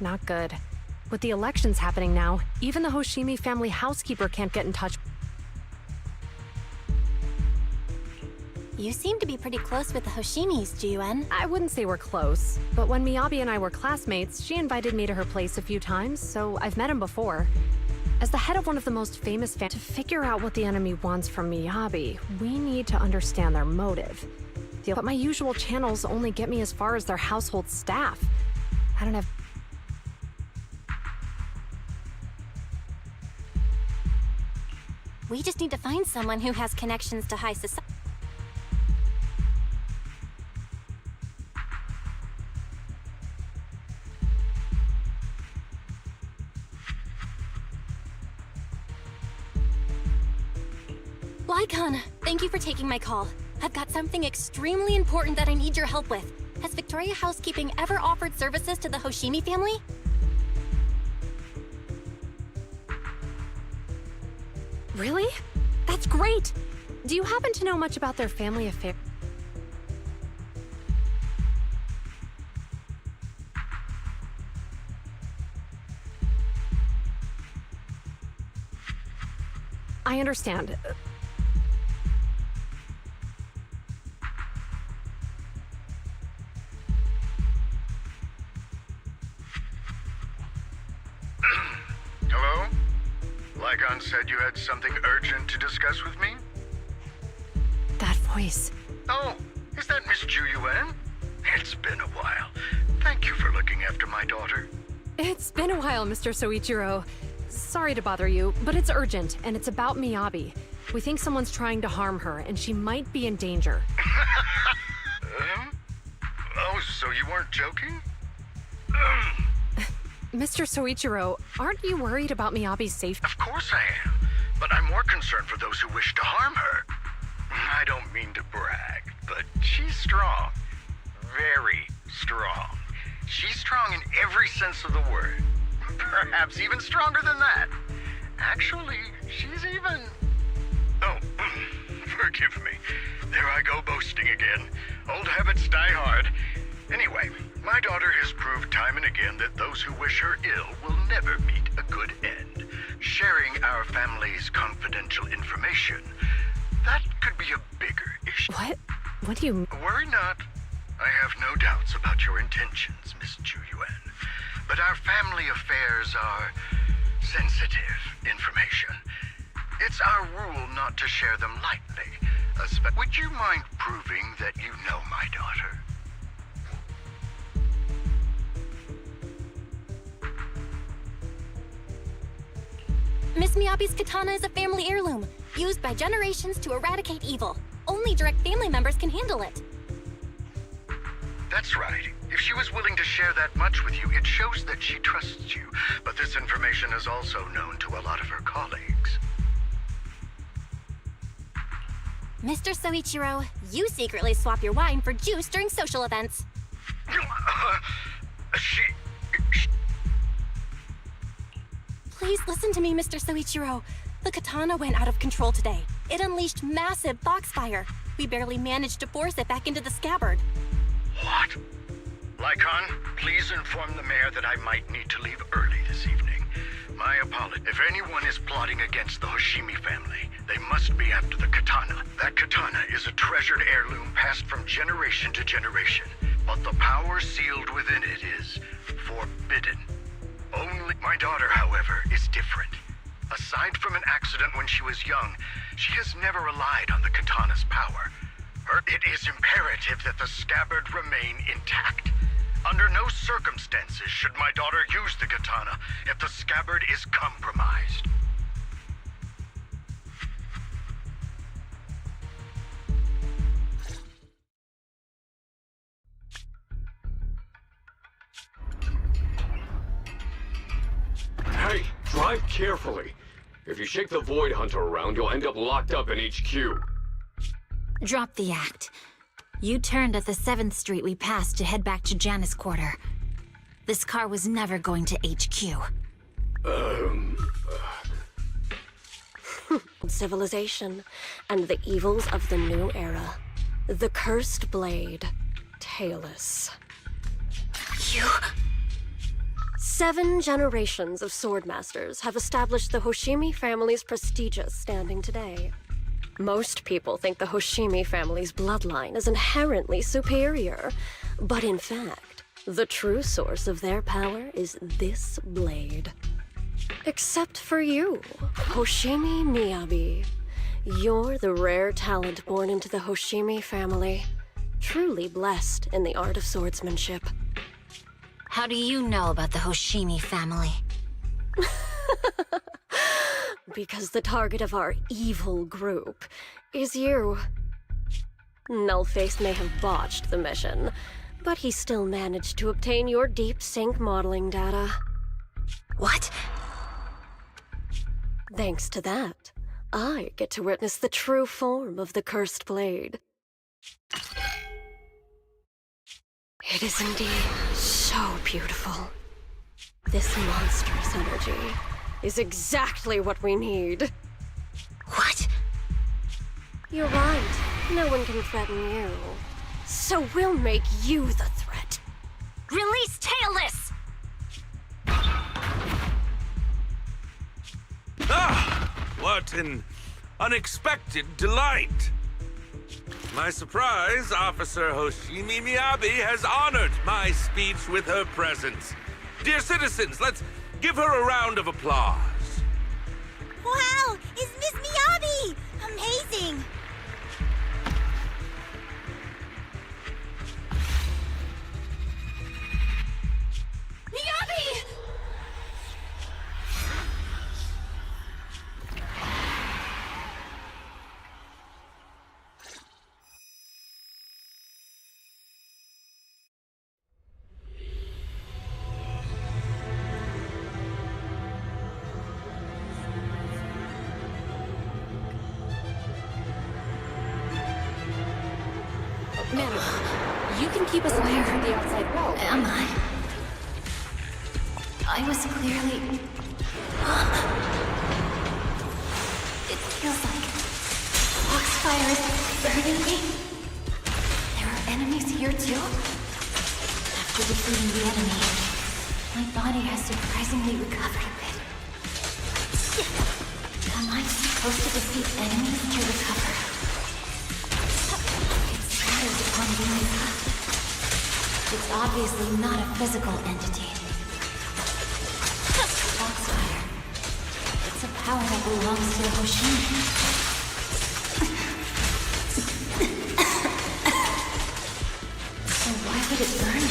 Not good. With the elections happening now, even the Hoshimi family housekeeper can't get in touch. You seem to be pretty close with the Hoshimis, Ju Yuan. I wouldn't say we're close, but when Miyabi and I were classmates, she invited me to her place a few times, so I've met him before. As the head of one of the most famous to figure out what the enemy wants from Miyabi, we need to understand their motive. But my usual channels only get me as far as their household staff. I don't have... We just need to find someone who has connections to high society. Lycon, thank you for taking my call. I've got something extremely important that I need your help with. Has Victoria Housekeeping ever offered services to the Hoshimi family? Really? That's great! Do you happen to know much about their family affair? I understand. Hello? Lycon said you had something urgent to discuss with me? That voice. Oh, is that Miss Ju Yuan? It's been a while. Thank you for looking after my daughter. It's been a while, Mr. Soichiro. Sorry to bother you, but it's urgent, and it's about Miyabi. We think someone's trying to harm her, and she might be in danger. Oh, so you weren't joking? Mr. Soichiro, aren't you worried about Miyabi's safety? Of course I am, but I'm more concerned for those who wish to harm her. I don't mean to brag, but she's strong. Very strong. She's strong in every sense of the word. Perhaps even stronger than that. Actually, she's even... Oh, forgive me. There I go boasting again. Old habits die hard. Anyway, my daughter has proved time and again that those who wish her ill will never meet a good end. Sharing our family's confidential information, that could be a bigger issue. What do you mean? Worry not. I have no doubts about your intentions, Miss Ju Yuan. But our family affairs are sensitive information. It's our rule not to share them lightly. Would you mind proving that you know my daughter? Miss Miyabi's katana is a family heirloom, used by generations to eradicate evil. Only direct family members can handle it. That's right. If she was willing to share that much with you, it shows that she trusts you. But this information is also known to a lot of her colleagues. Mr. Soichiro, you secretly swap your wine for juice during social events. Please listen to me, Mr. Soichiro. The katana went out of control today. It unleashed massive foxfire. We barely managed to force it back into the scabbard. What? Lycon, please inform the mayor that I might need to leave early this evening. My apologies. If anyone is plotting against the Hoshimi family, they must be after the katana. That katana is a treasured heirloom passed from generation to generation, but the power sealed within it is forbidden. Only my daughter, however, is different. Aside from an accident when she was young, she has never relied on the katana's power. It is imperative that the scabbard remain intact. Under no circumstances should my daughter use the katana if the scabbard is compromised. Hey, drive carefully. If you shake the Void Hunter around, you'll end up locked up in HQ. Drop the act. You turned at the 7th Street we passed to head back to Janus Quarter. This car was never going to HQ. Civilization and the evils of the new era. The Cursed Blade, Tailless. You... 7 generations of swordmasters have established the Hoshimi family's prestigious standing today. Most people think the Hoshimi family's bloodline is inherently superior, but in fact, the true source of their power is this blade. Except for you, Hoshimi Miyabi. You're the rare talent born into the Hoshimi family, truly blessed in the art of swordsmanship. How do you know about the Hoshimi family? Because the target of our evil group is you. Nullface may have botched the mission, but he still managed to obtain your deep sync modeling data. What? Thanks to that, I get to witness the true form of the Cursed Blade. It is indeed so beautiful. This monstrous energy is exactly what we need. What? You're right. No one can threaten you. So we'll make you the threat. Release Tailless! Ah! What an unexpected delight! My surprise, Officer Hoshimi Miyabi has honored my speech with her presence. Dear citizens, let's give her a round of applause. Wow! It's Miss Miyabi! Amazing! Miyabi! Ma'am, you can keep us away from the outside wall. Am I? I was clearly... It feels like... Foxfire is burning me. There are enemies here too? After defeating the enemy, my body has surprisingly recovered a bit. Am I supposed to defeat enemies to recover? Upon being cut. It's obviously not a physical entity. Foxfire. It's a power that belongs to the Hoshimi. So why would it burn me?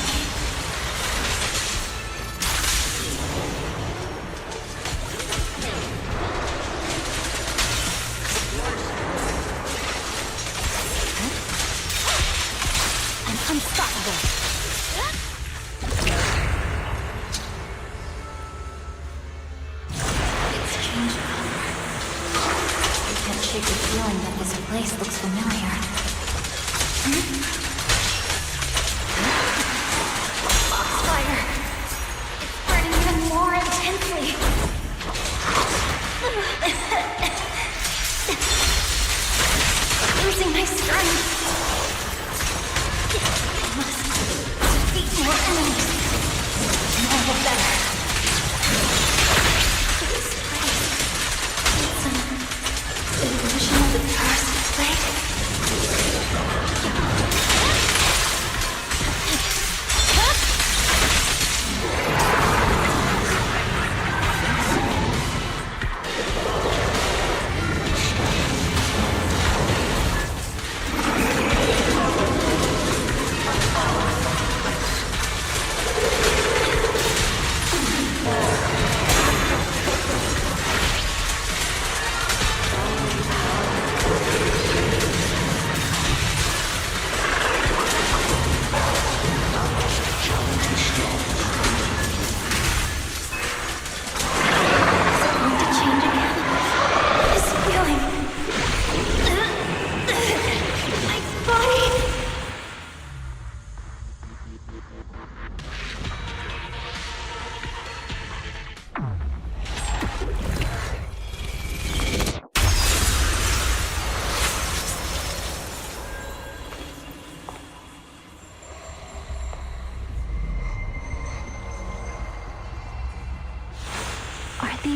Unstoppable! It's changed color. I can't shake the feeling that this place looks familiar. Foxfire! It's burning even more intensely! Losing my strength! I must defeat more enemies. More the better. This place. It's an illusion of the Cursed Blade.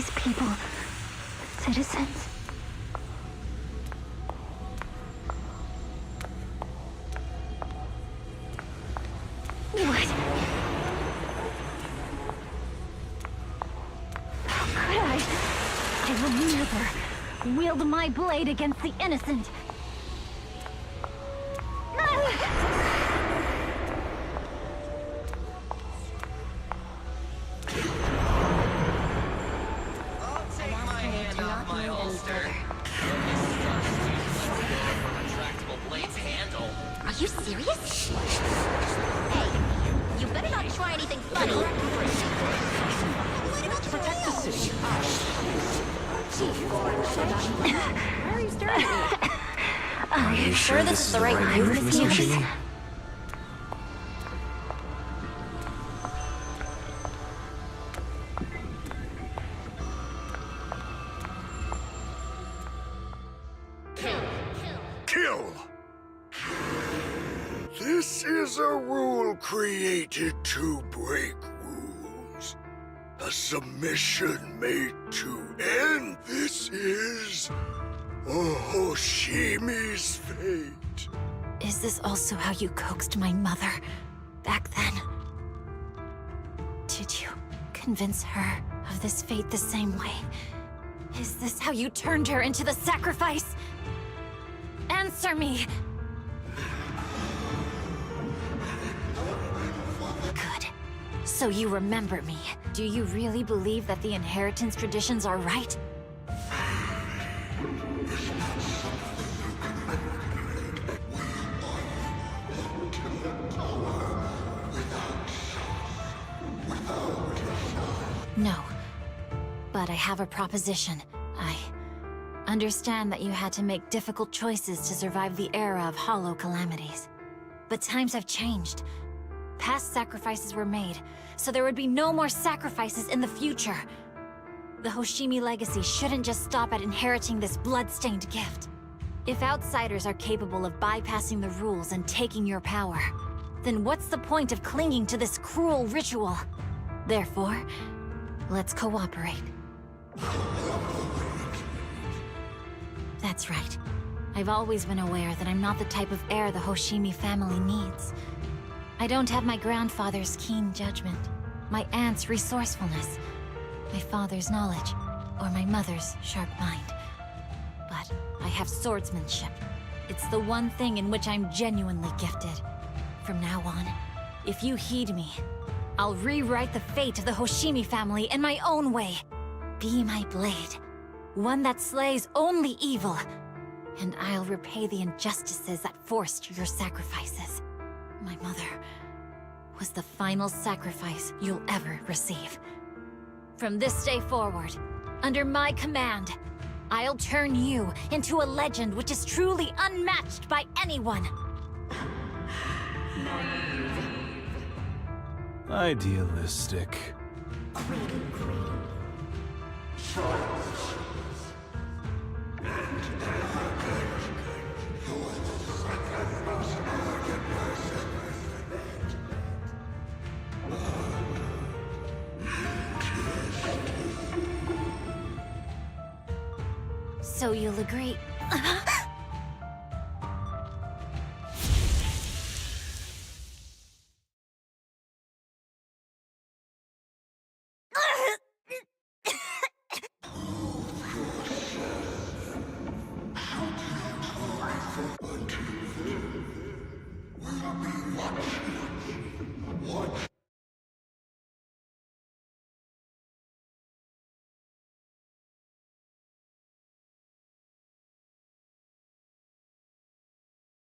these people citizens? What? How could I? I will never wield my blade against the innocent. Are you serious? Hey, you better not try anything funny. Protect the city. Why are you staring at me? Are you sure this is the right move, Miss Yoshi? Kill! This is a rule created to break rules. A submission made to end. This is Hoshimi's fate. Is this also how you coaxed my mother back then? Did you convince her of this fate the same way? Is this how you turned her into the sacrifice? Answer me! Good. So you remember me. Do you really believe that the inheritance traditions are right? No. But I have a proposition. I understand that you had to make difficult choices to survive the era of hollow calamities. But times have changed. Past sacrifices were made, so there would be no more sacrifices in the future. The Hoshimi legacy shouldn't just stop at inheriting this blood-stained gift. If outsiders are capable of bypassing the rules and taking your power, then what's the point of clinging to this cruel ritual? Therefore, let's cooperate. That's right. I've always been aware that I'm not the type of heir the Hoshimi family needs. I don't have my grandfather's keen judgment, my aunt's resourcefulness, my father's knowledge, or my mother's sharp mind. But I have swordsmanship. It's the one thing in which I'm genuinely gifted. From now on, if you heed me, I'll rewrite the fate of the Hoshimi family in my own way. Be my blade, one that slays only evil, and I'll repay the injustices that forced your sacrifices. My mother was the final sacrifice you'll ever receive. From this day forward, under my command, I'll turn you into a legend which is truly unmatched by anyone. Idealistic. So you'll agree.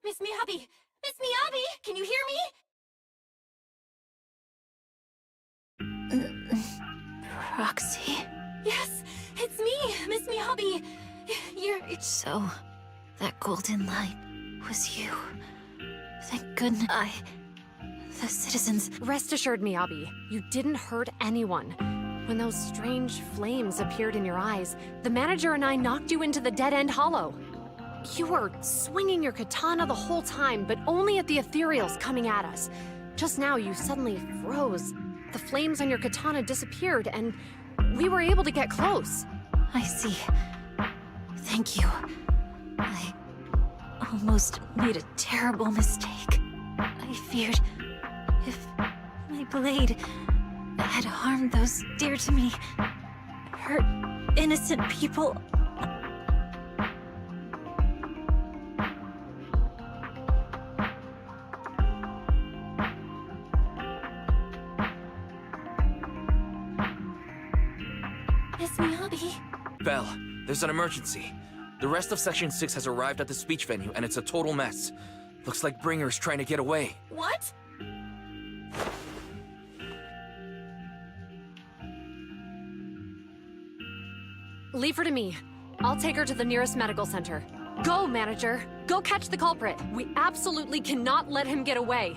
Miss Miyabi! Miss Miyabi! Can you hear me? Proxy? Yes, it's me, Miss Miyabi. You're... So, that golden light was you. Thank goodness the citizens... Rest assured, Miyabi, you didn't hurt anyone. When those strange flames appeared in your eyes, the manager and I knocked you into the dead-end hollow. You were swinging your katana the whole time, but only at the ethereals coming at us. Just now, you suddenly froze. The flames on your katana disappeared, and we were able to get close. I see. Thank you. I almost made a terrible mistake. I feared if my blade had harmed those dear to me, hurt innocent people. Miss Miyabi. Belle, there's an emergency. The rest of Section 6 has arrived at the speech venue, and it's a total mess. Looks like Bringer's trying to get away. What? Leave her to me. I'll take her to the nearest medical center. Go, manager. Go catch the culprit. We absolutely cannot let him get away.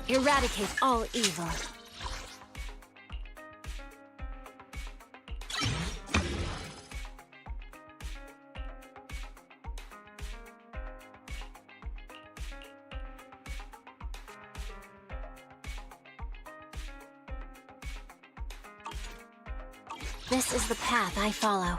Eradicate all evil. This is the path I follow.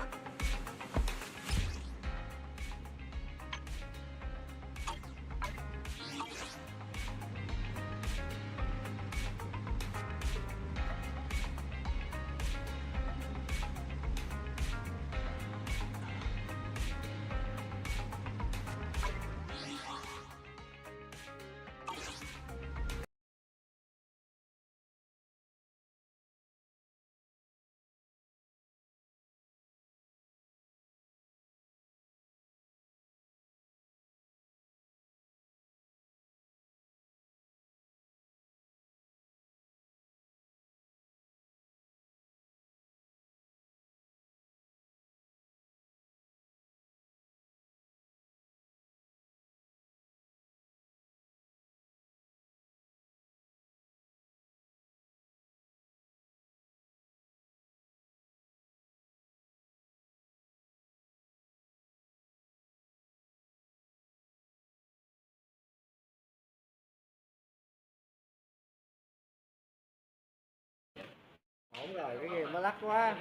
Ổn rồi, cái game nó lắc quá.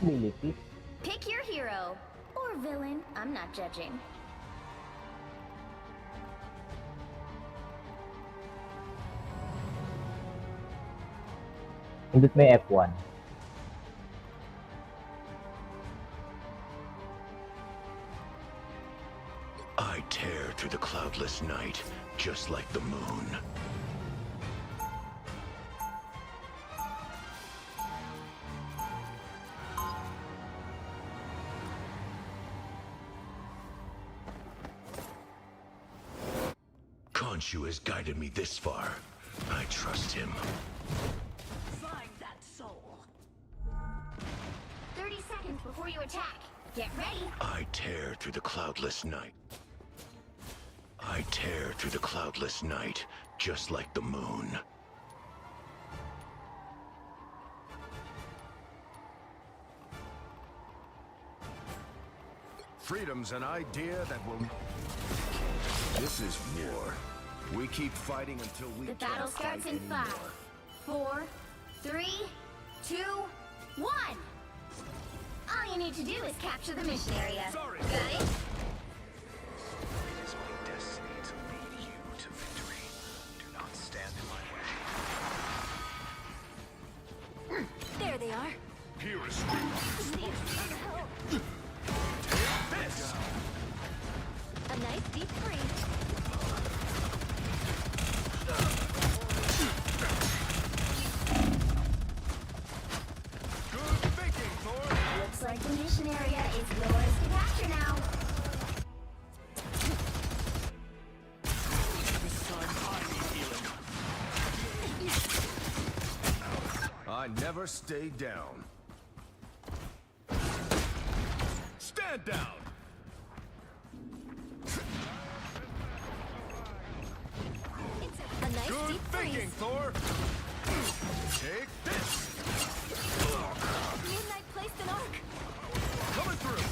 Ability. Pick your hero. Or villain. I'm not judging. Hindut mo yung F1. I tear through the cloudless night, just like the moon. Khonshu has guided me this far. I trust him. Find that soul. 30 seconds before you attack. Get ready. I tear through the cloudless night. I tear through the cloudless night, just like the moon. Freedom's an idea that will... This is war. We keep fighting until we The can't battle starts fight in anymore. 5, 4, 3, 2, 1. All you need to do is capture the mission area. Got it? It is my destiny to lead you to victory. A nice deep freeze. Good thinking, Thor. Looks like the mission area is yours to capture now. I never stay down. Stand down! A nice Good deep thinking, freeze. Thor! Take this! Midnight placed an arc. Coming through!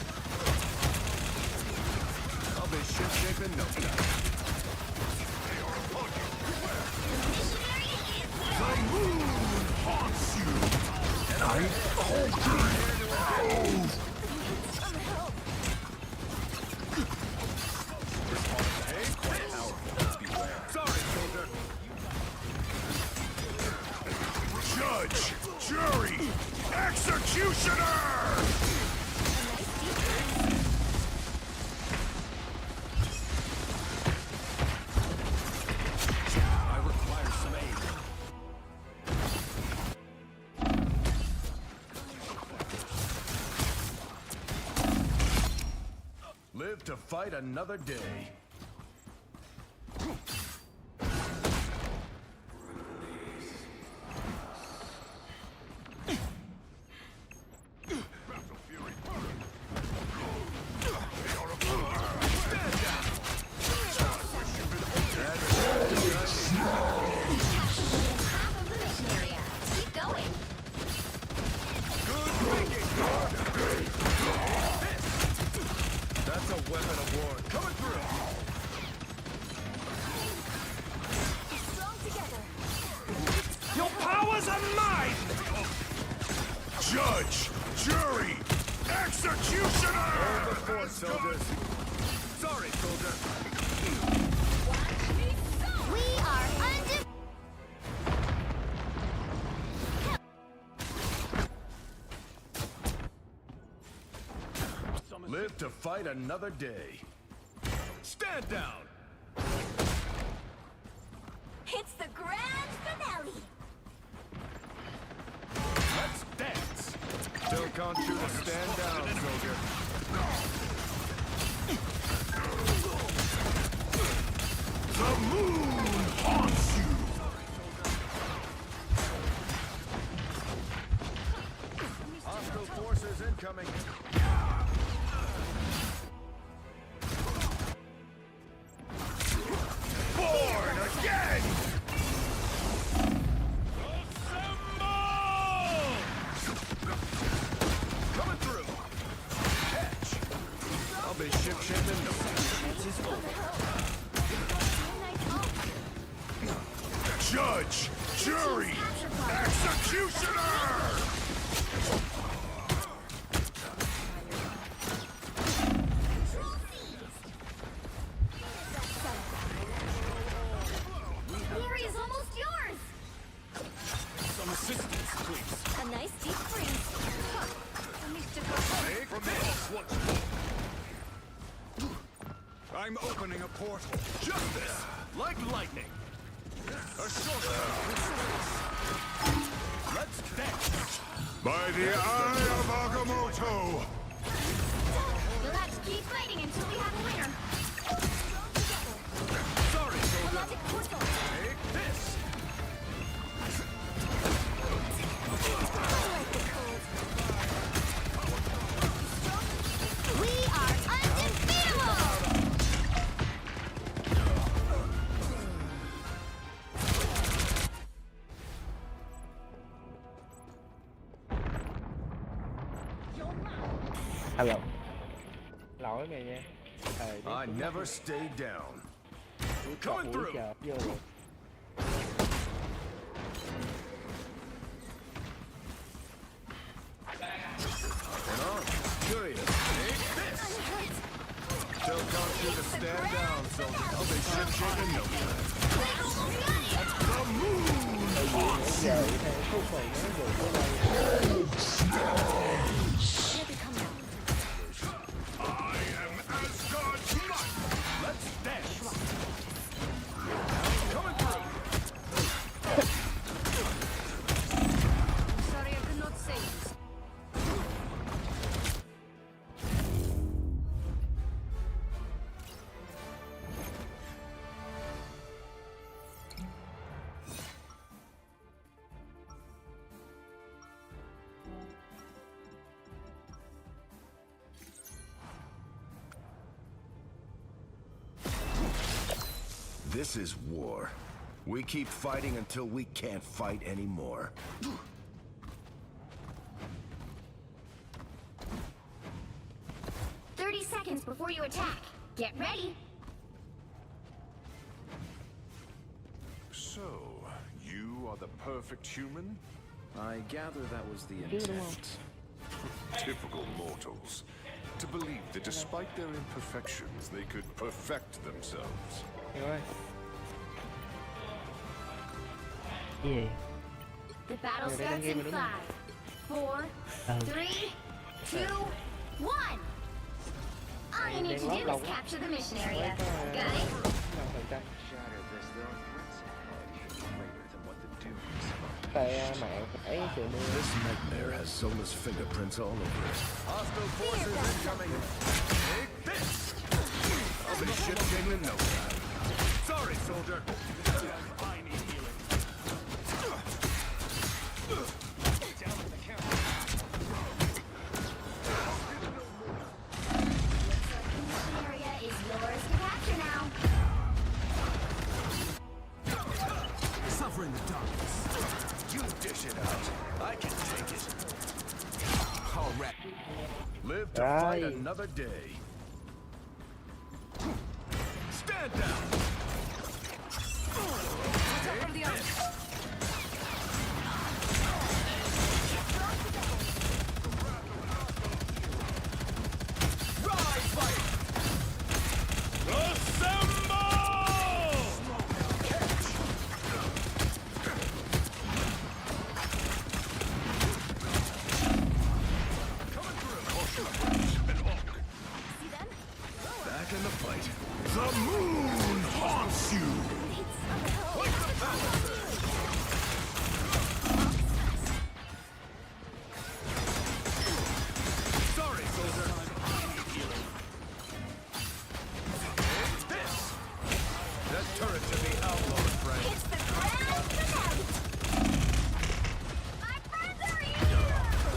I'll be ship-shape in no time. The moon haunts you! And I conquer it! Sorry, soldier. Judge, jury, executioner! I require some aid. Live to fight another day. That's a weapon of war. Coming through! Strong together. Your powers are mine! Judge, jury, executioner! Hold the fort, soldiers. Sorry, soldier. We are undefeated. Live to fight another day. Stand down! It's the grand finale. Let's dance! Still can't shoot a stand down, soldier. The moon haunts you! Hostile forces incoming. Born again! Coming through! Catch! I'll be ship-shape in no time. Judge! Jury! Executioner! Glory is almost yours. Some assistance, please. A nice deep freeze. Take this! I'm opening a portal. Justice! Like lightning! A short Let's dance! By the eye of Agamotto! We'll have to keep fighting until we have a winner. Sorry, soldier! Magic portal. Take this! We are undefeatable! Hello. Lỗi mày nha. I never stay down. Coming through! Chợp vô rồi. And on. Curious. Take this! Still can't shoot a stand down, soldier. I'll be ship-shape in no time. giờ thì không phải nó được cái này. Sorry, I could not say this. This is war. We keep fighting until we can't fight anymore. 30 seconds before you attack. Get ready. So, you are the perfect human? I gather that was the intent. Typical mortals. To believe that despite their imperfections, they could perfect themselves. Rồi. Gì? The battle Rồi, đây starts đang game in rồi đúng 5, không? 4, 3, 2, 1. All you need to do is capture the mission area. Got it? Tại mạng ấy sự mưa. This nightmare has Sola's fingerprints all over it. Hostile forces incoming. Take this! I'll be shit-king in no time. Sorry, soldier. I need healing. Down with the count. Mission area is yours to capture now. Suffer in the darkness. You dish it out. I can take it. All right. Live to fight another day. Stand down. Rise, fight! Assemble! Back in the fight. The moon haunts you! Like the palace! Sorry, soldier. This! That turret should be outlawed, friend. It's the grand finale. My friends are here.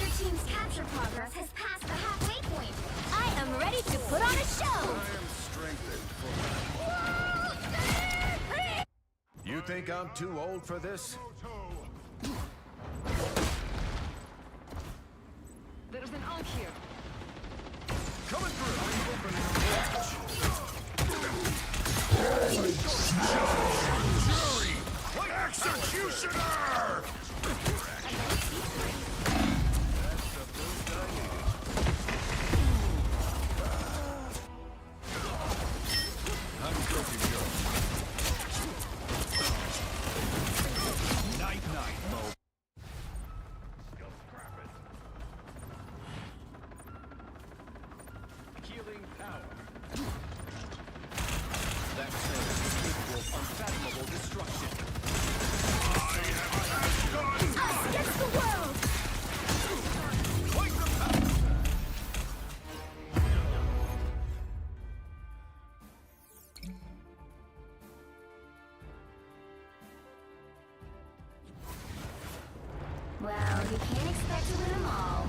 Your team's capture progress has passed the halfway point. I am ready to put on a show. I am strengthened for that. You think I'm too old for this? There's an unk here. Coming through! Jury! Executioner! I'm joking, Joe. Night, Mo. Healing power. That turret is capable of unfathomable destruction. I am Asgard! Us against the world! Like the power! Well, you can't expect to win them all.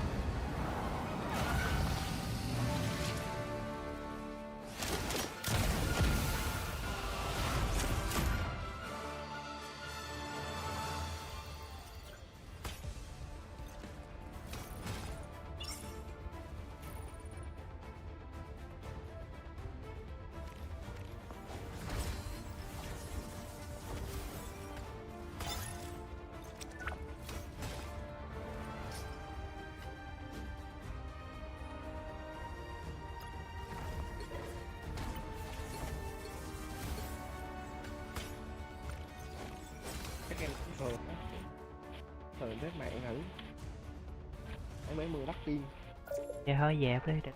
test mạng thử. Em 70 đắt tiền. Dạ thôi dẹp đi.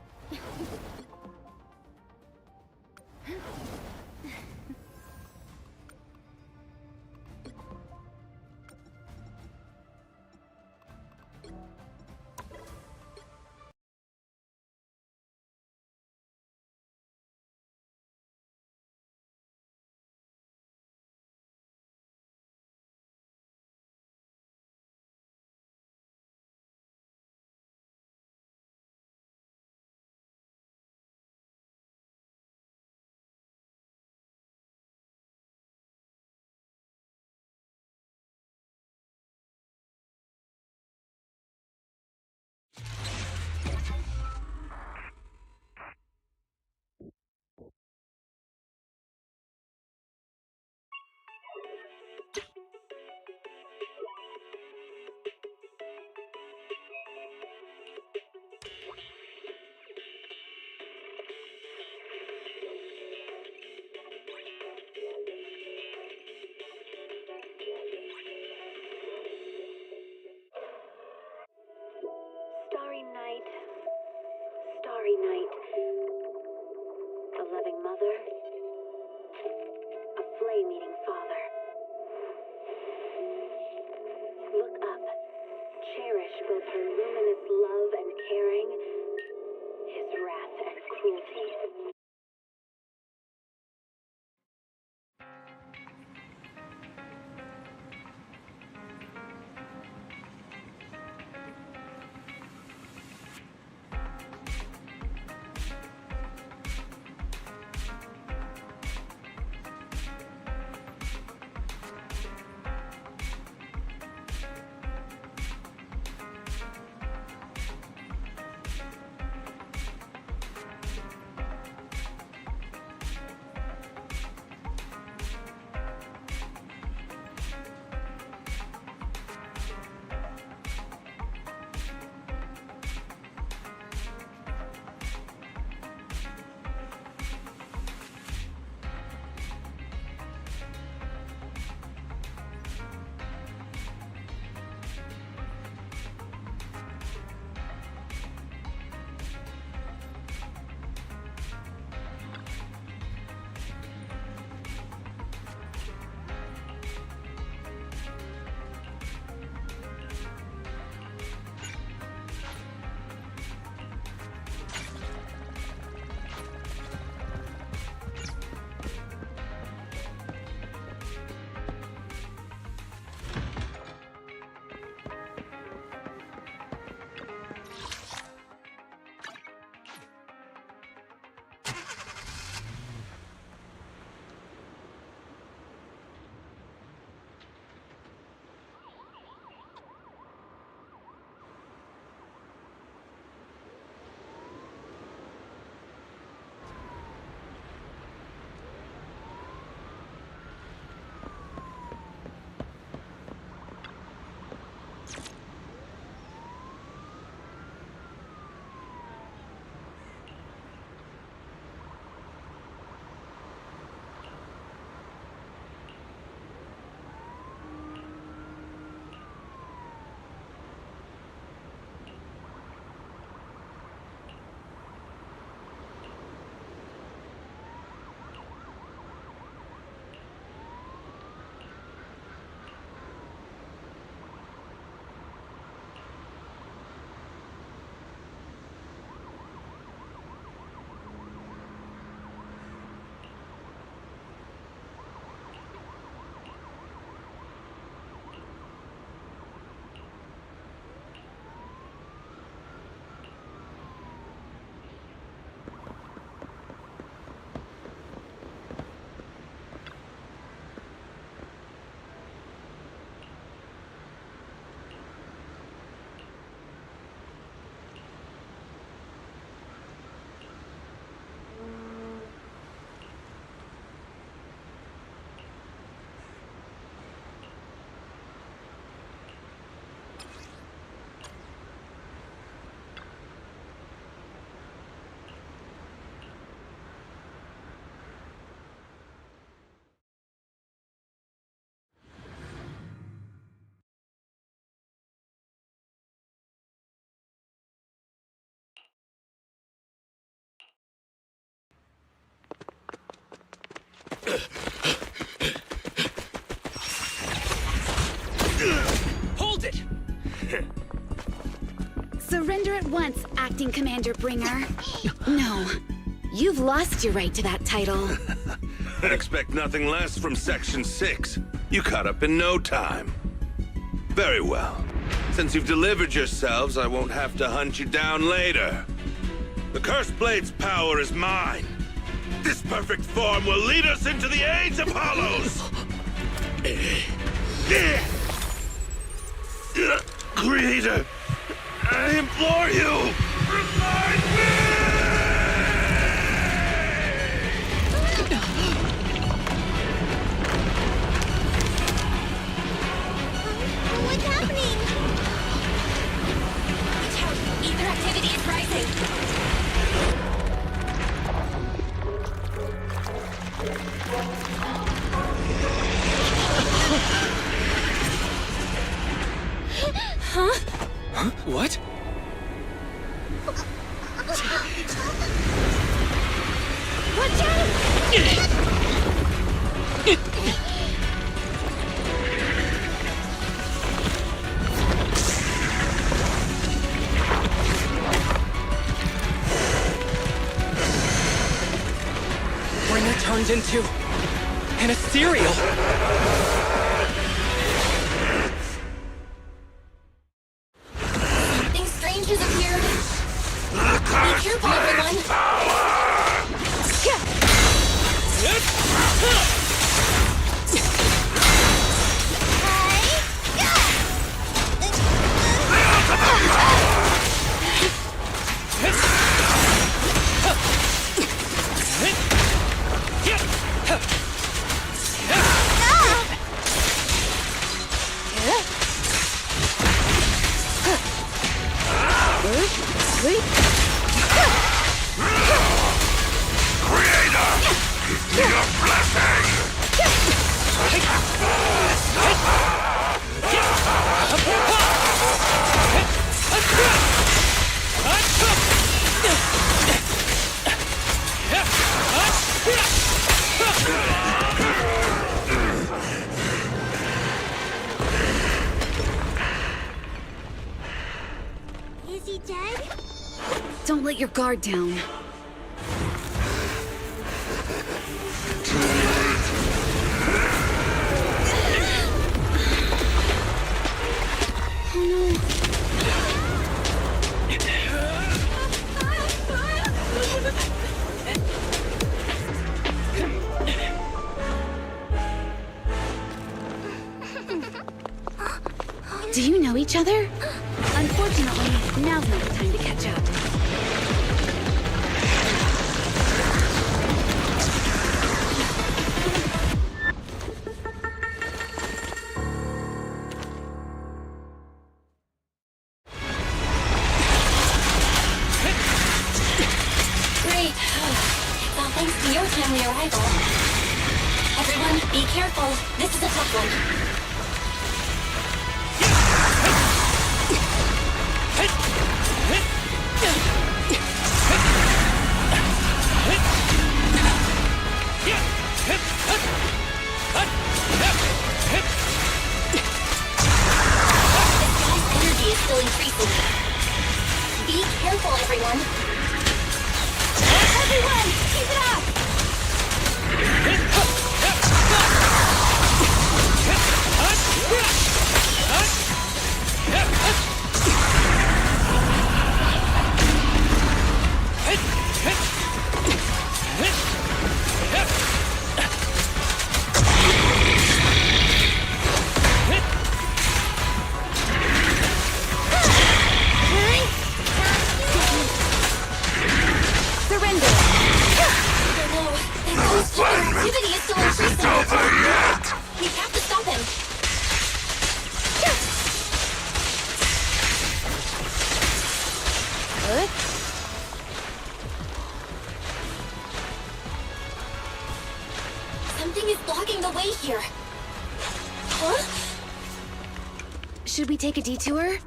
Starry night, starry night. A loving mother, a flame-eating father. Look up, cherish both her luminous love and caring, his wrath and cruelty. Surrender at once, Acting Commander Bringer. No, you've lost your right to that title. Expect nothing less from Section 6. You caught up in no time. Very well. Since you've delivered yourselves, I won't have to hunt you down later. The Cursed Blade's power is mine. This perfect form will lead us into the age of Hollows! Creator, I implore you, remind me! What's happening? Ether activity is rising. Huh? What? Watch out! Bringer turned into an ethereal. Something strange has appeared. Be careful, everyone. Is he dead? Don't let your guard down. Do you know each other? Unfortunately, now's not the time to catch up. Great. It's all thanks to your timely arrival. Everyone, be careful. This is a tough one. Energy is still increasing. Be careful, everyone. Everyone, keep it up! Surrender! Activity is still increasing. We have to stop him. Something is blocking the way here. Huh? Should we take a detour?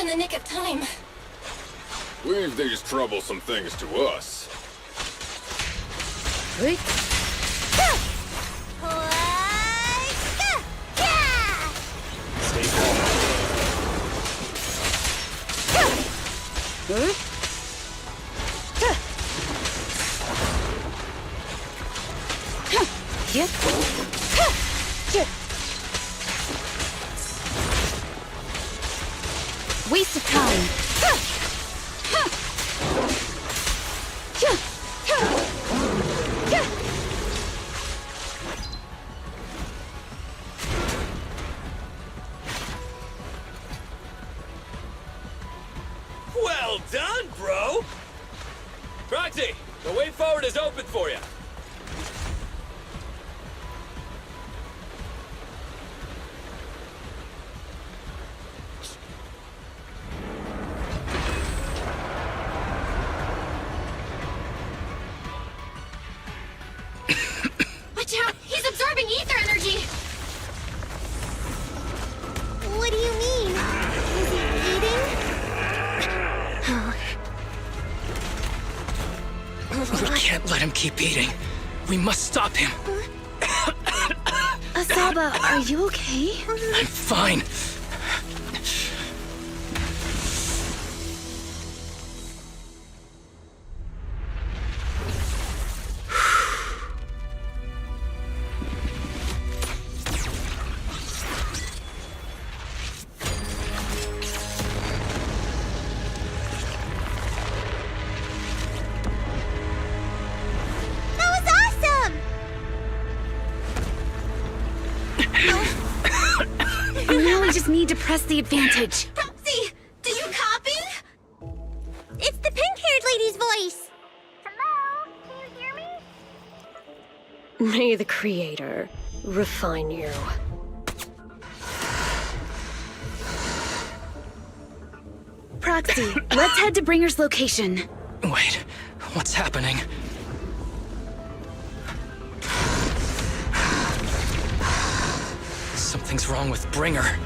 in the nick of time. Leave these troublesome things to us. Hey. Stay calm. Waste of time. Well done, bro! Proxy, the way forward is open for you. Watch out! He's absorbing ether energy! What do you mean? Is he eating? We can't let him keep eating. We must stop him. Asaba, are you okay? I'm fine. Now we just need to press the advantage. Proxy, do you copy? It's the pink-haired lady's voice. Hello? Can you hear me? May the Creator refine you. Proxy, let's head to Bringer's location. Wait, what's happening? Something's wrong with Bringer.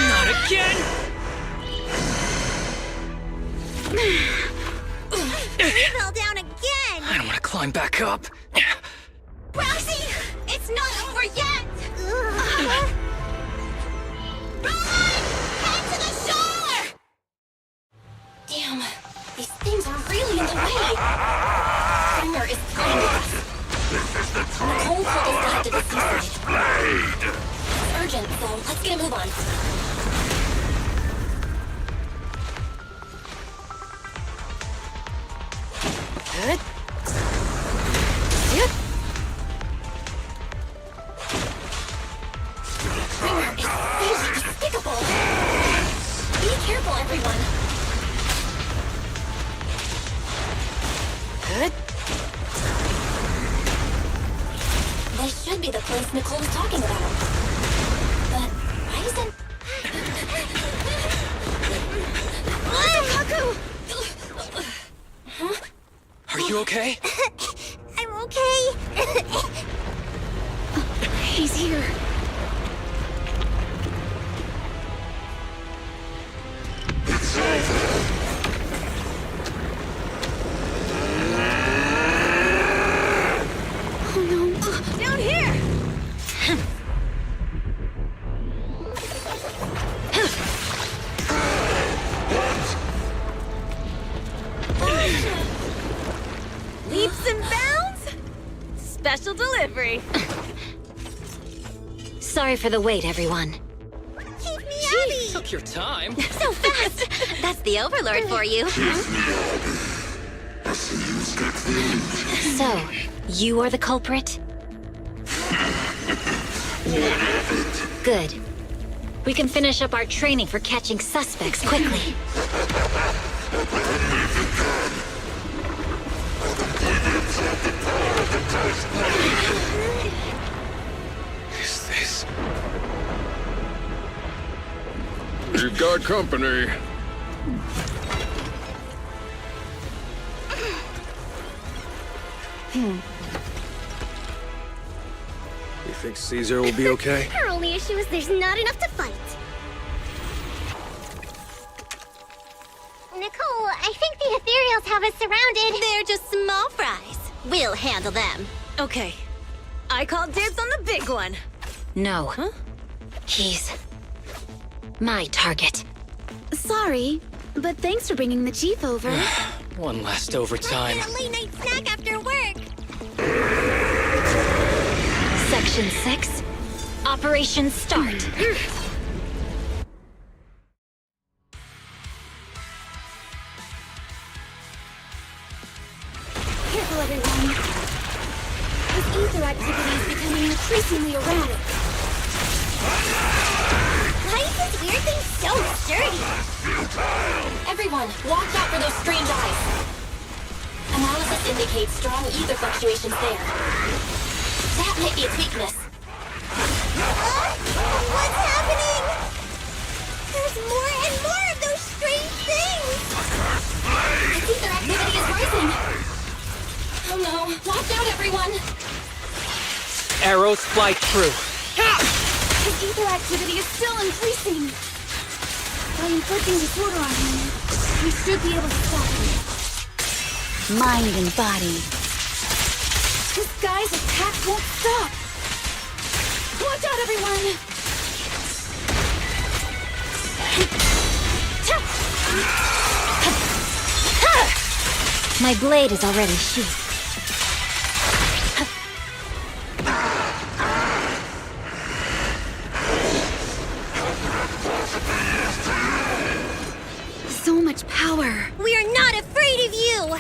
Not again! You fell down again! I don't want to climb back up. Roxy! It's not over yet! Run! Head to the shore! Damn, these things are really in the way. Bringer is behind us. The cold pull is back to the seaside. It's urgent, so let's get a move on. Good. Yep. Bringer is really despicable. Be careful, everyone. Good. This should be the place Nicole was talking about. But why isn't... Kaku! Huh? Are you okay? I'm okay. He's here. Oh no. Down here! Leaps and bounds? Special delivery. Sorry for the wait, everyone. Keep me Gee, took your time. So fast! That's the Overlord for you. So, you are the culprit? Good. We can finish up our training for catching suspects quickly. Is this... got company. You think Caesar will be okay? Her only issue is there's not enough to fight. Nicole, I think the ethereals have us surrounded. They're just small fries. We'll handle them. Okay. I call dibs on the big one. No. Huh? He's my target. Sorry, but thanks for bringing the chief over. One last overtime. A late night snack after work. Section 6. Operation start. Careful, everyone. This ether activity is becoming increasingly erratic. Why is this weird thing so sturdy? Everyone, watch out for those strange eyes. Analysis indicates strong ether fluctuations there. That might be its weakness. What's happening? There's more and more of those strange things. Its ether activity is rising. Oh no, watch out everyone. Arrows fly true. His ether activity is still increasing. By inflicting disorder on him, we should be able to stop him. Mind and body. This guy's attack won't stop. Watch out, everyone! My blade is already sheathed. So much power. We are not afraid of you!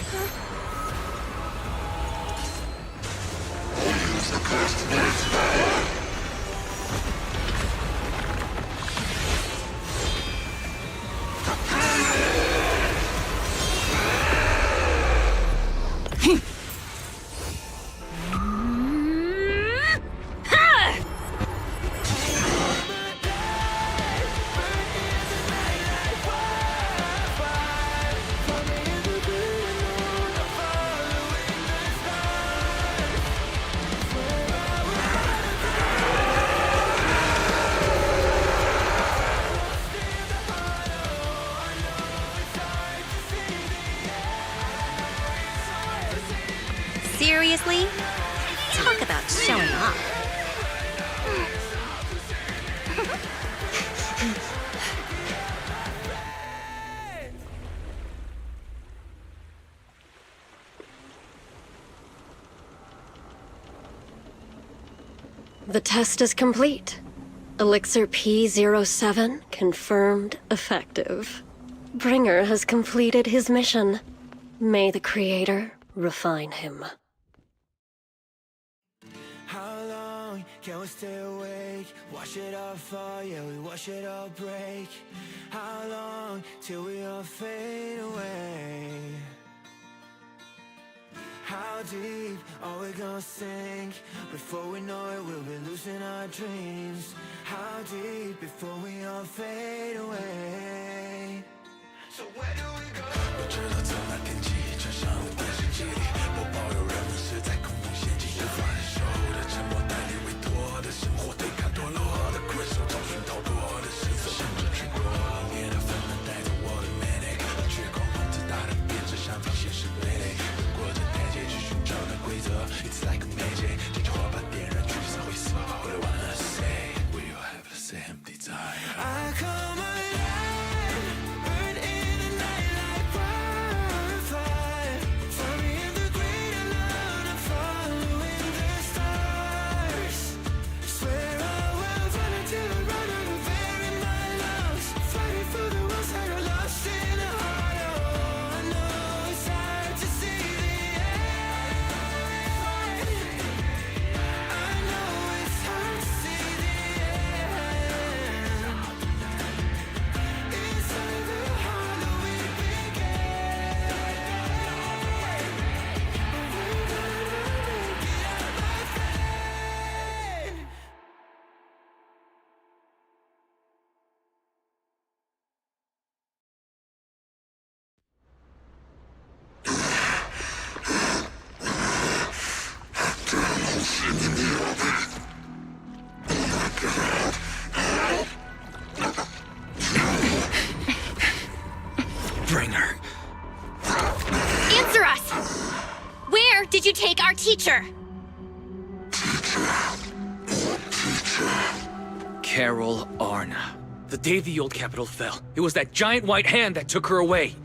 Seriously? Talk about showing off. The test is complete. Elixir P07 confirmed effective. Bringer has completed his mission. May the Creator refine him. How long can we stay awake? Wash it all fall, yeah, we wash it all break. How long till we all fade away? How deep are we gonna sink? Before we know it, we'll be losing our dreams. How deep before we all fade away? So where do we go? 我知道从那天起，站上电视机里，我保有人们是在空中陷阱，无法忍受的沉默，带领委托的生活，对抗堕落的困兽，找寻逃脱的失色，甚至去过冷冽的纷纷带着我的 manic， 绝狂放自大的编织，上方显示对垒，越过这台阶去寻找那规则 ，It's like a magic， 这句话把点燃橘色灰色 ，What I wanna say， we all have the same desire。I come alive, burn in the night like fire. Answer us! Where did you take our teacher? Carol Arna. The day the old capital fell, it was that giant white hand that took her away.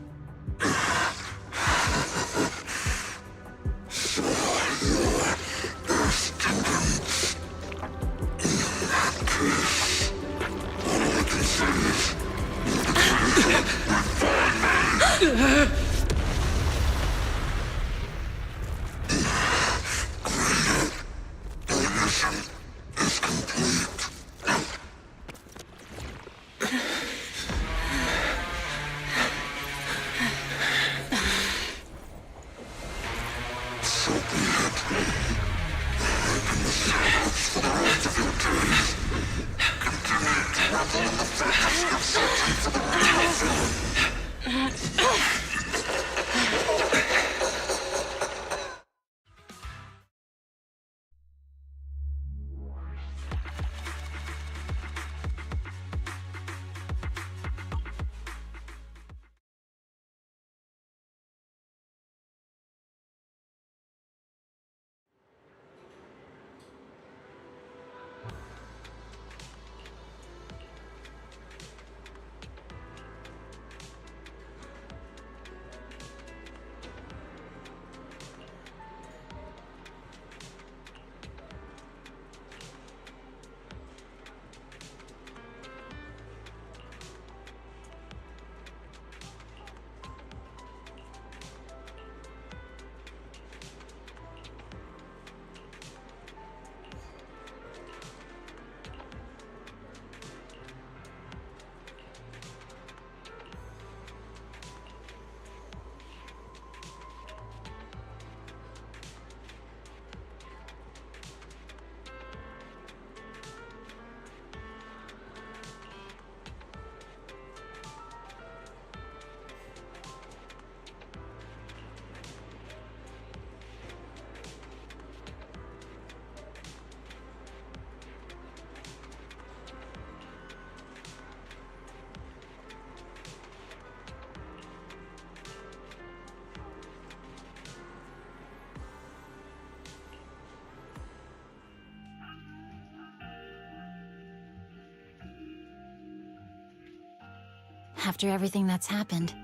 After everything that's happened,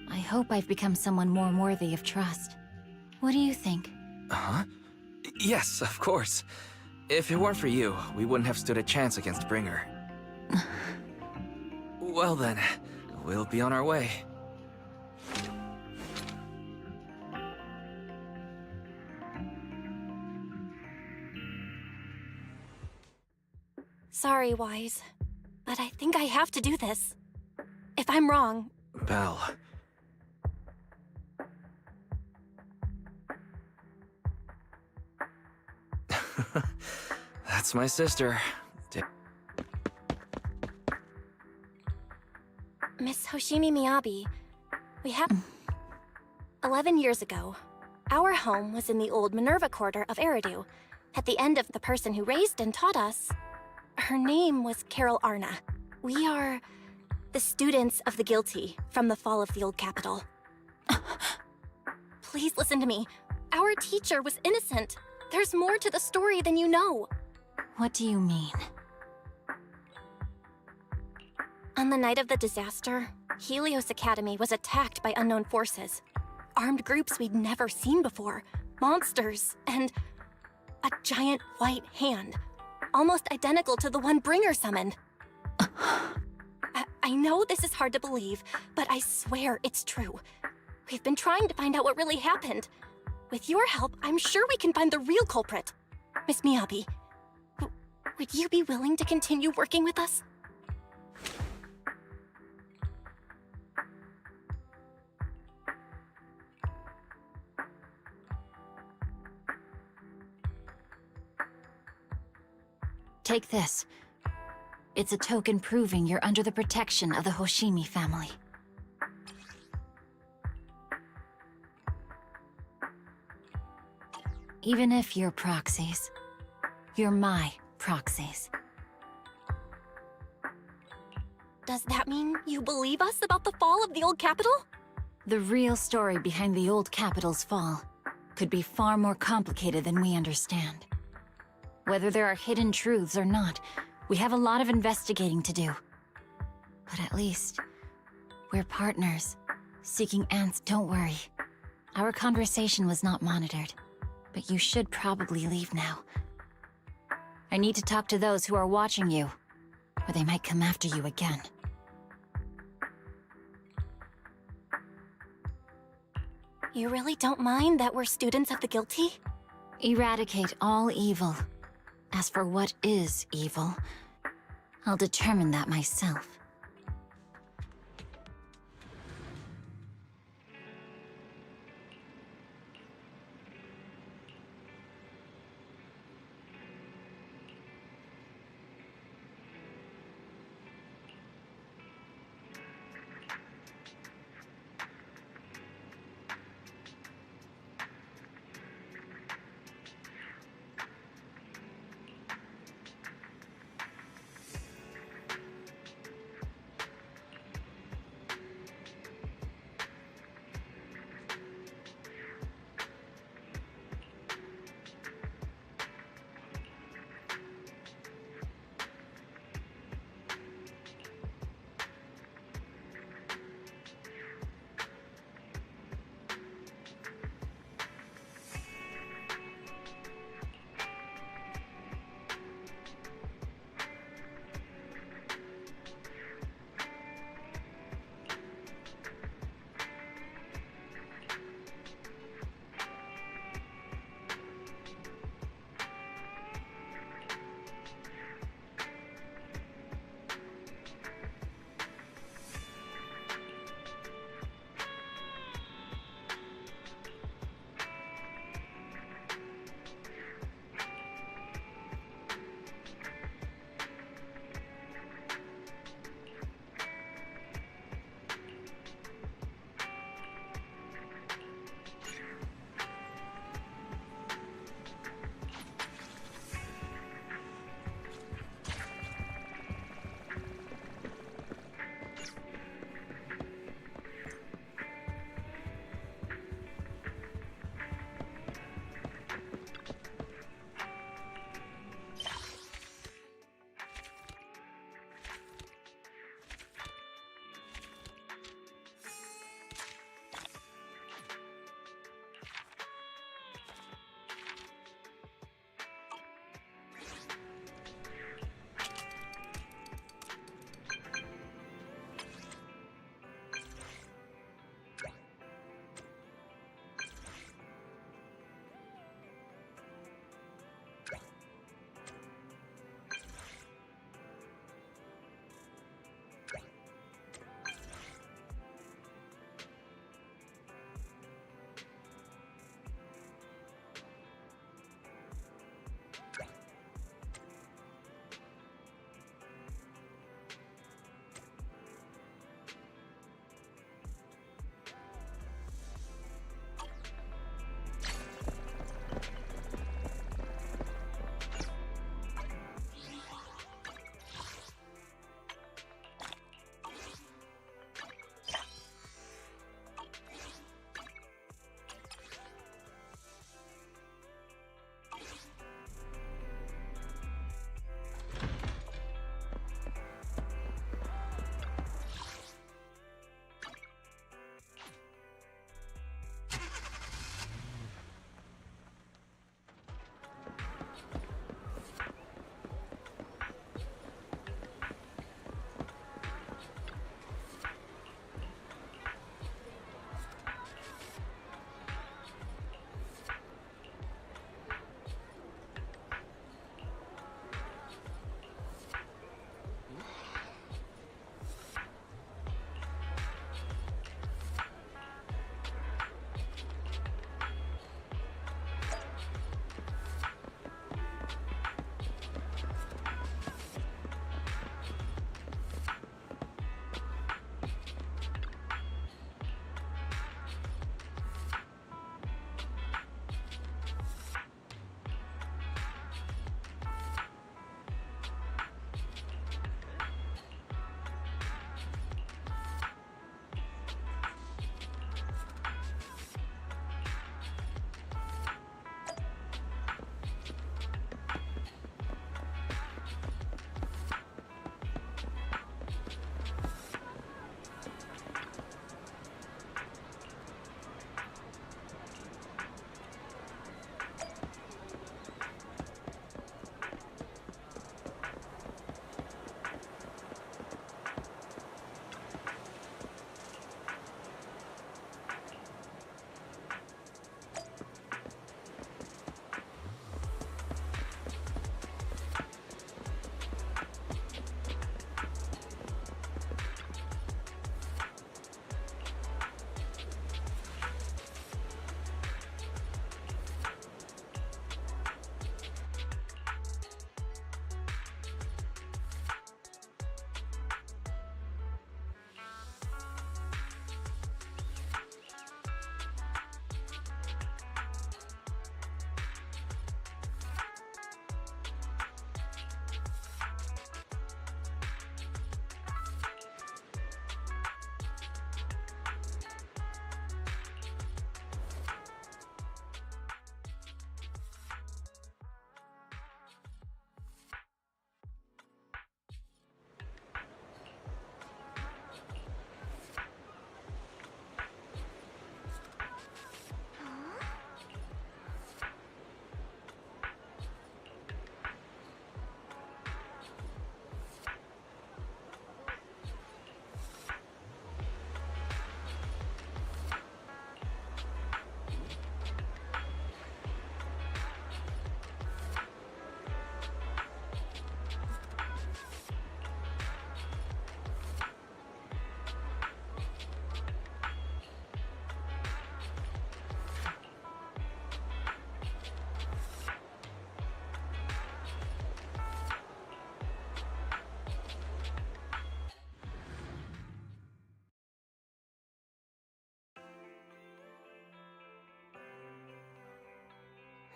I hope I've become someone more worthy of trust. What do you think? Huh? Yes, of course. If it weren't for you, we wouldn't have stood a chance against Bringer. Well then, we'll be on our way. Sorry, Wise, but I think I have to do this. If I'm wrong... Belle. That's my sister. Miss Hoshimi Miyabi, we have... 11 years ago, our home was in the old Minerva Quarter of Eridu. At the end of the person who raised and taught us, her name was Carol Arna. We are the students of the guilty from the fall of the old capital. Please listen to me. Our teacher was innocent. There's more to the story than you know. What do you mean? On the night of the disaster, Helios Academy was attacked by unknown forces. Armed groups we'd never seen before. Monsters, and a giant white hand. Almost identical to the one Bringer summoned. I know this is hard to believe, but I swear it's true. We've been trying to find out what really happened. With your help, I'm sure we can find the real culprit. Miss Miyabi, would you be willing to continue working with us? Take this. It's a token proving you're under the protection of the Hoshimi family. Even if you're proxies, you're my proxies. Does that mean you believe us about the fall of the old capital? The real story behind the old capital's fall could be far more complicated than we understand. Whether there are hidden truths or not, we have a lot of investigating to do. But at least, we're partners. Seeking ants, don't worry. Our conversation was not monitored, but you should probably leave now. I need to talk to those who are watching you, or they might come after you again. You really don't mind that we're students of the guilty? Eradicate all evil. As for what is evil, I'll determine that myself.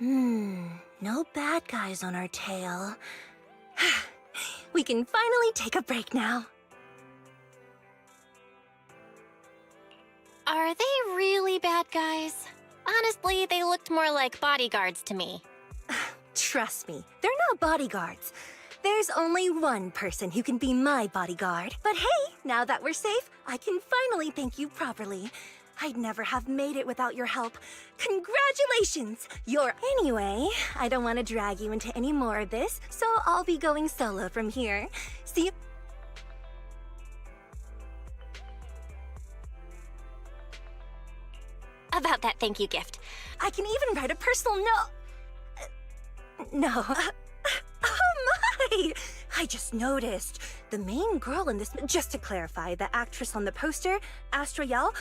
No bad guys on our tail. We can finally take a break now. Are they really bad guys? Honestly, they looked more like bodyguards to me. Trust me, they're not bodyguards. There's only one person who can be my bodyguard. But hey, now that we're safe, I can finally thank you properly. I'd never have made it without your help. Congratulations! Anyway, I don't want to drag you into any more of this, so I'll be going solo from here. See you. About that thank you gift. I can even write a personal note. No. Oh my! I just noticed. The main girl in this, just to clarify, the actress on the poster, Astra Yell,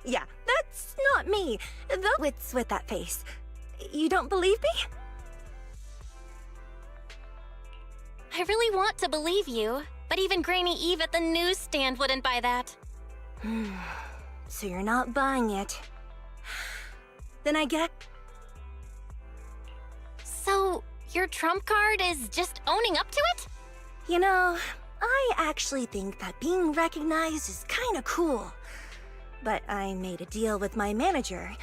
yeah, that's not me. The wits with that face. You don't believe me? I really want to believe you, but even Granny Eve at the newsstand wouldn't buy that. So you're not buying it. Then I get... So, your trump card is just owning up to it? You know, I actually think that being recognized is kinda cool. But I made a deal with my manager.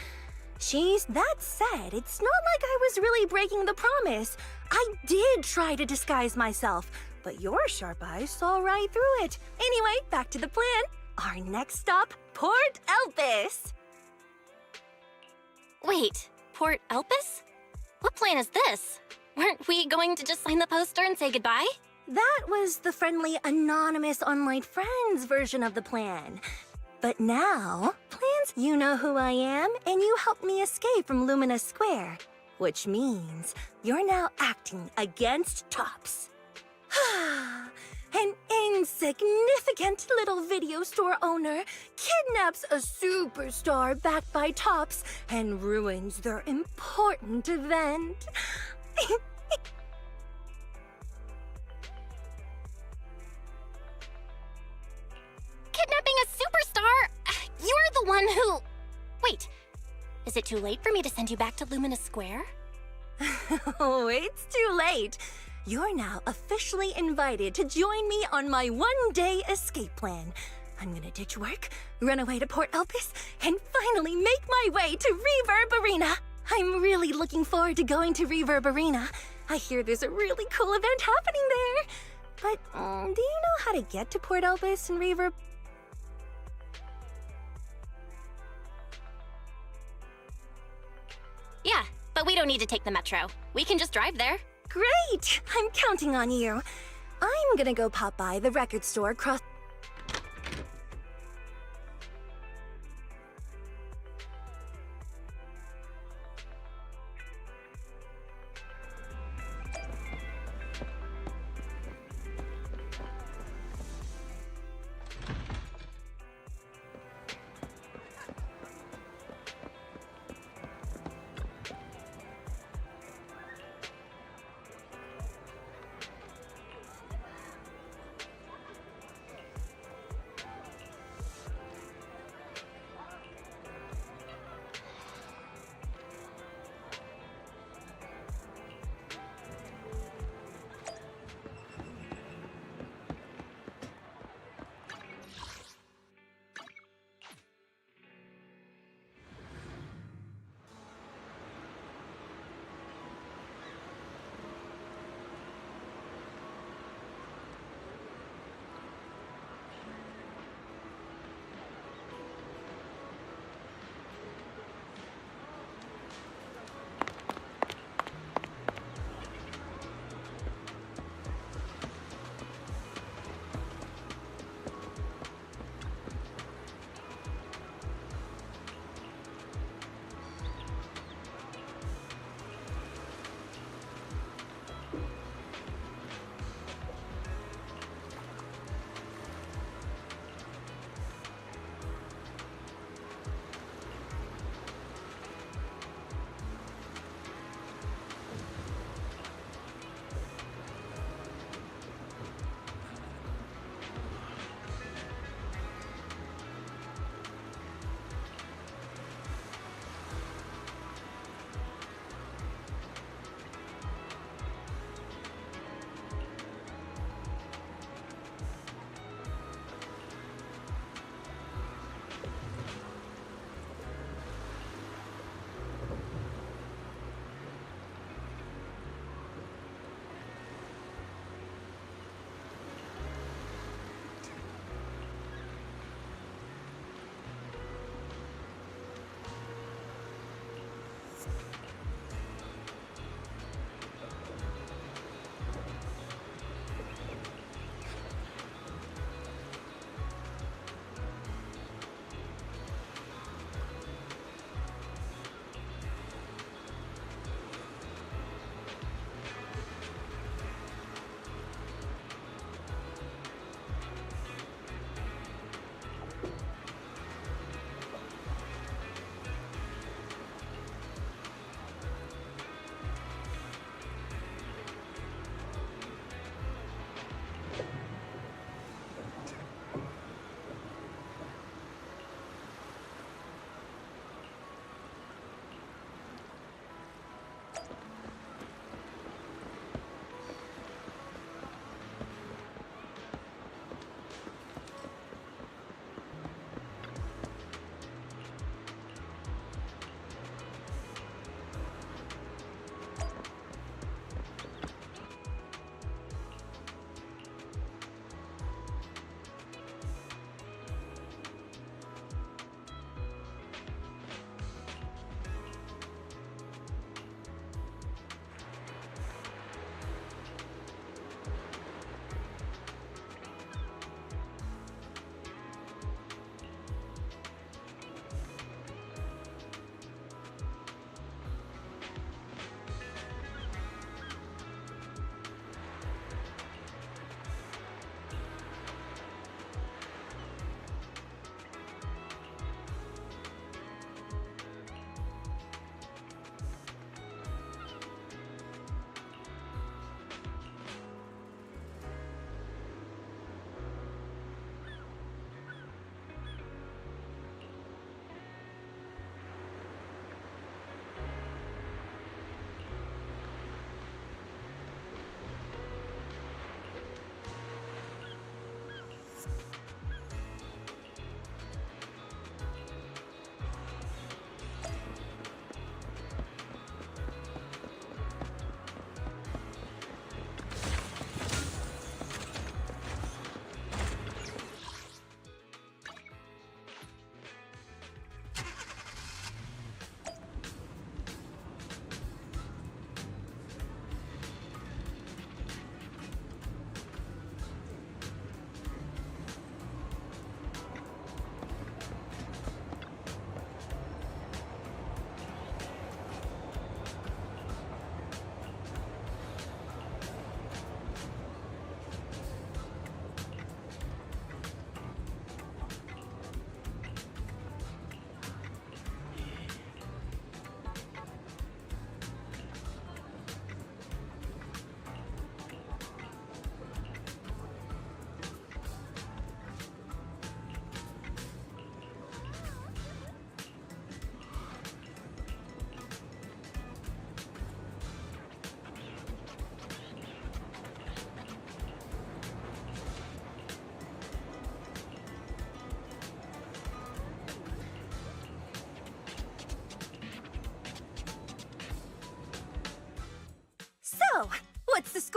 That said, it's not like I was really breaking the promise. I did try to disguise myself, but your sharp eyes saw right through it. Anyway, back to the plan. Our next stop, Port Elpis. Wait, Port Elpis? What plan is this? Weren't we going to just sign the poster and say goodbye? That was the friendly, anonymous online friends version of the plan. But now, you know who I am, and you helped me escape from Lumina Square. Which means you're now acting against Tops. An insignificant little video store owner kidnaps a superstar backed by Tops and ruins their important event. Kidnapping a superstar? You're the one who... Wait, is it too late for me to send you back to Lumina Square? Oh, it's too late. You're now officially invited to join me on my one-day escape plan. I'm gonna ditch work, run away to Port Elpis, and finally make my way to Reverb Arena. I'm really looking forward to going to Reverb Arena. I hear there's a really cool event happening there. But do you know how to get to Port Elpis and Reverb? Yeah, but we don't need to take the metro. We can just drive there. Great! I'm counting on you. I'm gonna go pop by the record store across...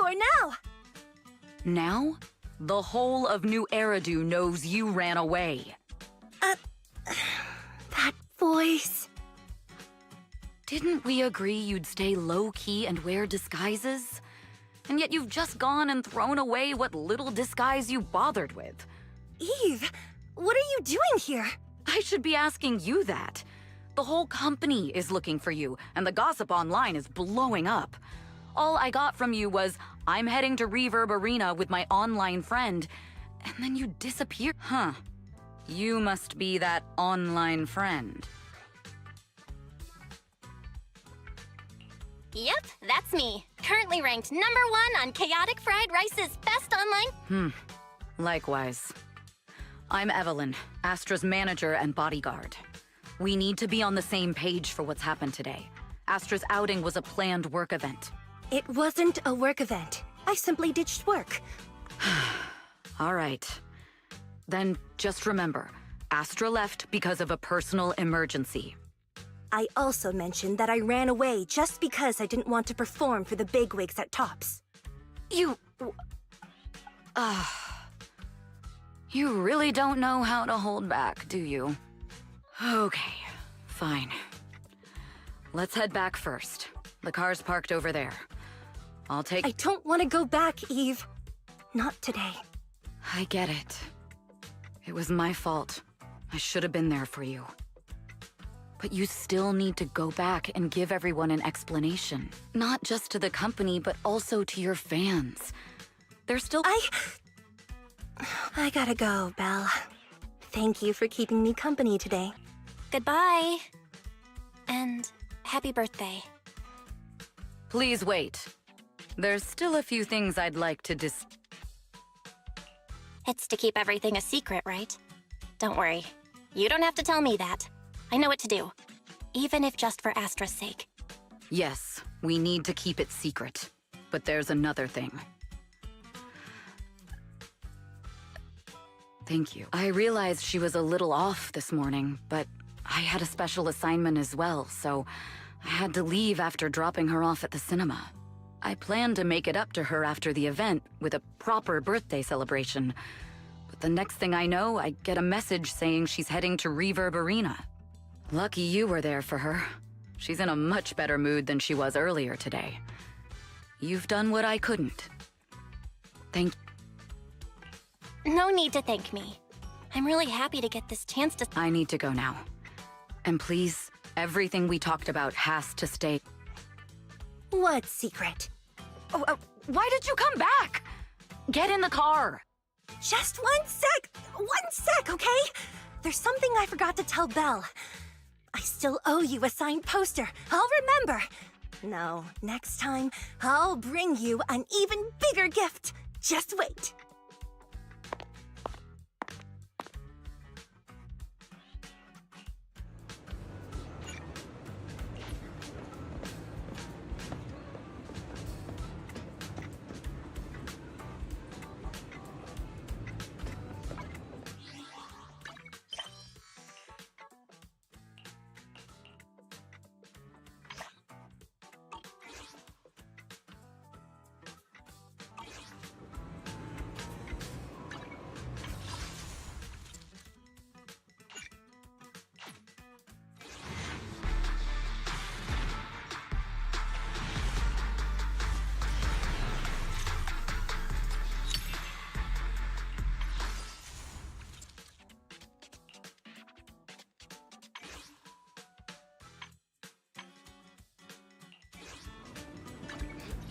for now. Now? The whole of New Eridu knows you ran away. That voice. Didn't we agree you'd stay low-key and wear disguises? And yet you've just gone and thrown away what little disguise you bothered with. Eve, what are you doing here? I should be asking you that. The whole company is looking for you, and the gossip online is blowing up. All I got from you was, I'm heading to Reverb Arena with my online friend, and then you disappear. Huh. You must be that online friend. Yep, that's me. Currently ranked #1 on Chaotic Fried Rice's Best Online. Likewise. I'm Evelyn, Astra's manager and bodyguard. We need to be on the same page for what's happened today. Astra's outing was a planned work event. It wasn't a work event. I simply ditched work. All right. Then just remember, Astra left because of a personal emergency. I also mentioned that I ran away just because I didn't want to perform for the bigwigs at Tops. You really don't know how to hold back, do you? Okay, fine. Let's head back first. The car's parked over there. I don't want to go back, Eve. Not today. I get it. It was my fault. I should have been there for you. But you still need to go back and give everyone an explanation. Not just to the company, but also to your fans. They're still— I gotta go, Belle. Thank you for keeping me company today. Goodbye. And happy birthday. Please wait. There's still a few things I'd like to It's to keep everything a secret, right? Don't worry. You don't have to tell me that. I know what to do. Even if just for Astra's sake. Yes, we need to keep it secret. But there's another thing. Thank you. I realized she was a little off this morning, but I had a special assignment as well, so I had to leave after dropping her off at the cinema. I planned to make it up to her after the event with a proper birthday celebration. But the next thing I know, I get a message saying she's heading to Reverb Arena. Lucky you were there for her. She's in a much better mood than she was earlier today. You've done what I couldn't. Thank you. No need to thank me. I'm really happy to get this chance to— I need to go now. And please, everything we talked about has to stay— What secret? Why did you come back? Get in the car! Just 1 sec! 1 sec, okay? There's something I forgot to tell Belle. I still owe you a signed poster. I'll remember. No, next time, I'll bring you an even bigger gift. Just wait.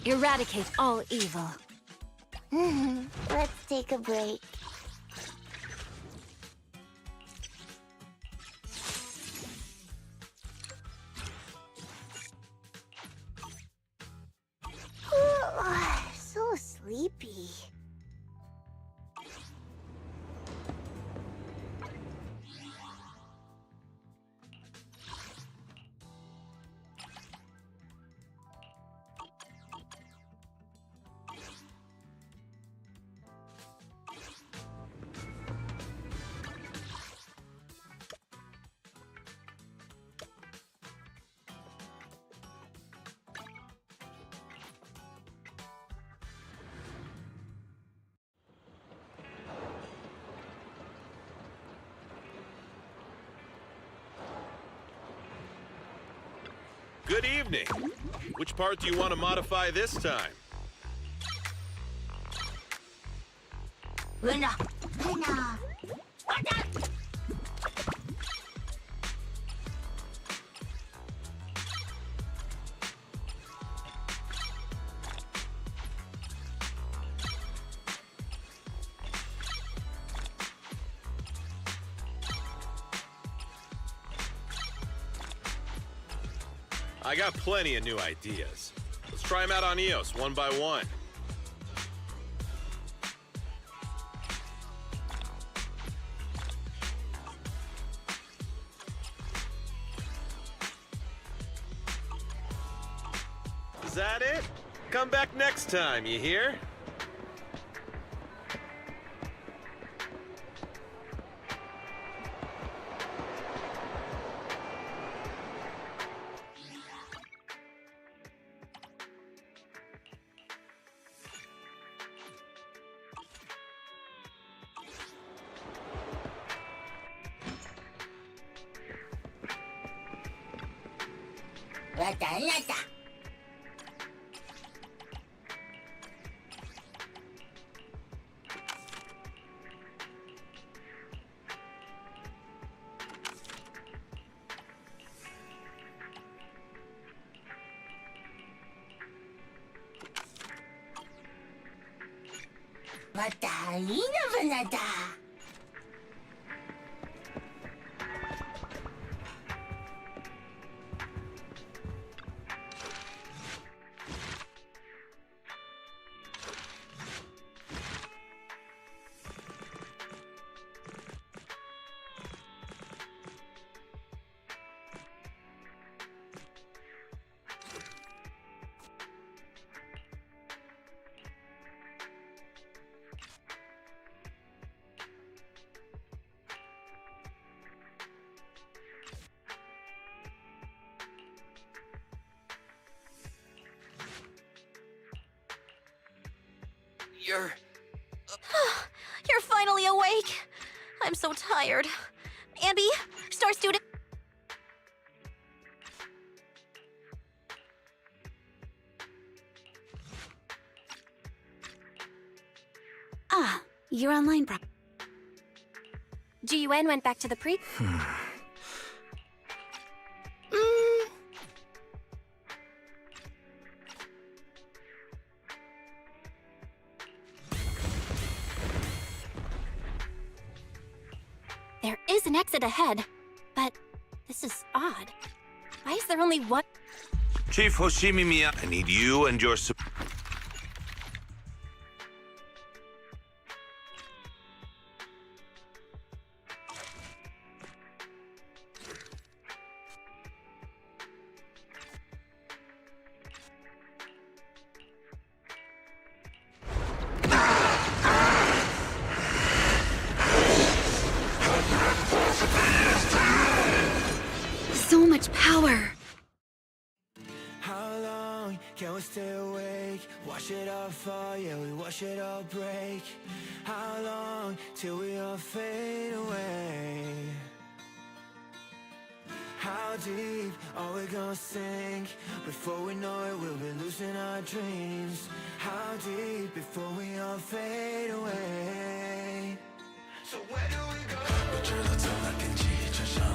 Eradicate all evil. Let's take a break. So sleepy. Good evening. Which part do you want to modify this time? Luna. Luna. I got plenty of new ideas. Let's try them out on EOS one by one. Is that it? Come back next time, you hear? You're finally awake. I'm so tired. Ambi, Star Student. Ah, you're online, GUN went back to the pre. There is an exit ahead, but this is odd. Why is there only one? Chief Hoshimi-miya, I need you and your so much power. How long can we stay awake? Watch it all fall, yeah, we watch it all break. How long till we all fade away? How deep are we gonna sink? Before we know it, we'll be losing our dreams. How deep before we all fade away? So where do we go? 我知道走了天气，穿上了。